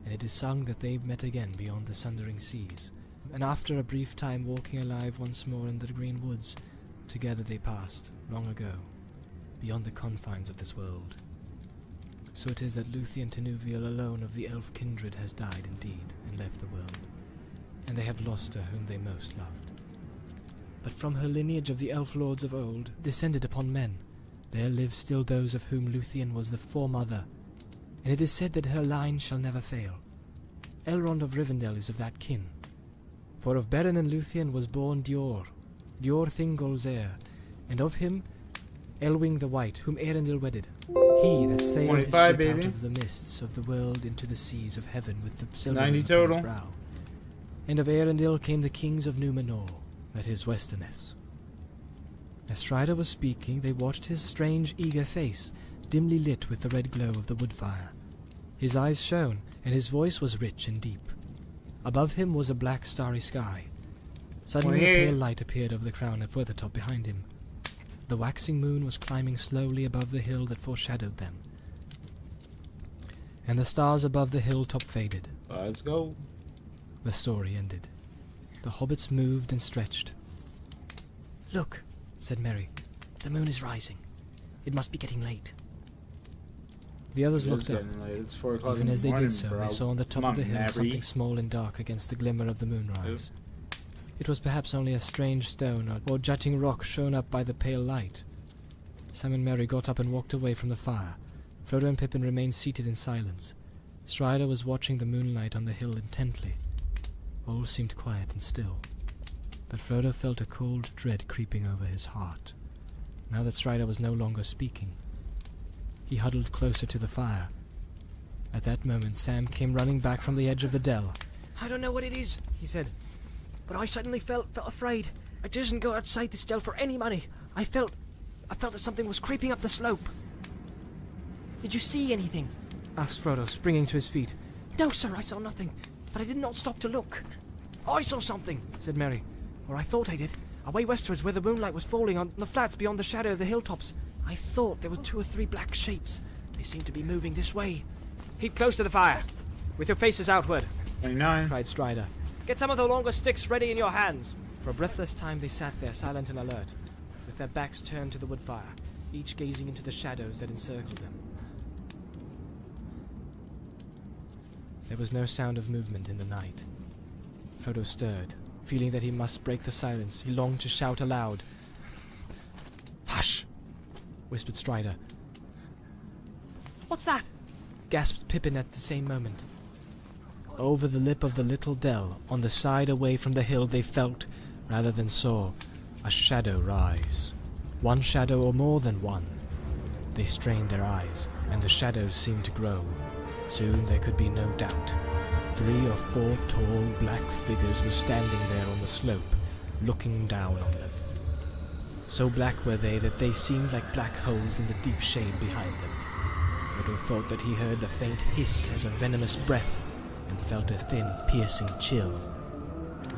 and it is sung that they met again beyond the sundering seas, and after a brief time walking alive once more in the green woods, together they passed, long ago, beyond the confines of this world. So it is that Luthien Tinuviel alone of the elf kindred has died indeed, and left the world, and they have lost her whom they most loved. But from her lineage of the elf lords of old, descended upon men, there live still those of whom Luthien was the foremother, and it is said that her line shall never fail. Elrond of Rivendell is of that kin. For of Beren and Luthien was born Dior Thingol's heir, and of him Elwing the White, whom Eärendil wedded. He that sailed his 25, ship baby. out of the mists of the world into the seas of heaven with the silver 90 upon total. his brow. And of Eärendil came the kings of Númenor, that is Westerness. As Strider was speaking, they watched his strange, eager face, dimly lit with the red glow of the wood fire. His eyes shone, and his voice was rich and deep. Above him was a black, starry sky. Suddenly a 28. pale light appeared over the crown at Weathertop behind him. The waxing moon was climbing slowly above the hill that foreshadowed them, and the stars above the hilltop faded. Let's go. The story ended. The hobbits moved and stretched. "Look," said Merry, "the moon is rising. It must be getting late." The others It is looked up. getting late. It's 4 o'clock Even in as the they morning, did so, bro. they saw on the top Come of the on, hill Mary. something small and dark against the glimmer of the moonrise. It was perhaps only a strange stone or jutting rock shown up by the pale light. Sam and Merry got up and walked away from the fire. Frodo and Pippin remained seated in silence. Strider was watching the moonlight on the hill intently. All seemed quiet and still, but Frodo felt a cold dread creeping over his heart, now that Strider was no longer speaking. He huddled closer to the fire. At that moment, Sam came running back from the edge of the dell. I don't know what it is, he said, but I suddenly felt afraid. I didn't go outside this dell for any money. I felt that something was creeping up the slope. Did you see anything? Asked Frodo, springing to his feet. No, sir, I saw nothing, but I did not stop to look. I saw something, Said Merry. or I thought I did, away westwards where the moonlight was falling on the flats beyond the shadow of the hilltops. I thought there were 2 or 3 black shapes. They seemed to be moving this way. Keep close to the fire, with your faces outward, 29. Cried Strider. get some of the longer sticks ready in your hands. For a breathless time they sat there, silent and alert, with their backs turned to the wood fire, each gazing into the shadows that encircled them. There was no sound of movement in the night. Frodo stirred, feeling that he must break the silence. He longed to shout aloud. "Hush!" whispered Strider. What's that? Gasped Pippin at the same moment. Over the lip of the little dell, on the side away from the hill, they felt, rather than saw, a shadow rise. One shadow or more than one. They strained their eyes, and the shadows seemed to grow. Soon there could be no doubt. 3 or 4 tall black figures were standing there on the slope, looking down on them. So black were they that they seemed like black holes in the deep shade behind them. Frodo thought that he heard the faint hiss as of venomous breath, and felt a thin, piercing chill.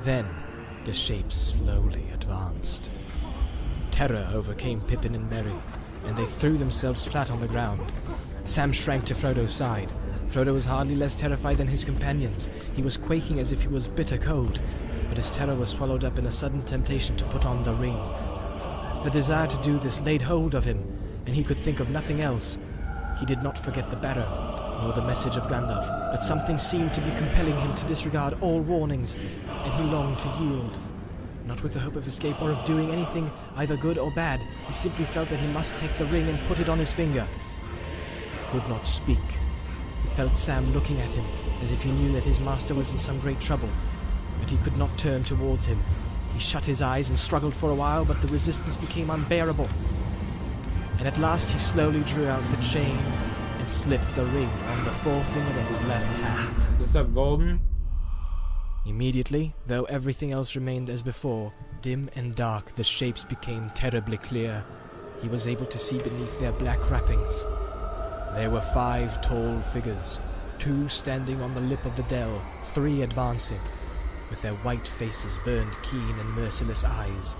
Then the shapes slowly advanced. Terror overcame Pippin and Merry, and they threw themselves flat on the ground. Sam shrank to Frodo's side. Frodo was hardly less terrified than his companions. He was quaking as if he was bitter cold, but his terror was swallowed up in a sudden temptation to put on the ring. The desire to do this laid hold of him, and he could think of nothing else. He did not forget the barrow, nor the message of Gandalf, but something seemed to be compelling him to disregard all warnings, and he longed to yield. Not with the hope of escape or of doing anything, either good or bad. He simply felt that he must take the ring and put it on his finger. He could not speak. He felt Sam looking at him, as if he knew that his master was in some great trouble, but he could not turn towards him. He shut his eyes and struggled for a while, but the resistance became unbearable. And at last he slowly drew out the chain and slipped the ring on the forefinger of his left hand. What's up, Golden? Immediately, though everything else remained as before, dim and dark, the shapes became terribly clear. He was able to see beneath their black wrappings. There were 5 tall figures, 2 standing on the lip of the dell, 3 advancing, with their white faces burned keen and merciless eyes.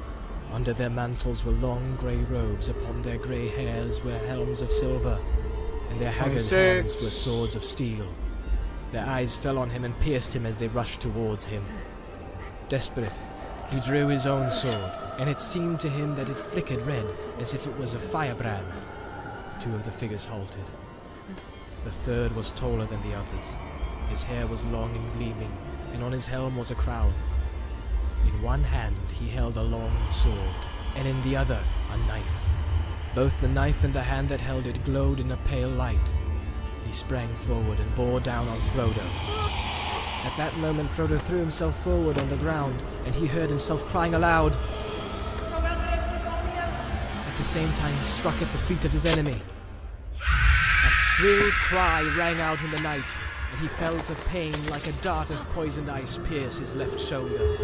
Under their mantles were long grey robes, upon their grey hairs were helms of silver, and their haggard hands were swords of steel. Their eyes fell on him and pierced him as they rushed towards him. Desperate, he drew his own sword, and it seemed to him that it flickered red, as if it was a firebrand. 2 of the figures halted. The third was taller than the others. His hair was long and gleaming, and on his helm was a crown. In one hand he held a long sword, and in the other a knife. Both the knife and the hand that held it glowed in a pale light. He sprang forward and bore down on Frodo. At that moment Frodo threw himself forward on the ground, and he heard himself crying aloud. At the same time he struck at the feet of his enemy. A shrill cry rang out in the night, and he felt a pain like a dart of poisoned ice pierce his left shoulder.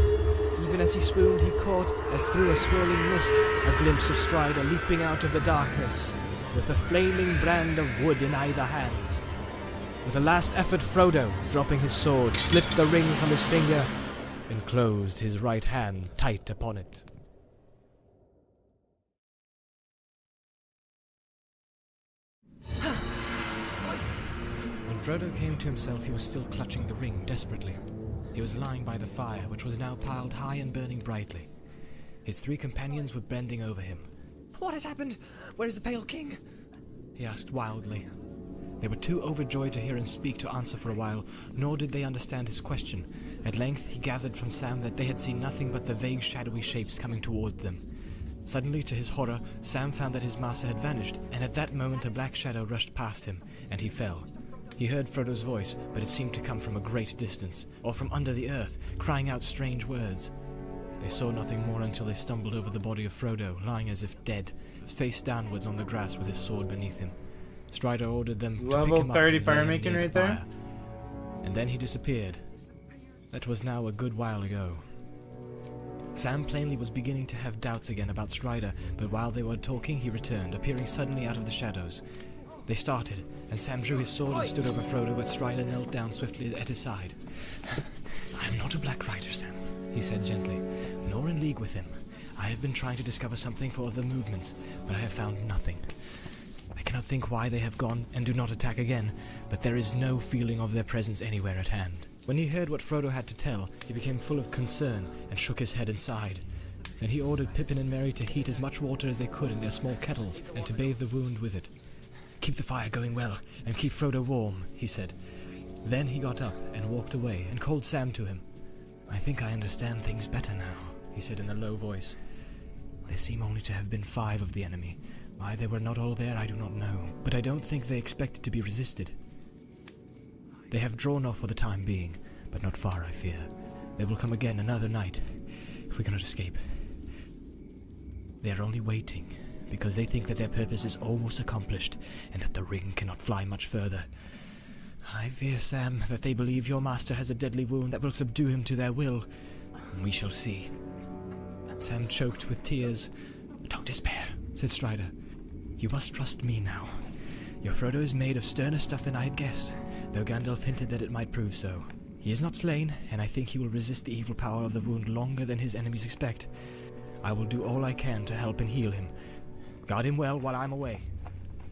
Even as he swooned, he caught, as through a swirling mist, a glimpse of Strider leaping out of the darkness, with a flaming brand of wood in either hand. With a last effort, Frodo, dropping his sword, slipped the ring from his finger and closed his right hand tight upon it. When Frodo came to himself, he was still clutching the ring desperately. He was lying by the fire, which was now piled high and burning brightly. His 3 companions were bending over him. What has happened? Where is the Pale King? He asked wildly. They were too overjoyed to hear him speak to answer for a while, nor did they understand his question. At length he gathered from Sam that they had seen nothing but the vague shadowy shapes coming toward them. Suddenly, to his horror, Sam found that his master had vanished, and at that moment a black shadow rushed past him, and he fell. He heard Frodo's voice, but it seemed to come from a great distance, or from under the earth, crying out strange words. They saw nothing more until they stumbled over the body of Frodo, lying as if dead, face downwards on the grass with his sword beneath him. Strider ordered them to pick him up and lay him Firemaking near the right there. fire. And then he disappeared. That was now a good while ago. Sam plainly was beginning to have doubts again about Strider, but while they were talking he returned, appearing suddenly out of the shadows. They started, and Sam drew his sword and stood over Frodo, but Strider knelt down swiftly at his side. "I am not a Black Rider, Sam," he said gently, "nor in league with them. I have been trying to discover something for other movements, but I have found nothing. I cannot think why they have gone and do not attack again, but there is no feeling of their presence anywhere at hand." When he heard what Frodo had to tell, he became full of concern and shook his head and sighed. Then he ordered Pippin and Merry to heat as much water as they could in their small kettles and to bathe the wound with it. "Keep the fire going well, and keep Frodo warm," he said. Then he got up and walked away and called Sam to him. "I think I understand things better now," he said in a low voice. "There seem only to have been 5 of the enemy. Why they were not all there I do not know, but I don't think they expected to be resisted. They have drawn off for the time being, but not far, I fear. They will come again another night, if we cannot escape. They are only waiting, because they think that their purpose is almost accomplished, and that the ring cannot fly much further. I fear, Sam, that they believe your master has a deadly wound that will subdue him to their will. We shall see." Sam choked with tears. "Don't despair," said Strider. "You must trust me now. Your Frodo is made of sterner stuff than I had guessed, though Gandalf hinted that it might prove so. He is not slain, and I think he will resist the evil power of the wound longer than his enemies expect. I will do all I can to help and heal him. Guard him well while I'm away."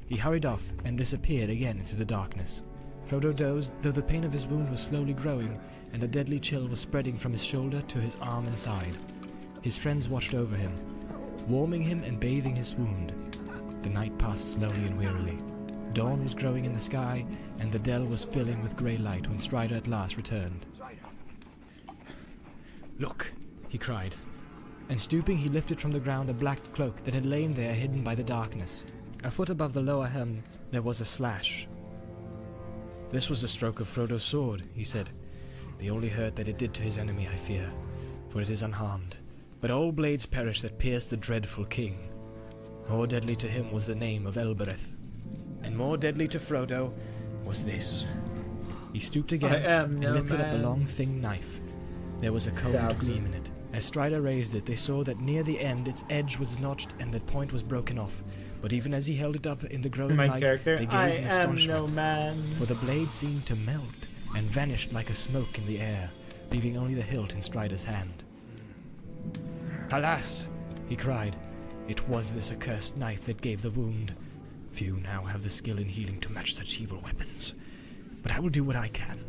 He hurried off and disappeared again into the darkness. Frodo dozed, though the pain of his wound was slowly growing, and a deadly chill was spreading from his shoulder to his arm and side. His friends watched over him, warming him and bathing his wound. The night passed slowly and wearily. Dawn was growing in the sky, and the dell was filling with grey light when Strider at last returned. "Look!" he cried, and stooping he lifted from the ground a black cloak that had lain there hidden by the darkness. A foot above the lower hem there was a slash. "This was the stroke of Frodo's sword," he said. "The only hurt that it did to his enemy, I fear, for it is unharmed. But all blades perish that pierce the dreadful king. More deadly to him was the name of Elbereth, and more deadly to Frodo was this." He stooped again and lifted up a long, thin knife. There was a cold gleam in it. As Strider raised it, they saw that near the end its edge was notched and the point was broken off. But even as he held it up in the growing light, they gazed in astonishment, for the blade seemed to melt and vanished like a smoke in the air, leaving only the hilt in Strider's hand. "Alas!" he cried. "It was this accursed knife that gave the wound. Few now have the skill in healing to match such evil weapons. But I will do what I can."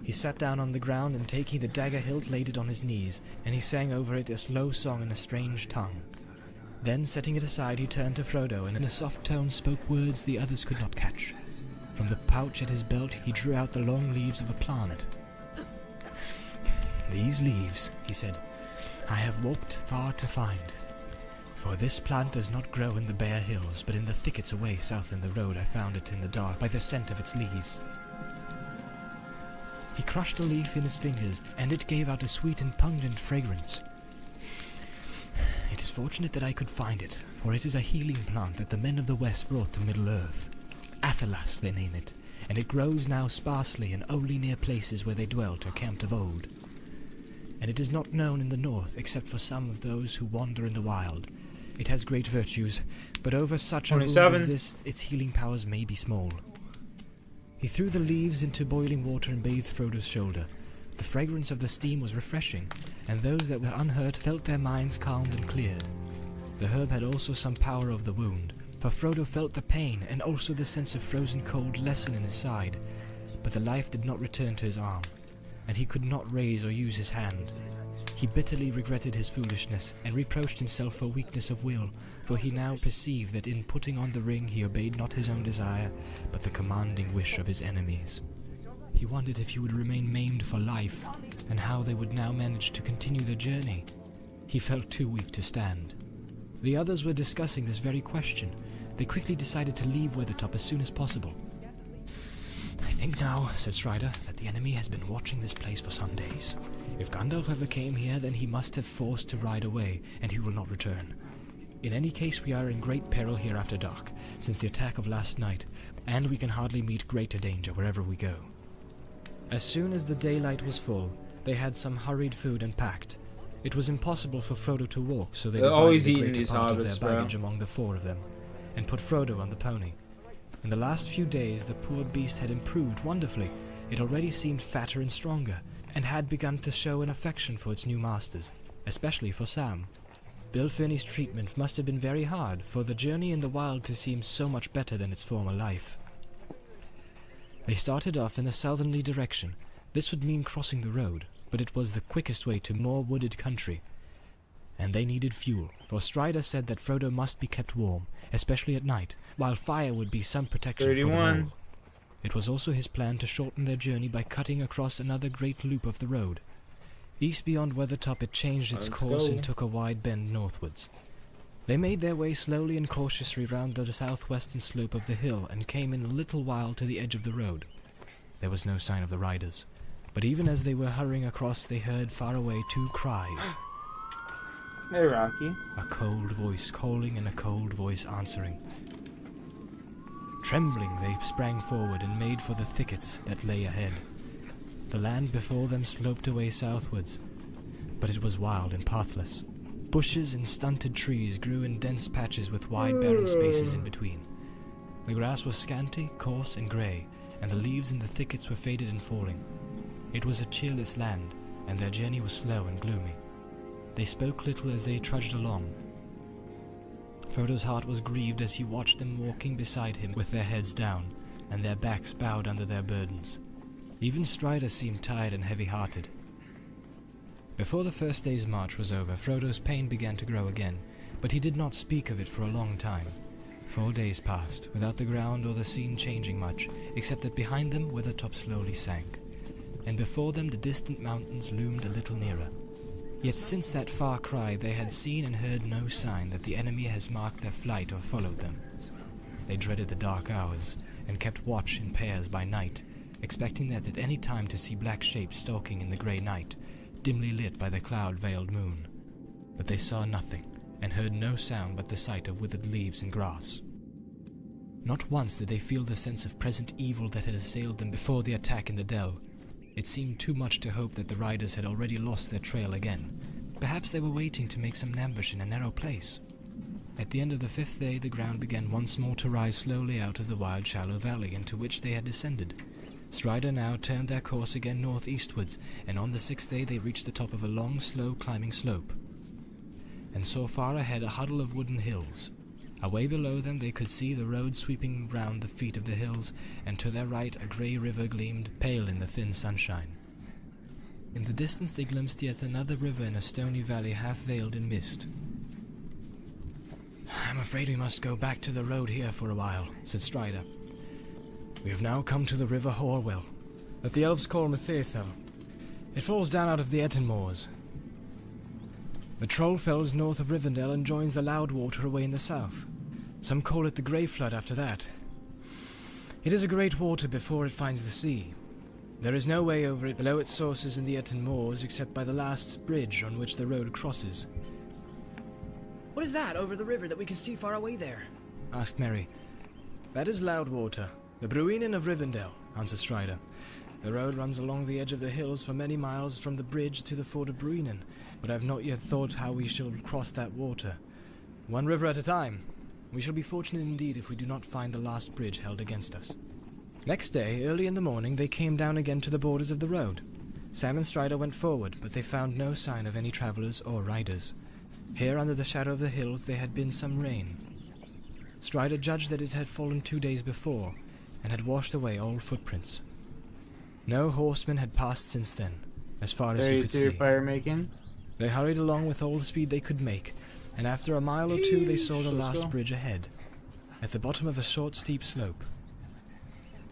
He sat down on the ground and taking the dagger hilt laid it on his knees, and he sang over it a slow song in a strange tongue. Then, setting it aside, he turned to Frodo and in a soft tone spoke words the others could not catch. From the pouch at his belt he drew out the long leaves of a planet. "These leaves," he said, "I have walked far to find. For this plant does not grow in the bare hills, but in the thickets away south in the road I found it in the dark by the scent of its leaves." He crushed a leaf in his fingers, and it gave out a sweet and pungent fragrance. "It is fortunate that I could find it, for it is a healing plant that the men of the West brought to Middle-earth. Athelas they name it, and it grows now sparsely and only near places where they dwelt or camped of old. And it is not known in the north except for some of those who wander in the wild. It has great virtues, but over such a wound as this, its healing powers may be small." He threw the leaves into boiling water and bathed Frodo's shoulder. The fragrance of the steam was refreshing, and those that were unhurt felt their minds calmed and cleared. The herb had also some power over the wound, for Frodo felt the pain and also the sense of frozen cold lessen in his side, but the life did not return to his arm, and he could not raise or use his hand. He bitterly regretted his foolishness and reproached himself for weakness of will, for he now perceived that in putting on the ring he obeyed not his own desire, but the commanding wish of his enemies. He wondered if he would remain maimed for life, and how they would now manage to continue their journey. He felt too weak to stand. The others were discussing this very question. They quickly decided to leave Weathertop as soon as possible. "I think now," said Strider, "that the enemy has been watching this place for some days. If Gandalf ever came here, then he must have forced to ride away, and he will not return. In any case, we are in great peril here after dark, since the attack of last night, and we can hardly meet greater danger wherever we go." As soon as the daylight was full, they had some hurried food and packed. It was impossible for Frodo to walk, so they divided the greater part of their baggage among the 4 of them, and put Frodo on the pony. In the last few days, the poor beast had improved wonderfully. It already seemed fatter and stronger, and had begun to show an affection for its new masters, especially for Sam. Bill Ferny's treatment must have been very hard, for the journey in the wild to seem so much better than its former life. They started off in a southerly direction. This would mean crossing the road, but it was the quickest way to more wooded country. And they needed fuel, for Strider said that Frodo must be kept warm, especially at night, while fire would be some protection for them all. It was also his plan to shorten their journey by cutting across another great loop of the road. East beyond Weathertop it changed its course and took a wide bend northwards. They made their way slowly and cautiously round the southwestern slope of the hill and came in a little while to the edge of the road. There was no sign of the riders, but even as they were hurrying across they heard far away two cries. Hey, Rocky. A cold voice calling and a cold voice answering. Trembling, they sprang forward and made for the thickets that lay ahead. The land before them sloped away southwards, but it was wild and pathless. Bushes and stunted trees grew in dense patches with wide barren spaces in between. The grass was scanty, coarse and grey, and the leaves in the thickets were faded and falling. It was a cheerless land, and their journey was slow and gloomy. They spoke little as they trudged along. Frodo's heart was grieved as he watched them walking beside him with their heads down, and their backs bowed under their burdens. Even Strider seemed tired and heavy-hearted. Before the first day's march was over, Frodo's pain began to grow again, but he did not speak of it for a long time. 4 days passed, without the ground or the scene changing much, except that behind them Weathertop slowly sank, and before them the distant mountains loomed a little nearer. Yet since that far cry they had seen and heard no sign that the enemy has marked their flight or followed them. They dreaded the dark hours, and kept watch in pairs by night, expecting that at any time to see black shapes stalking in the grey night, dimly lit by the cloud-veiled moon. But they saw nothing, and heard no sound but the sight of withered leaves and grass. Not once did they feel the sense of present evil that had assailed them before the attack in the dell. It seemed too much to hope that the riders had already lost their trail again. Perhaps they were waiting to make some ambush in a narrow place. At the end of the 5th day the ground began once more to rise slowly out of the wild shallow valley into which they had descended. Strider now turned their course again northeastwards, and on the 6th day they reached the top of a long, slow climbing slope, and saw far ahead a huddle of wooden hills. Away below them they could see the road sweeping round the feet of the hills, and to their right a grey river gleamed pale in the thin sunshine. In the distance they glimpsed yet another river in a stony valley half veiled in mist. "I'm afraid we must go back to the road here for a while," said Strider. "We have now come to the river Horwell, that the elves call Methaethel. It falls down out of the Etten Moors. The Trollfell is north of Rivendell and joins the Loudwater away in the south. Some call it the Grey Flood after that. It is a great water before it finds the sea. There is no way over it below its sources in the Etten Moors except by the last bridge on which the road crosses." What is that over the river that we can see far away there? asked Merry. "That is Loudwater, the Bruinen of Rivendell," answered Strider. "The road runs along the edge of the hills for many miles from the bridge to the ford of Bruinen, but I have not yet thought how we shall cross that water. One river at a time. We shall be fortunate indeed if we do not find the last bridge held against us." Next day, early in the morning, they came down again to the borders of the road. Sam and Strider went forward, but they found no sign of any travellers or riders. Here, under the shadow of the hills, there had been some rain. Strider judged that it had fallen 2 days before, and had washed away all footprints. No horsemen had passed since then, as far as he could see. Fire making. They hurried along with all the speed they could make, and after a mile or two they saw the last bridge ahead, at the bottom of a short, steep slope.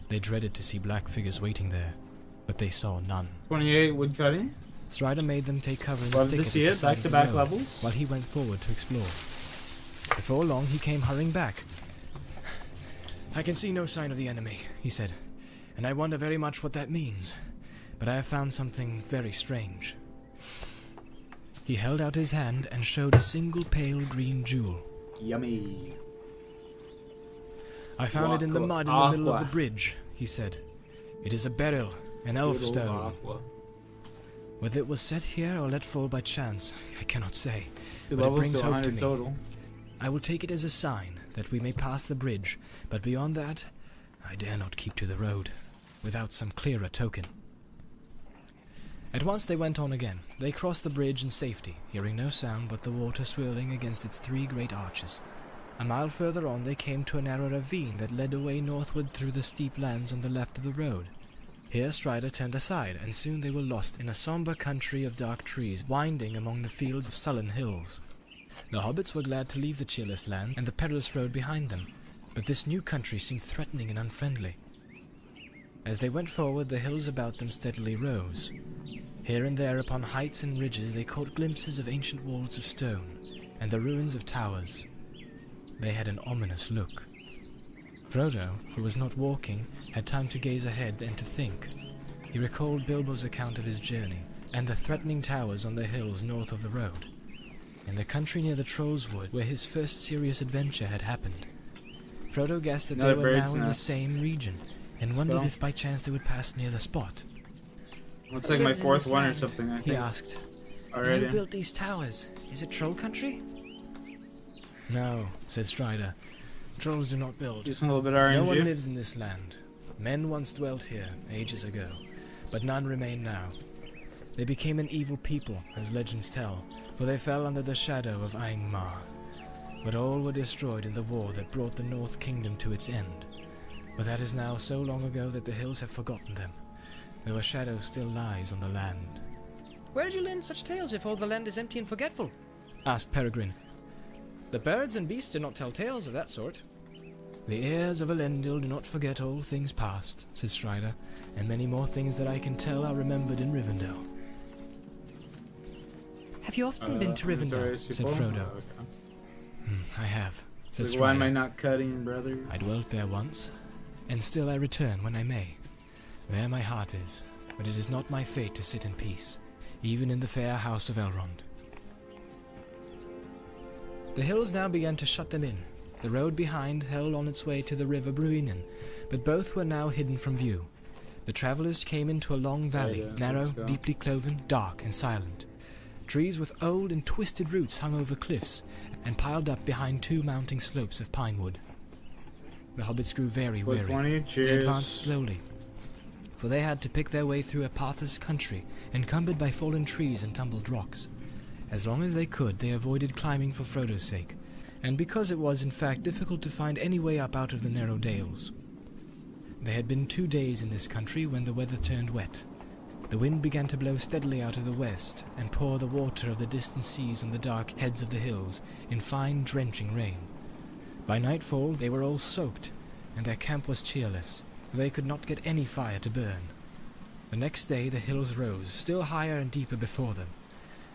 They dreaded to see black figures waiting there, but they saw none. 28 wood cutting. Strider made them take cover in the Love to thicket see at the it. side of the Back-to-back road, levels. while he went forward to explore. Before long he came hurrying back. "I can see no sign of the enemy," he said, "and I wonder very much what that means. But I have found something very strange." He held out his hand and showed a single pale green jewel. Yummy. "I found it in the mud in the middle of the bridge," he said. "It is a beryl, an elf stone. Whether it was set here or let fall by chance, I cannot say, but it brings hope to me. Total. I will take it as a sign that we may pass the bridge, but beyond that, I dare not keep to the road, without some clearer token." At once they went on again. They crossed the bridge in safety, hearing no sound but the water swirling against its 3 great arches. A mile further on they came to a narrow ravine that led away northward through the steep lands on the left of the road. Here Strider turned aside, and soon they were lost in a sombre country of dark trees, winding among the fields of sullen hills. The hobbits were glad to leave the cheerless land and the perilous road behind them, but this new country seemed threatening and unfriendly. As they went forward, the hills about them steadily rose. Here and there upon heights and ridges they caught glimpses of ancient walls of stone and the ruins of towers. They had an ominous look. Frodo, who was not walking, had time to gaze ahead and to think. He recalled Bilbo's account of his journey and the threatening towers on the hills north of the road, in the country near the Troll's Wood where his first serious adventure had happened. Frodo guessed that they were now in the same region, and wondered if by chance they would pass near the spot. It's like my fourth one or something, I think. He asked. Already. Who built these towers? Is it troll country? No, said Strider. Trolls do not build. Just a little bit RNG. No one lives in this land. Men once dwelt here, ages ago, but none remain now. They became an evil people, as legends tell, for they fell under the shadow of Angmar. But all were destroyed in the war that brought the North Kingdom to its end. But that is now so long ago that the hills have forgotten them, though a shadow still lies on the land. Where did you learn such tales if all the land is empty and forgetful? Asked Peregrine. The birds and beasts do not tell tales of that sort. The heirs of Elendil do not forget all things past, said Strider, and many more things that I can tell are remembered in Rivendell. Have you often been to Rivendell? Said Frodo. I have, said Strider. Why am I not cutting, brother? I dwelt there once, and still I return when I may. There my heart is, but it is not my fate to sit in peace, even in the fair house of Elrond. The hills now began to shut them in. The road behind held on its way to the river Bruinen, but both were now hidden from view. The travellers came into a long valley, narrow, deeply cloven, dark and silent. Trees with old and twisted roots hung over cliffs and piled up behind two mounting slopes of pine wood. The hobbits grew very weary. They advanced slowly, for they had to pick their way through a pathless country encumbered by fallen trees and tumbled rocks. As long as they could, they avoided climbing for Frodo's sake, and because it was in fact difficult to find any way up out of the narrow dales. They had been 2 days in this country when the weather turned wet. The wind began to blow steadily out of the west and pour the water of the distant seas on the dark heads of the hills in fine drenching rain. By nightfall they were all soaked, and their camp was cheerless, for they could not get any fire to burn. The next day the hills rose, still higher and deeper before them,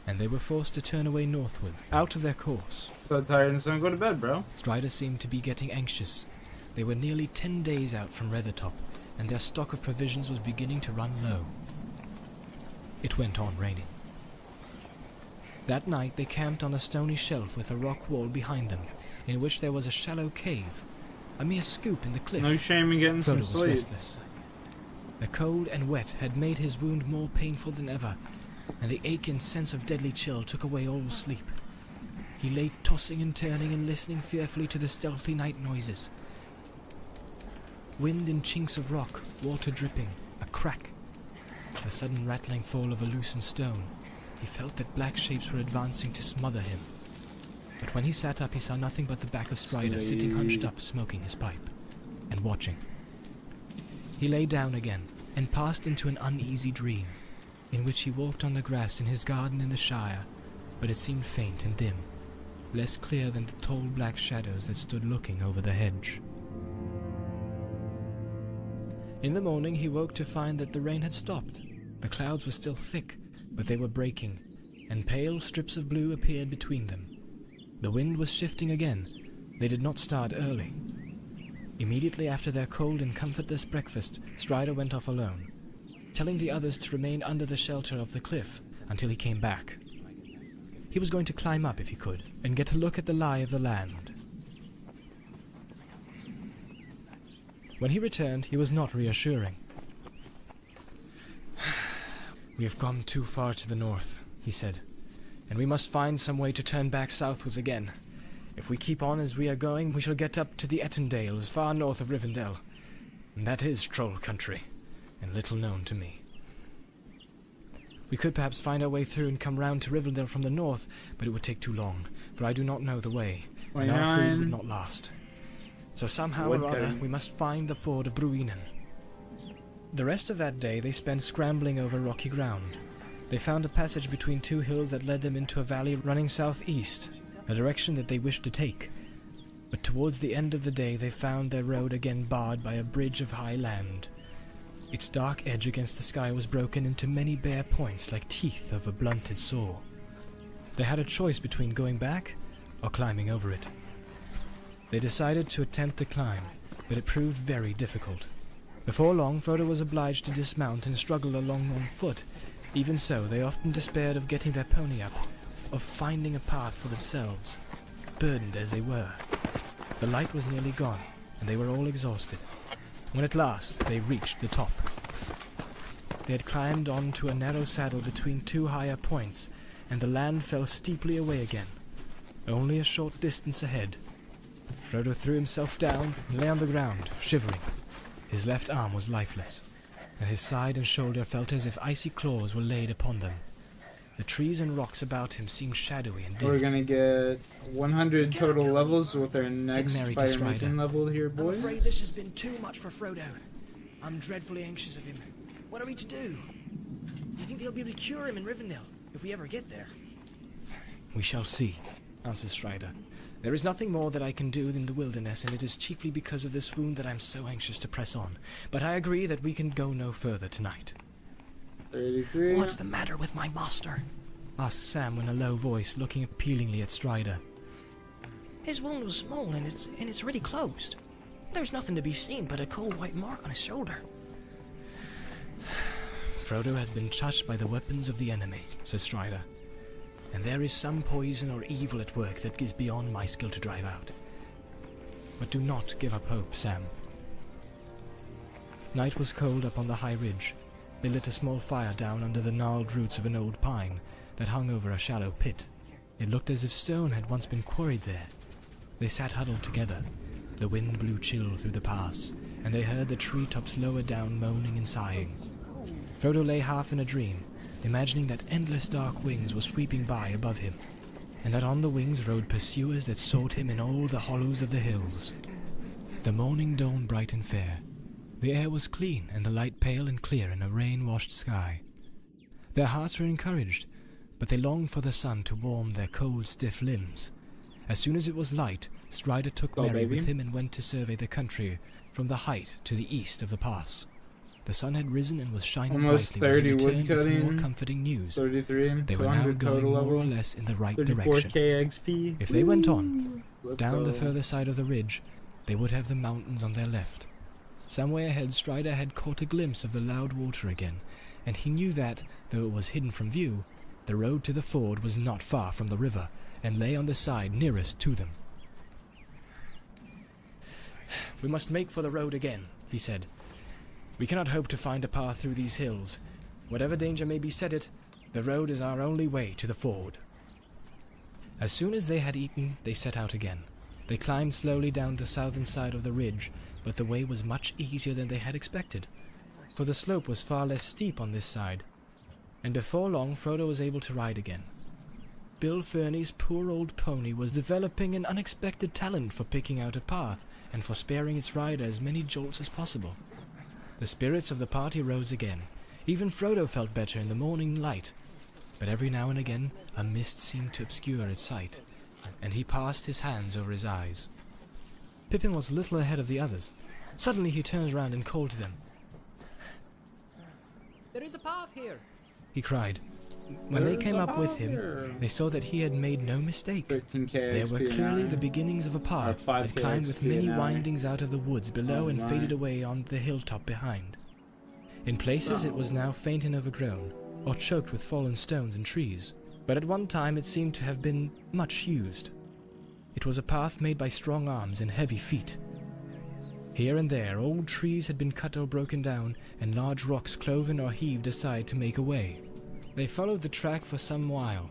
and they were forced to turn away northward, out of their course. So tired and so go to bed, bro. Strider seemed to be getting anxious. They were nearly 10 days out from Rethertop, and their stock of provisions was beginning to run low. It went on raining. That night they camped on a stony shelf with a rock wall behind them, in which there was a shallow cave, a mere scoop in the cliff. No shame in getting Frodo some was sleep. restless. The cold and wet had made his wound more painful than ever, and the ache and sense of deadly chill took away all sleep. He lay tossing and turning and listening fearfully to the stealthy night noises. Wind in chinks of rock, water dripping, a crack, a sudden rattling fall of a loosened stone. He felt that black shapes were advancing to smother him. But when he sat up, he saw nothing but the back of Strider sitting hunched up, smoking his pipe, and watching. He lay down again, and passed into an uneasy dream, in which he walked on the grass in his garden in the Shire, but it seemed faint and dim, less clear than the tall black shadows that stood looking over the hedge. In the morning he woke to find that the rain had stopped. The clouds were still thick, but they were breaking, and pale strips of blue appeared between them. The wind was shifting again. They did not start early. Immediately after their cold and comfortless breakfast, Strider went off alone, telling the others to remain under the shelter of the cliff until he came back. He was going to climb up if he could, and get a look at the lie of the land. When he returned, he was not reassuring. "We have come too far to the north," he said, "and we must find some way to turn back southwards again. If we keep on as we are going, we shall get up to the Ettendales, far north of Rivendell, and that is troll country, and little known to me. We could perhaps find our way through and come round to Rivendell from the north, but it would take too long, for I do not know the way, and our food would not last. So somehow or other, we must find the ford of Bruinen." The rest of that day they spent scrambling over rocky ground. They found a passage between two hills that led them into a valley running southeast, a direction that they wished to take. But towards the end of the day they found their road again barred by a bridge of high land. Its dark edge against the sky was broken into many bare points like teeth of a blunted saw. They had a choice between going back or climbing over it. They decided to attempt to climb, but it proved very difficult. Before long, Frodo was obliged to dismount and struggle along on foot. Even so, they often despaired of getting their pony up, of finding a path for themselves, burdened as they were. The light was nearly gone, and they were all exhausted, when at last they reached the top. They had climbed onto a narrow saddle between two higher points, and the land fell steeply away again, only a short distance ahead. Frodo threw himself down and lay on the ground, shivering. His left arm was lifeless, and his side and shoulder felt as if icy claws were laid upon them. The trees and rocks about him seemed shadowy and dim. We're gonna get 100 total levels with our next Mary to fire Strider. making level here, I'm boys. afraid this has been too much for Frodo. I'm dreadfully anxious of him. What are we to do? Do you think they'll be able to cure him in Rivendell, if we ever get there? We shall see, answered Strider. There is nothing more that I can do in the wilderness, and it is chiefly because of this wound that I am so anxious to press on. But I agree that we can go no further tonight. 33. What's the matter with my master? Asked Sam in a low voice, looking appealingly at Strider. His wound was small and it's already closed. There's nothing to be seen but a cold white mark on his shoulder. Frodo has been touched by the weapons of the enemy, said Strider. And there is some poison or evil at work that is beyond my skill to drive out. But do not give up hope, Sam. Night was cold up on the high ridge. They lit a small fire down under the gnarled roots of an old pine that hung over a shallow pit. It looked as if stone had once been quarried there. They sat huddled together. The wind blew chill through the pass, and they heard the treetops lower down moaning and sighing. Frodo lay half in a dream, imagining that endless dark wings were sweeping by above him, and that on the wings rode pursuers that sought him in all the hollows of the hills. The morning dawned bright and fair. The air was clean, and the light pale and clear in a rain-washed sky. Their hearts were encouraged, but they longed for the sun to warm their cold, stiff limbs. As soon as it was light, Strider took Go, Merry baby. with him and went to survey the country from the height to the east of the pass. The sun had risen and was shining Almost brightly when he 30 returned with more woodcutting. comforting news. 33. They were now 200 going total more or level. less in the right direction. 34k XP. If they went on, Let's down the go. further side of the ridge, they would have the mountains on their left. Some way ahead, Strider had caught a glimpse of the loud water again, and he knew that, though it was hidden from view, the road to the ford was not far from the river, and lay on the side nearest to them. "We must make for the road again," he said. "We cannot hope to find a path through these hills. Whatever danger may beset it, the road is our only way to the ford." As soon as they had eaten, they set out again. They climbed slowly down the southern side of the ridge, but the way was much easier than they had expected, for the slope was far less steep on this side, and before long Frodo was able to ride again. Bill Ferny's poor old pony was developing an unexpected talent for picking out a path, and for sparing its rider as many jolts as possible. The spirits of the party rose again. Even Frodo felt better in the morning light, but every now and again a mist seemed to obscure his sight, and he passed his hands over his eyes. Pippin was a little ahead of the others. Suddenly he turned around and called to them. There is a path here. He cried. When they came up with him, they saw that he had made no mistake. 13k There were XP clearly now. the beginnings of a path 5K that climbed with XP many now. windings out of the woods below and Online. faded away on the hilltop behind. In places it was now faint and overgrown, or choked with fallen stones and trees, but at one time it seemed to have been much used. It was a path made by strong arms and heavy feet. Here and there old trees had been cut or broken down, and large rocks cloven or heaved aside to make a way. They followed the track for some while,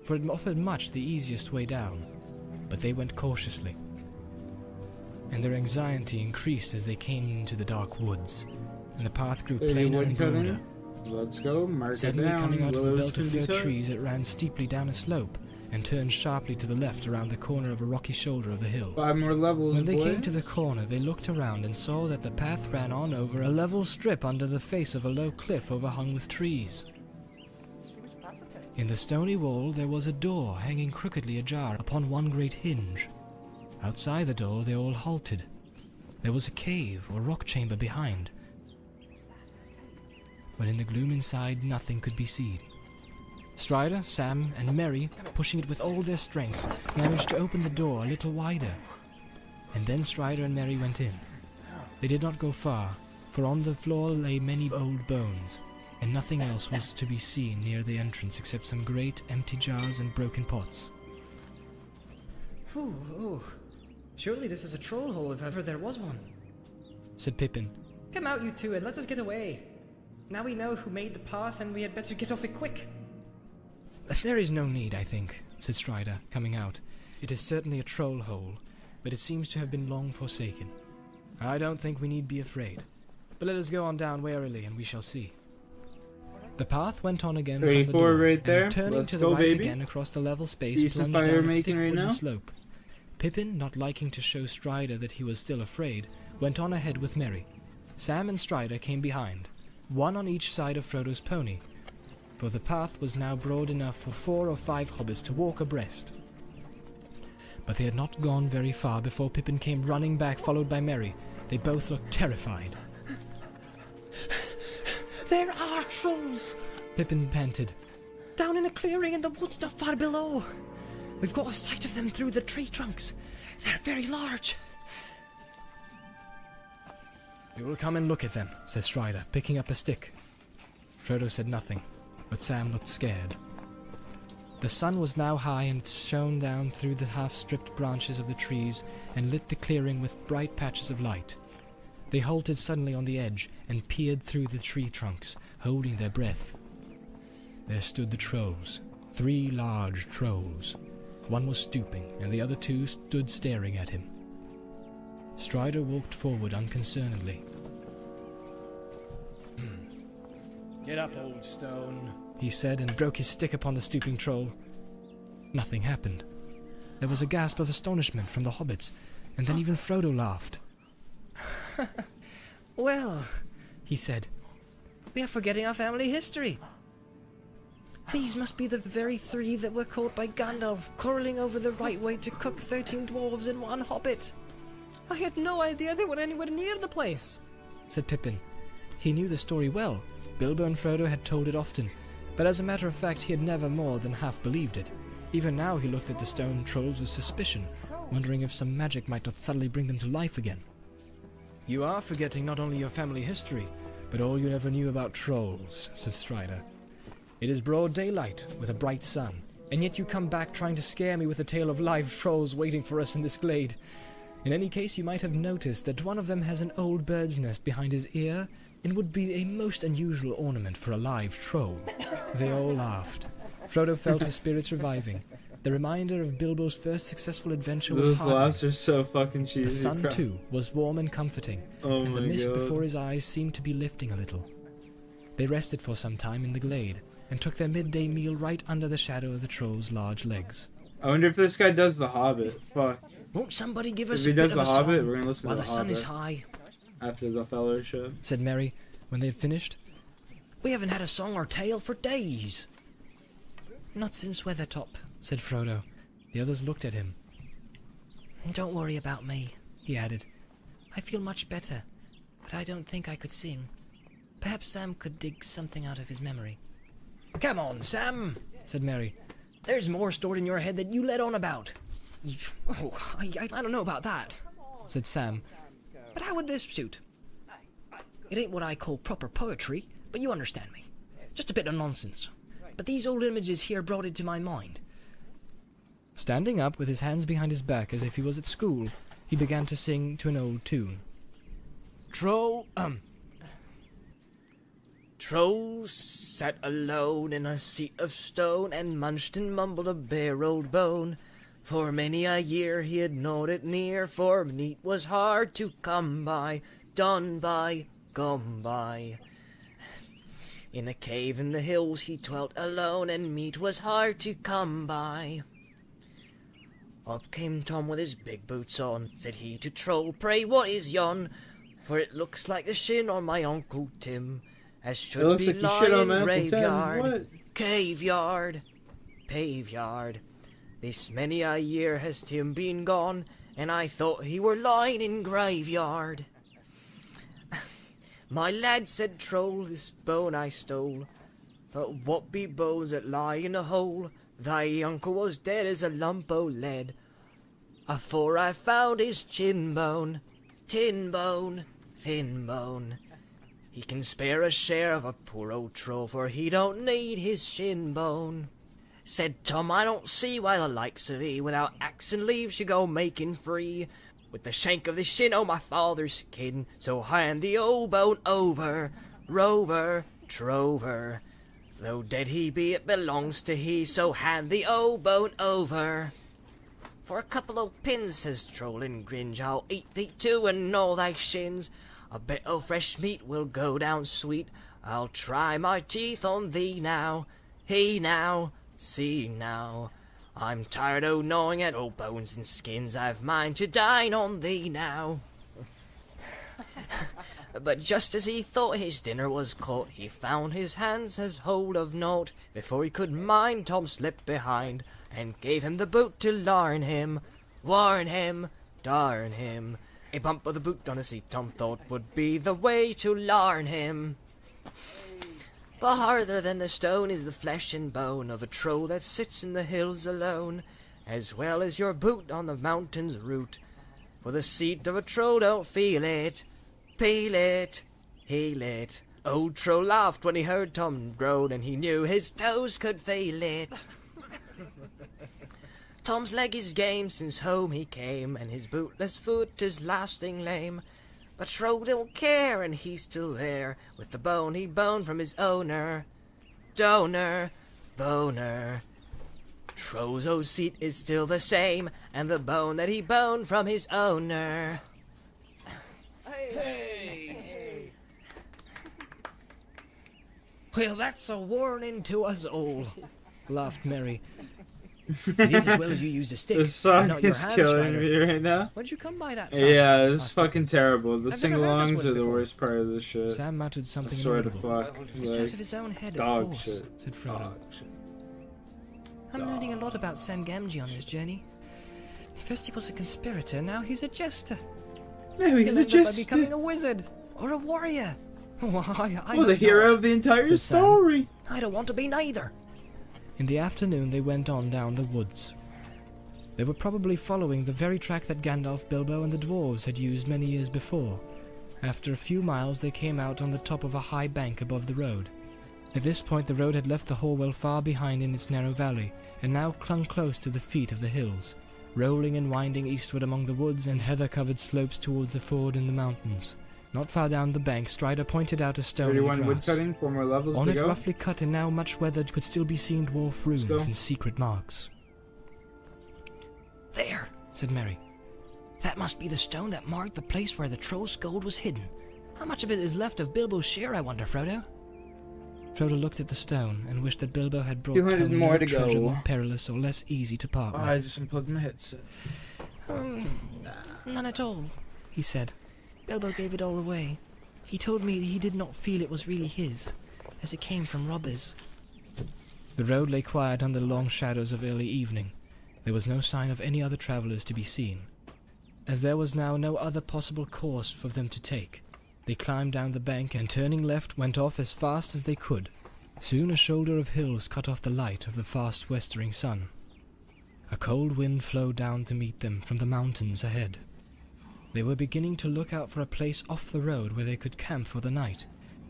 for it offered much the easiest way down, but they went cautiously, and their anxiety increased as they came into the dark woods, and the path grew 30 plainer and woodcutting. broader. Let's go. Mark Suddenly, it down. coming out of a Willows belt of can be fir cut. trees, it ran steeply down a slope and turned sharply to the left around the corner of a rocky shoulder of the hill. 5 more levels, When they boys. came to the corner, they looked around and saw that the path ran on over a level strip under the face of a low cliff overhung with trees. In the stony wall there was a door hanging crookedly ajar upon one great hinge. Outside the door they all halted. There was a cave or rock chamber behind. when in the gloom inside nothing could be seen. Strider, Sam, and Mary, pushing it with all their strength, managed to open the door a little wider. And then Strider and Mary went in. They did not go far, for on the floor lay many old bones, and nothing else was to be seen near the entrance except some great empty jars and broken pots. Ooh. Surely this is a troll hole if ever there was one, said Pippin. Come out, you two, and let us get away. Now we know who made the path, and we had better get off it quick. There is no need, I think, said Strider, coming out. It is certainly a troll hole, but it seems to have been long forsaken. I don't think we need be afraid. But let us go on down warily, and we shall see. The path went on again from the door, right there. and turning Let's to the go, right baby. again across the level space, Decent plunged fire down a making thick right wooden now. slope. Pippin, not liking to show Strider that he was still afraid, went on ahead with Merry. Sam and Strider came behind, one on each side of Frodo's pony, for the path was now broad enough for 4 or 5 hobbits to walk abreast. But they had not gone very far before Pippin came running back, followed by Merry. They both looked terrified. There are trolls! Pippin panted. Down in a clearing in the woods not far below. We've got a sight of them through the tree trunks. They're very large. "We will come and look at them," said Strider, picking up a stick. Frodo said nothing, but Sam looked scared. The sun was now high and shone down through the half-stripped branches of the trees and lit the clearing with bright patches of light. They halted suddenly on the edge and peered through the tree trunks, holding their breath. There stood the trolls, 3 large trolls. One was stooping, and the other 2 stood staring at him. Strider walked forward unconcernedly. Get up, old stone, He said, and broke his stick upon the stooping troll. Nothing happened. There was a gasp of astonishment from the hobbits, and then even Frodo laughed. Well, he said, we are forgetting our family history. These must be the very 3 that were caught by Gandalf, quarrelling over the right way to cook 13 dwarves and 1 hobbit. I had no idea they were anywhere near the place, said Pippin. He knew the story well. Bilbo and Frodo had told it often, but as a matter of fact he had never more than half believed it. Even now he looked at the stone trolls with suspicion, wondering if some magic might not suddenly bring them to life again. "You are forgetting not only your family history, but all you ever knew about trolls," said Strider. "It is broad daylight, with a bright sun, and yet you come back trying to scare me with a tale of live trolls waiting for us in this glade. In any case, you might have noticed that one of them has an old bird's nest behind his ear, and would be a most unusual ornament for a live troll." They all laughed. Frodo felt his spirits reviving. The reminder of Bilbo's first successful adventure was Those heartening. laughs are so fucking cheesy. The sun, crap. too, was warm and comforting, Oh and the my mist God. before his eyes seemed to be lifting a little. They rested for some time in the glade, and took their midday meal right under the shadow of the troll's large legs. I wonder if this guy does The Hobbit. Fuck. Won't somebody give If us he a does bit The of a Hobbit, song we're gonna listen while to the The sun is Hobbit high? after the Fellowship. Said Merry, when they had finished. We haven't had a song or tale for days. "Not since Weathertop," said Frodo. The others looked at him. Don't worry about me, He added, I feel much better, but I don't think I could sing. Perhaps Sam could dig something out of his memory. Come on, Sam, said Merry. there's more stored in your head that you let on about. I don't know about that. Said Sam. But how would this suit? It ain't what I call proper poetry, but you understand me. Just a bit of nonsense. But these old images here brought it to my mind. Standing up with his hands behind his back as if he was at school, he began to sing to an old tune. Trolls sat alone in a seat of stone and munched and mumbled a bare old bone. For many a year he had gnawed it near, for meat was hard to come by, done by, gone by. In a cave in the hills he dwelt alone, and meat was hard to come by. Up came Tom with his big boots on, said he to Troll, "Pray what is yon? For it looks like the shin on my Uncle Tim, as It should looks be like you shit on lying my Uncle Tim. graveyard, What? caveyard, paveyard. This many a year has Tim been gone, and I thought he were lying in graveyard." My lad, said Troll, this bone I stole. But what be bones that lie in a hole? Thy uncle was dead as a lump o' lead. Afore I found his chin bone, tin bone, thin bone. He can spare a share of a poor old troll, for he don't need his shin bone. Said Tom, I don't see why the likes of thee without axe and leave should go making free with the shank of the shin o' my father's kin. So hand the old bone over, rover, trover. Though dead he be, it belongs to he, so hand the old bone over. For a couple o' pins, says Troll and Gringe, I'll eat thee too and all thy shins. A bit o' fresh meat will go down sweet. I'll try my teeth on thee now. He now, see now. I'm tired o' gnawing at old bones and skins. I've mind to dine on thee now. But just as he thought his dinner was caught, he found his hands has hold of naught. Before he could mind, Tom slipped behind and gave him the boot to larn him. Warn him, darn him. A bump of the boot on his seat Tom thought would be the way to larn him. But harder than the stone is the flesh and bone of a troll that sits in the hills alone, as well as your boot on the mountain's root. For the seat of a troll don't feel it, peel it, heel it. Old Troll laughed when he heard Tom groan, and he knew his toes could feel it. Tom's leg is game since home he came, and his bootless foot is lasting lame. But Troll don't care, and he's still there, with the bone he boned from his owner. Donor, boner. Troll's old seat is still the same, and the bone that he boned from his owner. Hey. Well, that's a warning to us all, laughed Mary. It is as well as you used a stick. This song not your is hand, killing Strider. me right now. When'd you come by that song? Yeah, it's Asked fucking terrible. The I've never heard this sing-alongs one are the before. worst part of this shit. Sam muttered something I swear to inaudible. fuck. It's out Like, of his own head, of dog course, shit. said Frodo. Dog shit. I'm learning a lot about Sam Gamgee on this journey. First he was a conspirator, now he's a jester. No, he's He'll a end up by jester. becoming a wizard or a warrior. Why, I Oh, the hope hero not, of the entire said Sam. story. I don't want to be neither. In the afternoon they went on down the woods. They were probably following the very track that Gandalf, Bilbo and the dwarves had used many years before. After a few miles they came out on the top of a high bank above the road. At this point the road had left the Horwell far behind in its narrow valley, and now clung close to the feet of the hills, rolling and winding eastward among the woods and heather-covered slopes towards the ford in the mountains. Not far down the bank, Strider pointed out a stone in the 31 grass. woodcutting, 4 more levels On to it, go. roughly cut and now much weathered, could still be seen dwarf runes go. and secret marks. There, Said Mary. that must be the stone that marked the place where the troll's gold was hidden. How much of it is left of Bilbo's share, I wonder, Frodo? Frodo looked at the stone and wished that Bilbo had brought 200 home more no to treasure go. more perilous or less easy to part Oh, I with. just unplugged my headset. None at all, he said. Bilbo gave it all away. He told me he did not feel it was really his, as it came from robbers. The road lay quiet under the long shadows of early evening. There was no sign of any other travellers to be seen. As there was now no other possible course for them to take, they climbed down the bank and, turning left, went off as fast as they could. Soon a shoulder of hills cut off the light of the fast westering sun. A cold wind flowed down to meet them from the mountains ahead. They were beginning to look out for a place off the road where they could camp for the night,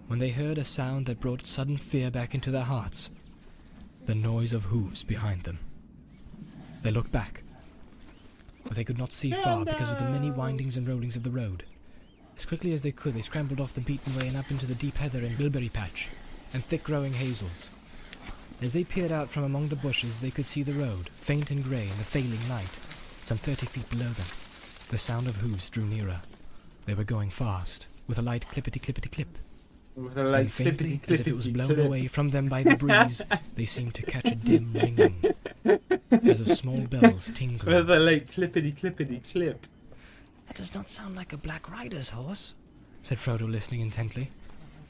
when they heard a sound that brought sudden fear back into their hearts. The noise of hooves behind them. They looked back, but they could not see far because of the many windings and rollings of the road. As quickly as they could, they scrambled off the beaten way and up into the deep heather and bilberry patch, and thick-growing hazels. As they peered out from among the bushes, they could see the road, faint and grey in the failing light, some 30 feet below them. The sound of hooves drew nearer. They were going fast, with a light clippity-clippity-clip. With a Then light faintly, clippity, as if it was blown clippity, away from them by the breeze, they seemed to catch a dim ringing, as of small bells tingling. With a light clippity clip. That does not sound like a Black Rider's horse, said Frodo, listening intently.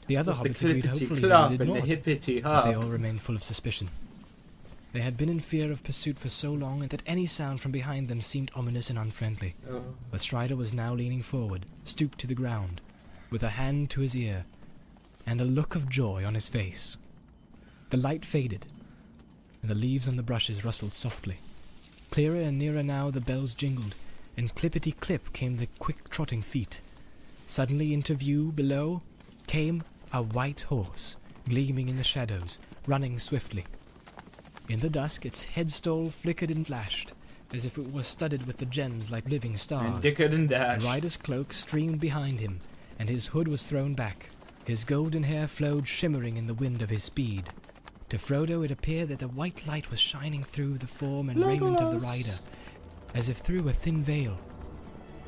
The other With hobbits the agreed clippity hopefully clop they did and the not, hippity but they hop. all remained full of suspicion. They had been in fear of pursuit for so long that any sound from behind them seemed ominous and unfriendly. Oh. But Strider was now leaning forward, stooped to the ground. with a hand to his ear, and a look of joy on his face. The light faded, and the leaves on the brushes rustled softly. Clearer and nearer now the bells jingled, and clippity-clip came the quick trotting feet. Suddenly into view below came a white horse, gleaming in the shadows, running swiftly. In the dusk its headstall flickered and flashed, as if it were studded with the gems like living stars. And Dickard and Dash. The rider's cloak streamed behind him, and his hood was thrown back. His golden hair flowed shimmering in the wind of his speed. To Frodo it appeared that the white light was shining through the form and raiment of the rider, as if through a thin veil.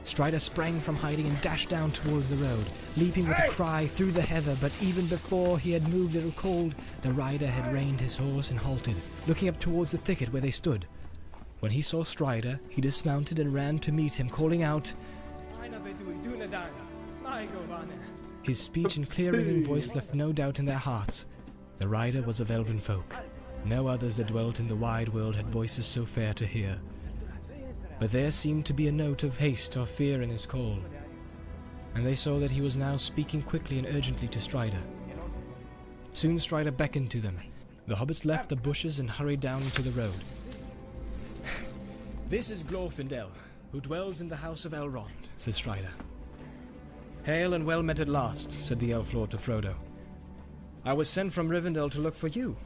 Strider sprang from hiding and dashed down towards the road, leaping with a cry through the heather, but even before he had moved or called, the rider had reined his horse and halted, looking up towards the thicket where they stood. When he saw Strider, he dismounted and ran to meet him, calling out, his speech and clear ringing voice left no doubt in their hearts. The rider was of elven folk. No others that dwelt in the wide world had voices so fair to hear. But there seemed to be a note of haste or fear in his call, and they saw that he was now speaking quickly and urgently to Strider. Soon Strider beckoned to them. The hobbits left the bushes and hurried down into the road. "This is Glorfindel, who dwells in the house of Elrond," said Strider. "Hail and well met at last," said the elf lord to Frodo. "I was sent from Rivendell to look for you.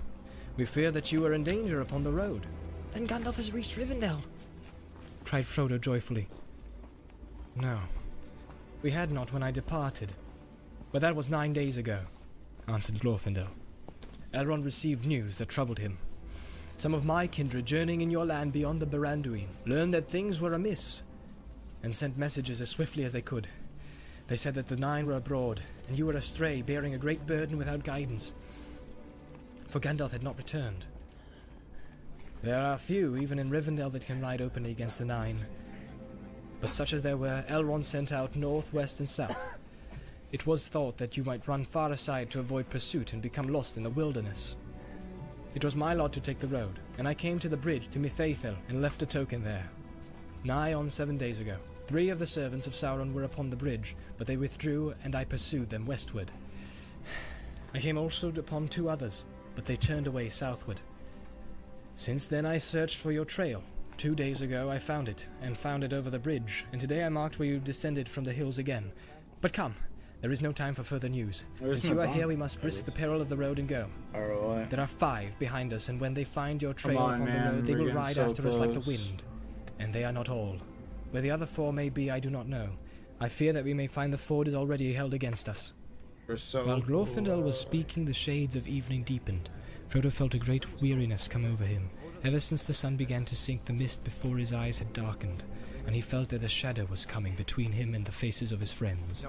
We fear that you are in danger upon the road." Then Gandalf has reached Rivendell, cried Frodo joyfully. "No, we had not when I departed, but that was 9 days ago," answered Glorfindel. "Elrond received news that troubled him. Some of my kindred journeying in your land beyond the Baranduin learned that things were amiss, and sent messages as swiftly as they could. They said that the Nine were abroad, and you were astray, bearing a great burden without guidance, for Gandalf had not returned. There are few, even in Rivendell, that can ride openly against the Nine, but such as there were, Elrond sent out north, west, and south. It was thought that you might run far aside to avoid pursuit and become lost in the wilderness. It was my lot to take the road, and I came to the bridge to Mithaethel and left a token there. Nigh on 7 days ago. 3 of the servants of Sauron were upon the bridge, but they withdrew, and I pursued them westward. I came also upon 2 others, but they turned away southward. Since then I searched for your trail. 2 days ago I found it, and found it over the bridge, and today I marked where you descended from the hills again. But come, there is no time for further news. Since you are here, we must risk the peril of the road and go. There are 5 behind us, and when they find your trail upon the road, they will ride after us like the wind. And they are not all. Where the other 4 may be, I do not know. I fear that we may find the ford is already held against us." While Glorfindel was speaking, the shades of evening deepened. Frodo felt a great weariness come over him. Ever since the sun began to sink, the mist before his eyes had darkened, and he felt that a shadow was coming between him and the faces of his friends.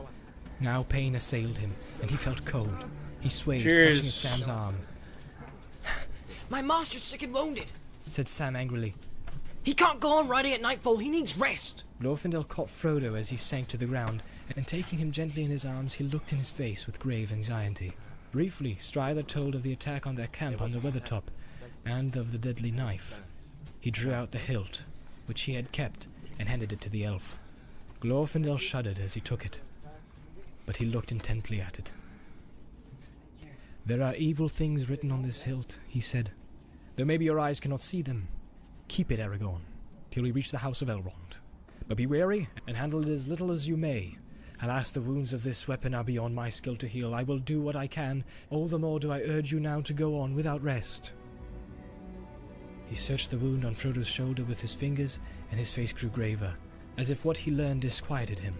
Now pain assailed him, and he felt cold. He swayed, clutching at Sam's arm. My master's sick and wounded, said Sam angrily. "He can't go on riding at nightfall. He needs rest." Glorfindel caught Frodo as he sank to the ground, and taking him gently in his arms, he looked in his face with grave anxiety. Briefly, Strider told of the attack on their camp on the Weathertop, and of the deadly knife. He drew out the hilt, which he had kept, and handed it to the elf. Glorfindel shuddered as he took it, but he looked intently at it. "There are evil things written on this hilt," he said, "though maybe your eyes cannot see them. Keep it, Aragorn, till we reach the house of Elrond. But be wary, and handle it as little as you may. Alas, the wounds of this weapon are beyond my skill to heal. I will do what I can. All the more do I urge you now to go on without rest." He searched the wound on Frodo's shoulder with his fingers, and his face grew graver, as if what he learned disquieted him.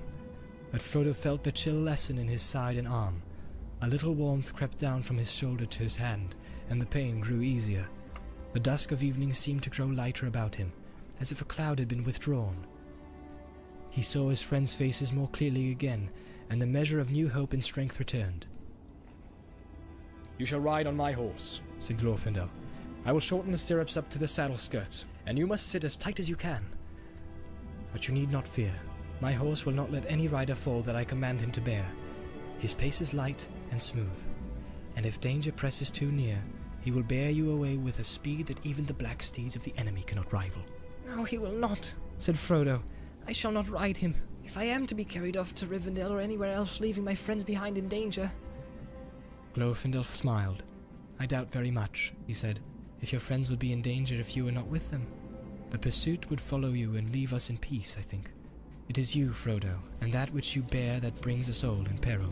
But Frodo felt the chill lessen in his side and arm. A little warmth crept down from his shoulder to his hand, and the pain grew easier. The dusk of evening seemed to grow lighter about him, as if a cloud had been withdrawn. He saw his friends' faces more clearly again, and a measure of new hope and strength returned. "You shall ride on my horse," said Glorfindel. "I will shorten the stirrups up to the saddle skirts, and you must sit as tight as you can. But you need not fear. My horse will not let any rider fall that I command him to bear. His pace is light and smooth, and if danger presses too near, he will bear you away with a speed that even the black steeds of the enemy cannot rival." "No, he will not," said Frodo. "I shall not ride him." If I am to be carried off to Rivendell or anywhere else, leaving my friends behind in danger... Glorfindel smiled. I doubt very much, he said, if your friends would be in danger if you were not with them. The pursuit would follow you and leave us in peace, I think. It is you, Frodo, and that which you bear that brings us all in peril.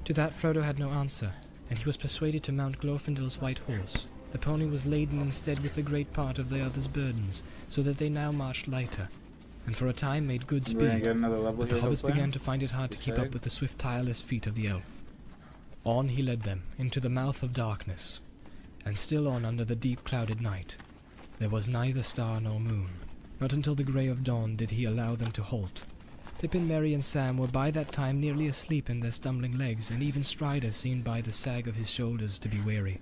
To that Frodo had no answer, and he was persuaded to mount Glorfindel's white horse. The pony was laden instead with a great part of the other's burdens, so that they now marched lighter, and for a time made good We're gonna speed. get another level But the here, hobbits hopefully. began to find it hard to keep up with the swift, tireless feet of the elf. On he led them, into the mouth of darkness, and still on under the deep clouded night. There was neither star nor moon. Not until the grey of dawn did he allow them to halt. Pippin, Merry, and Sam were by that time nearly asleep in their stumbling legs, and even Strider seemed by the sag of his shoulders to be weary.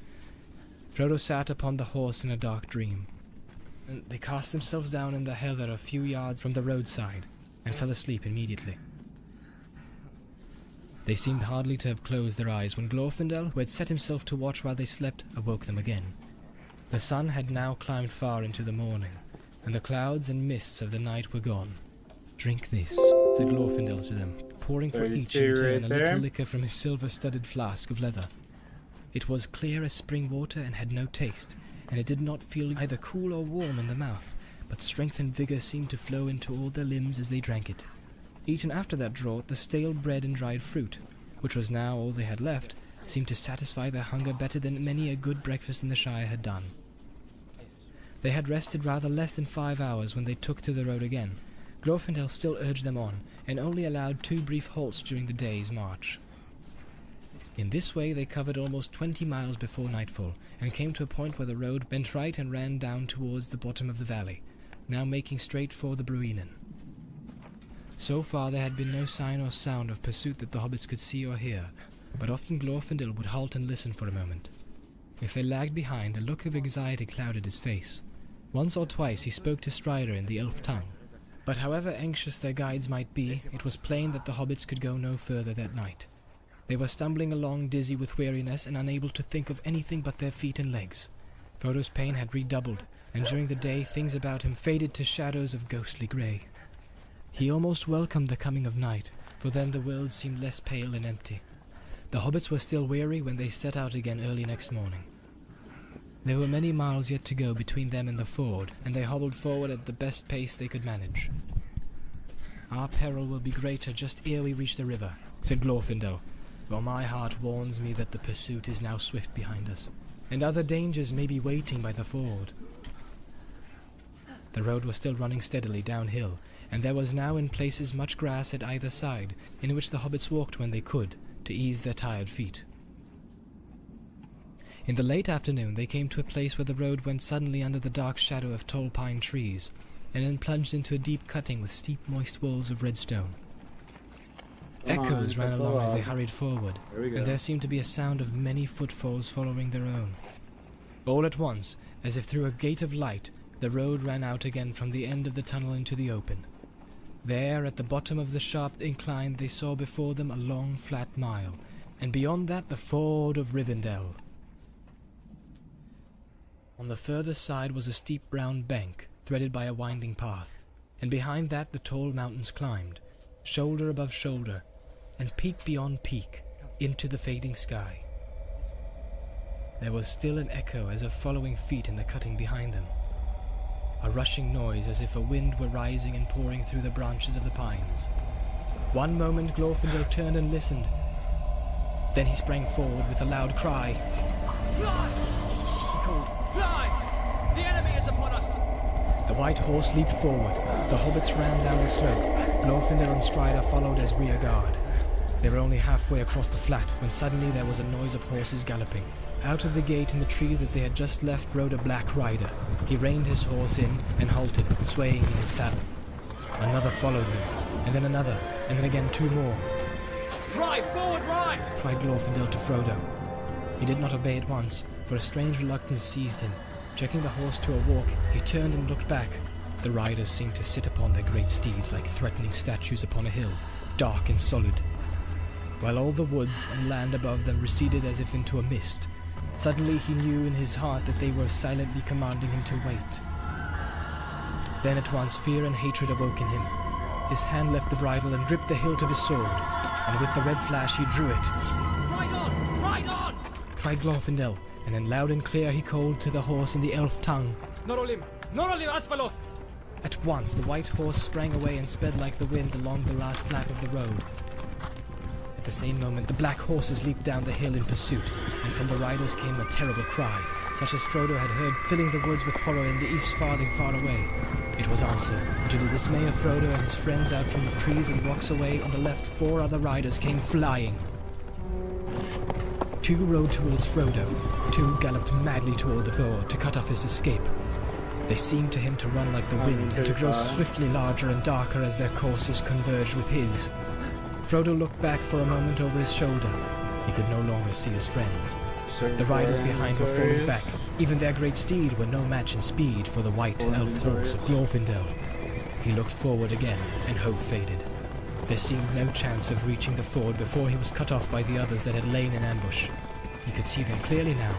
Frodo sat upon the horse in a dark dream. And they cast themselves down in the heather a few yards from the roadside, and fell asleep immediately. They seemed hardly to have closed their eyes when Glorfindel, who had set himself to watch while they slept, awoke them again. The sun had now climbed far into the morning, and the clouds and mists of the night were gone. "Drink this," said Glorfindel to them, pouring for each in 32 turn right a there. little liquor from his silver-studded flask of leather. It was clear as spring water and had no taste, and it did not feel either cool or warm in the mouth, but strength and vigor seemed to flow into all their limbs as they drank it. Eaten after that draught, the stale bread and dried fruit, which was now all they had left, seemed to satisfy their hunger better than many a good breakfast in the Shire had done. They had rested rather less than 5 hours when they took to the road again. Glorfindel still urged them on, and only allowed 2 brief halts during the day's march. In this way they covered almost 20 miles before nightfall, and came to a point where the road bent right and ran down towards the bottom of the valley, now making straight for the Bruinen. So far there had been no sign or sound of pursuit that the hobbits could see or hear, but often Glorfindel would halt and listen for a moment. If they lagged behind, a look of anxiety clouded his face. Once or twice he spoke to Strider in the elf tongue, but however anxious their guides might be, it was plain that the hobbits could go no further that night. They were stumbling along dizzy with weariness and unable to think of anything but their feet and legs. Frodo's pain had redoubled, and during the day things about him faded to shadows of ghostly grey. He almost welcomed the coming of night, for then the world seemed less pale and empty. The hobbits were still weary when they set out again early next morning. There were many miles yet to go between them and the ford, and they hobbled forward at the best pace they could manage. "Our peril will be greater just ere we reach the river," said Glorfindel, "for my heart warns me that the pursuit is now swift behind us, and other dangers may be waiting by the ford." The road was still running steadily downhill, and there was now in places much grass at either side, in which the hobbits walked when they could, to ease their tired feet. In the late afternoon they came to a place where the road went suddenly under the dark shadow of tall pine trees, and then plunged into a deep cutting with steep moist walls of redstone. Echoes ran along as they hurried forward, There we go. and there seemed to be a sound of many footfalls following their own. All at once, as if through a gate of light, the road ran out again from the end of the tunnel into the open. There, at the bottom of the sharp incline, they saw before them a long, flat mile, and beyond that the ford of Rivendell. On the further side was a steep brown bank, threaded by a winding path, and behind that the tall mountains climbed, shoulder above shoulder, and peak beyond peak, into the fading sky. There was still an echo as of following feet in the cutting behind them. A rushing noise as if a wind were rising and pouring through the branches of the pines. One moment Glorfindel turned and listened. Then he sprang forward with a loud cry. Fly! He called, "Fly! The enemy is upon us!" The white horse leaped forward. The hobbits ran down the slope. Glorfindel and Strider followed as rear guard. They were only halfway across the flat when suddenly there was a noise of horses galloping. Out of the gate in the tree that they had just left rode a black rider. He reined his horse in and halted, swaying in his saddle. Another followed him, and then another, and then again 2 more. "Ride! Forward, ride!" Cried Glorfindel to Frodo. He did not obey at once, for a strange reluctance seized him. Checking the horse to a walk, he turned and looked back. The riders seemed to sit upon their great steeds like threatening statues upon a hill, dark and solid, while all the woods and land above them receded as if into a mist. Suddenly he knew in his heart that they were silently commanding him to wait. Then at once fear and hatred awoke in him. His hand left the bridle and gripped the hilt of his sword, and with the red flash he drew it. Ride on! Ride on! Cried Glorfindel, and then loud and clear he called to the horse in the elf tongue. Norolim! Norolim Asfaloth! At once the white horse sprang away and sped like the wind along the last lap of the road. At the same moment the black horses leaped down the hill in pursuit, and from the riders came a terrible cry, such as Frodo had heard filling the woods with horror in the east farthing far away. It was answered, and to the dismay of Frodo and his friends out from the trees and rocks away on the left 4 other riders came flying. 2 rode towards Frodo, 2 galloped madly toward the Thor to cut off his escape. They seemed to him to run like the wind, and to grow swiftly larger and darker as their courses converged with his. Frodo looked back for a moment over his shoulder. He could no longer see his friends. The riders behind were falling back. Even their great steed were no match in speed for the white elf horse of Glorfindel. He looked forward again, and hope faded. There seemed no chance of reaching the ford before he was cut off by the others that had lain in ambush. He could see them clearly now.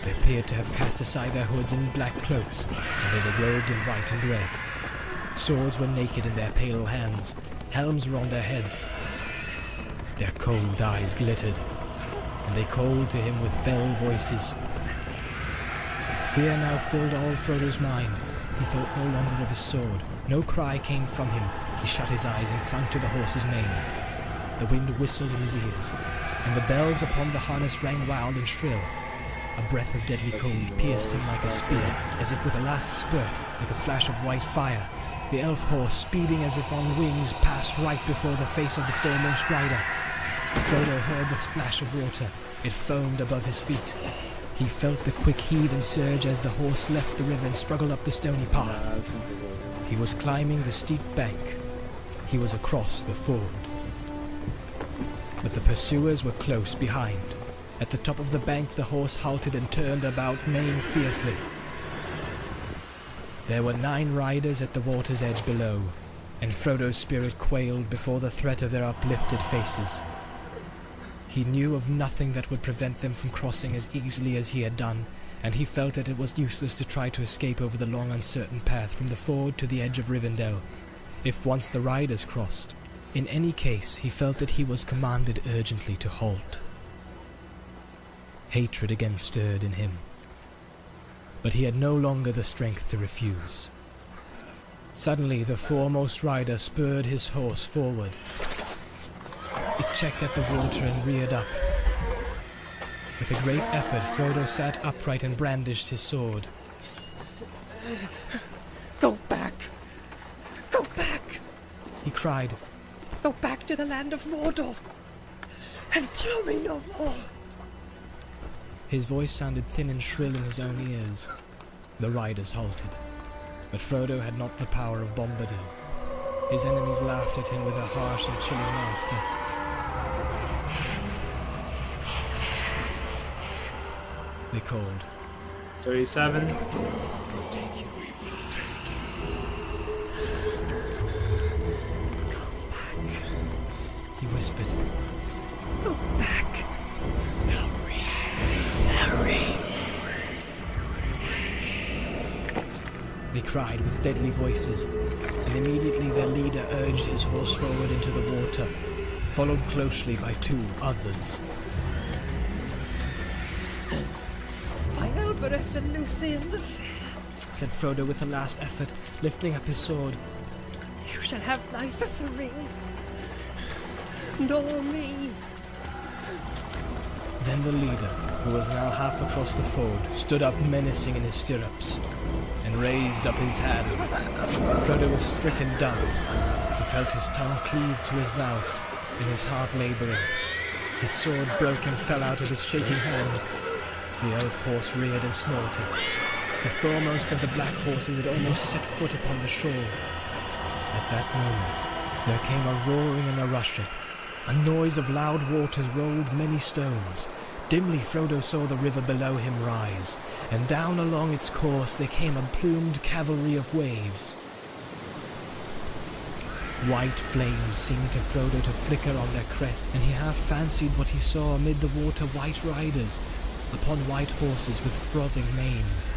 They appeared to have cast aside their hoods and black cloaks, and they were robed in white and red. Swords were naked in their pale hands. Helms were on their heads. Their cold eyes glittered, and they called to him with fell voices. Fear now filled all Frodo's mind. He thought no longer of his sword. No cry came from him. He shut his eyes and clung to the horse's mane. The wind whistled in his ears, and the bells upon the harness rang wild and shrill. A breath of deadly cold pierced him like a spear, as if with a last spurt, like a flash of white fire. The elf horse, speeding as if on wings, passed right before the face of the foremost rider. Frodo heard the splash of water. It foamed above his feet. He felt the quick heave and surge as the horse left the river and struggled up the stony path. He was climbing the steep bank. He was across the ford. But the pursuers were close behind. At the top of the bank the horse halted and turned about, neighing fiercely. There were 9 riders at the water's edge below, and Frodo's spirit quailed before the threat of their uplifted faces. He knew of nothing that would prevent them from crossing as easily as he had done, and he felt that it was useless to try to escape over the long uncertain path from the ford to the edge of Rivendell, if once the riders crossed. In any case, he felt that he was commanded urgently to halt. Hatred again stirred in him, but he had no longer the strength to refuse. Suddenly the foremost rider spurred his horse forward. It checked at the water and reared up. With a great effort, Frodo sat upright and brandished his sword. Go back! Go back! He cried. Go back to the land of Mordor! And follow me no more! His voice sounded thin and shrill in his own ears. The riders halted, but Frodo had not the power of Bombadil. His enemies laughed at him with a harsh and chilling laughter. They called. 37. He whispered. Go back! Hurry! They cried with deadly voices, and immediately their leader urged his horse forward into the water, followed closely by 2 others. By Elbereth and Luthien the Fair, Said Frodo with a last effort, lifting up his sword. you shall have neither the ring nor me. Then the leader, who was now half across the ford, stood up menacing in his stirrups, and raised up his hand. Frodo was stricken dumb. He felt his tongue cleave to his mouth, and his heart labouring. His sword broke and fell out of his shaking hand. The elf horse reared and snorted. The foremost of the black horses had almost set foot upon the shore. At that moment, there came a roaring and a rushing. A noise of loud waters rolled many stones. Dimly Frodo saw the river below him rise, and down along its course there came a plumed cavalry of waves. White flames seemed to Frodo to flicker on their crest, and he half fancied what he saw amid the water white riders, upon white horses with frothing manes.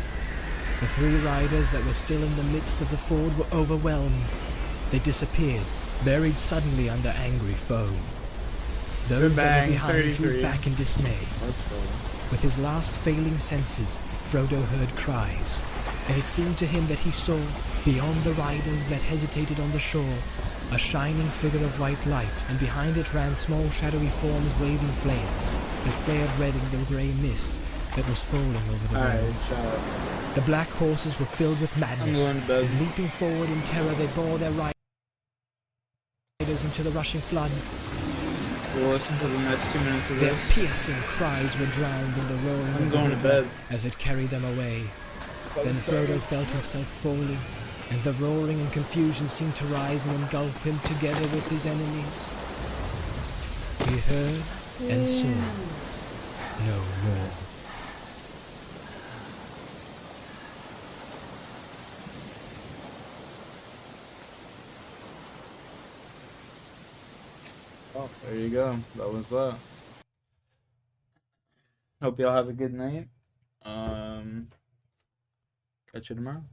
The 3 riders that were still in the midst of the ford were overwhelmed. They disappeared, buried suddenly under angry foam. Those that bang, were behind drew 33. back in dismay. Let's go. With his last failing senses, Frodo heard cries, and it seemed to him that he saw, beyond the riders that hesitated on the shore, a shining figure of white light, and behind it ran small shadowy forms waving flames that flared red in the grey mist that was falling over the road. Alright, shut up. The black horses were filled with madness, going to bed. and leaping forward in terror they bore their riders into the rushing flood. We'll listen to the next 2 minutes of Their this. piercing cries were drowned in the roaring I'm of the going to river bed. as it carried them away. Then Frodo felt himself falling, and the roaring and confusion seemed to rise and engulf him together with his enemies. He heard and saw no more. Oh, there you go. That was that. Hope y'all have a good night. Catch you tomorrow.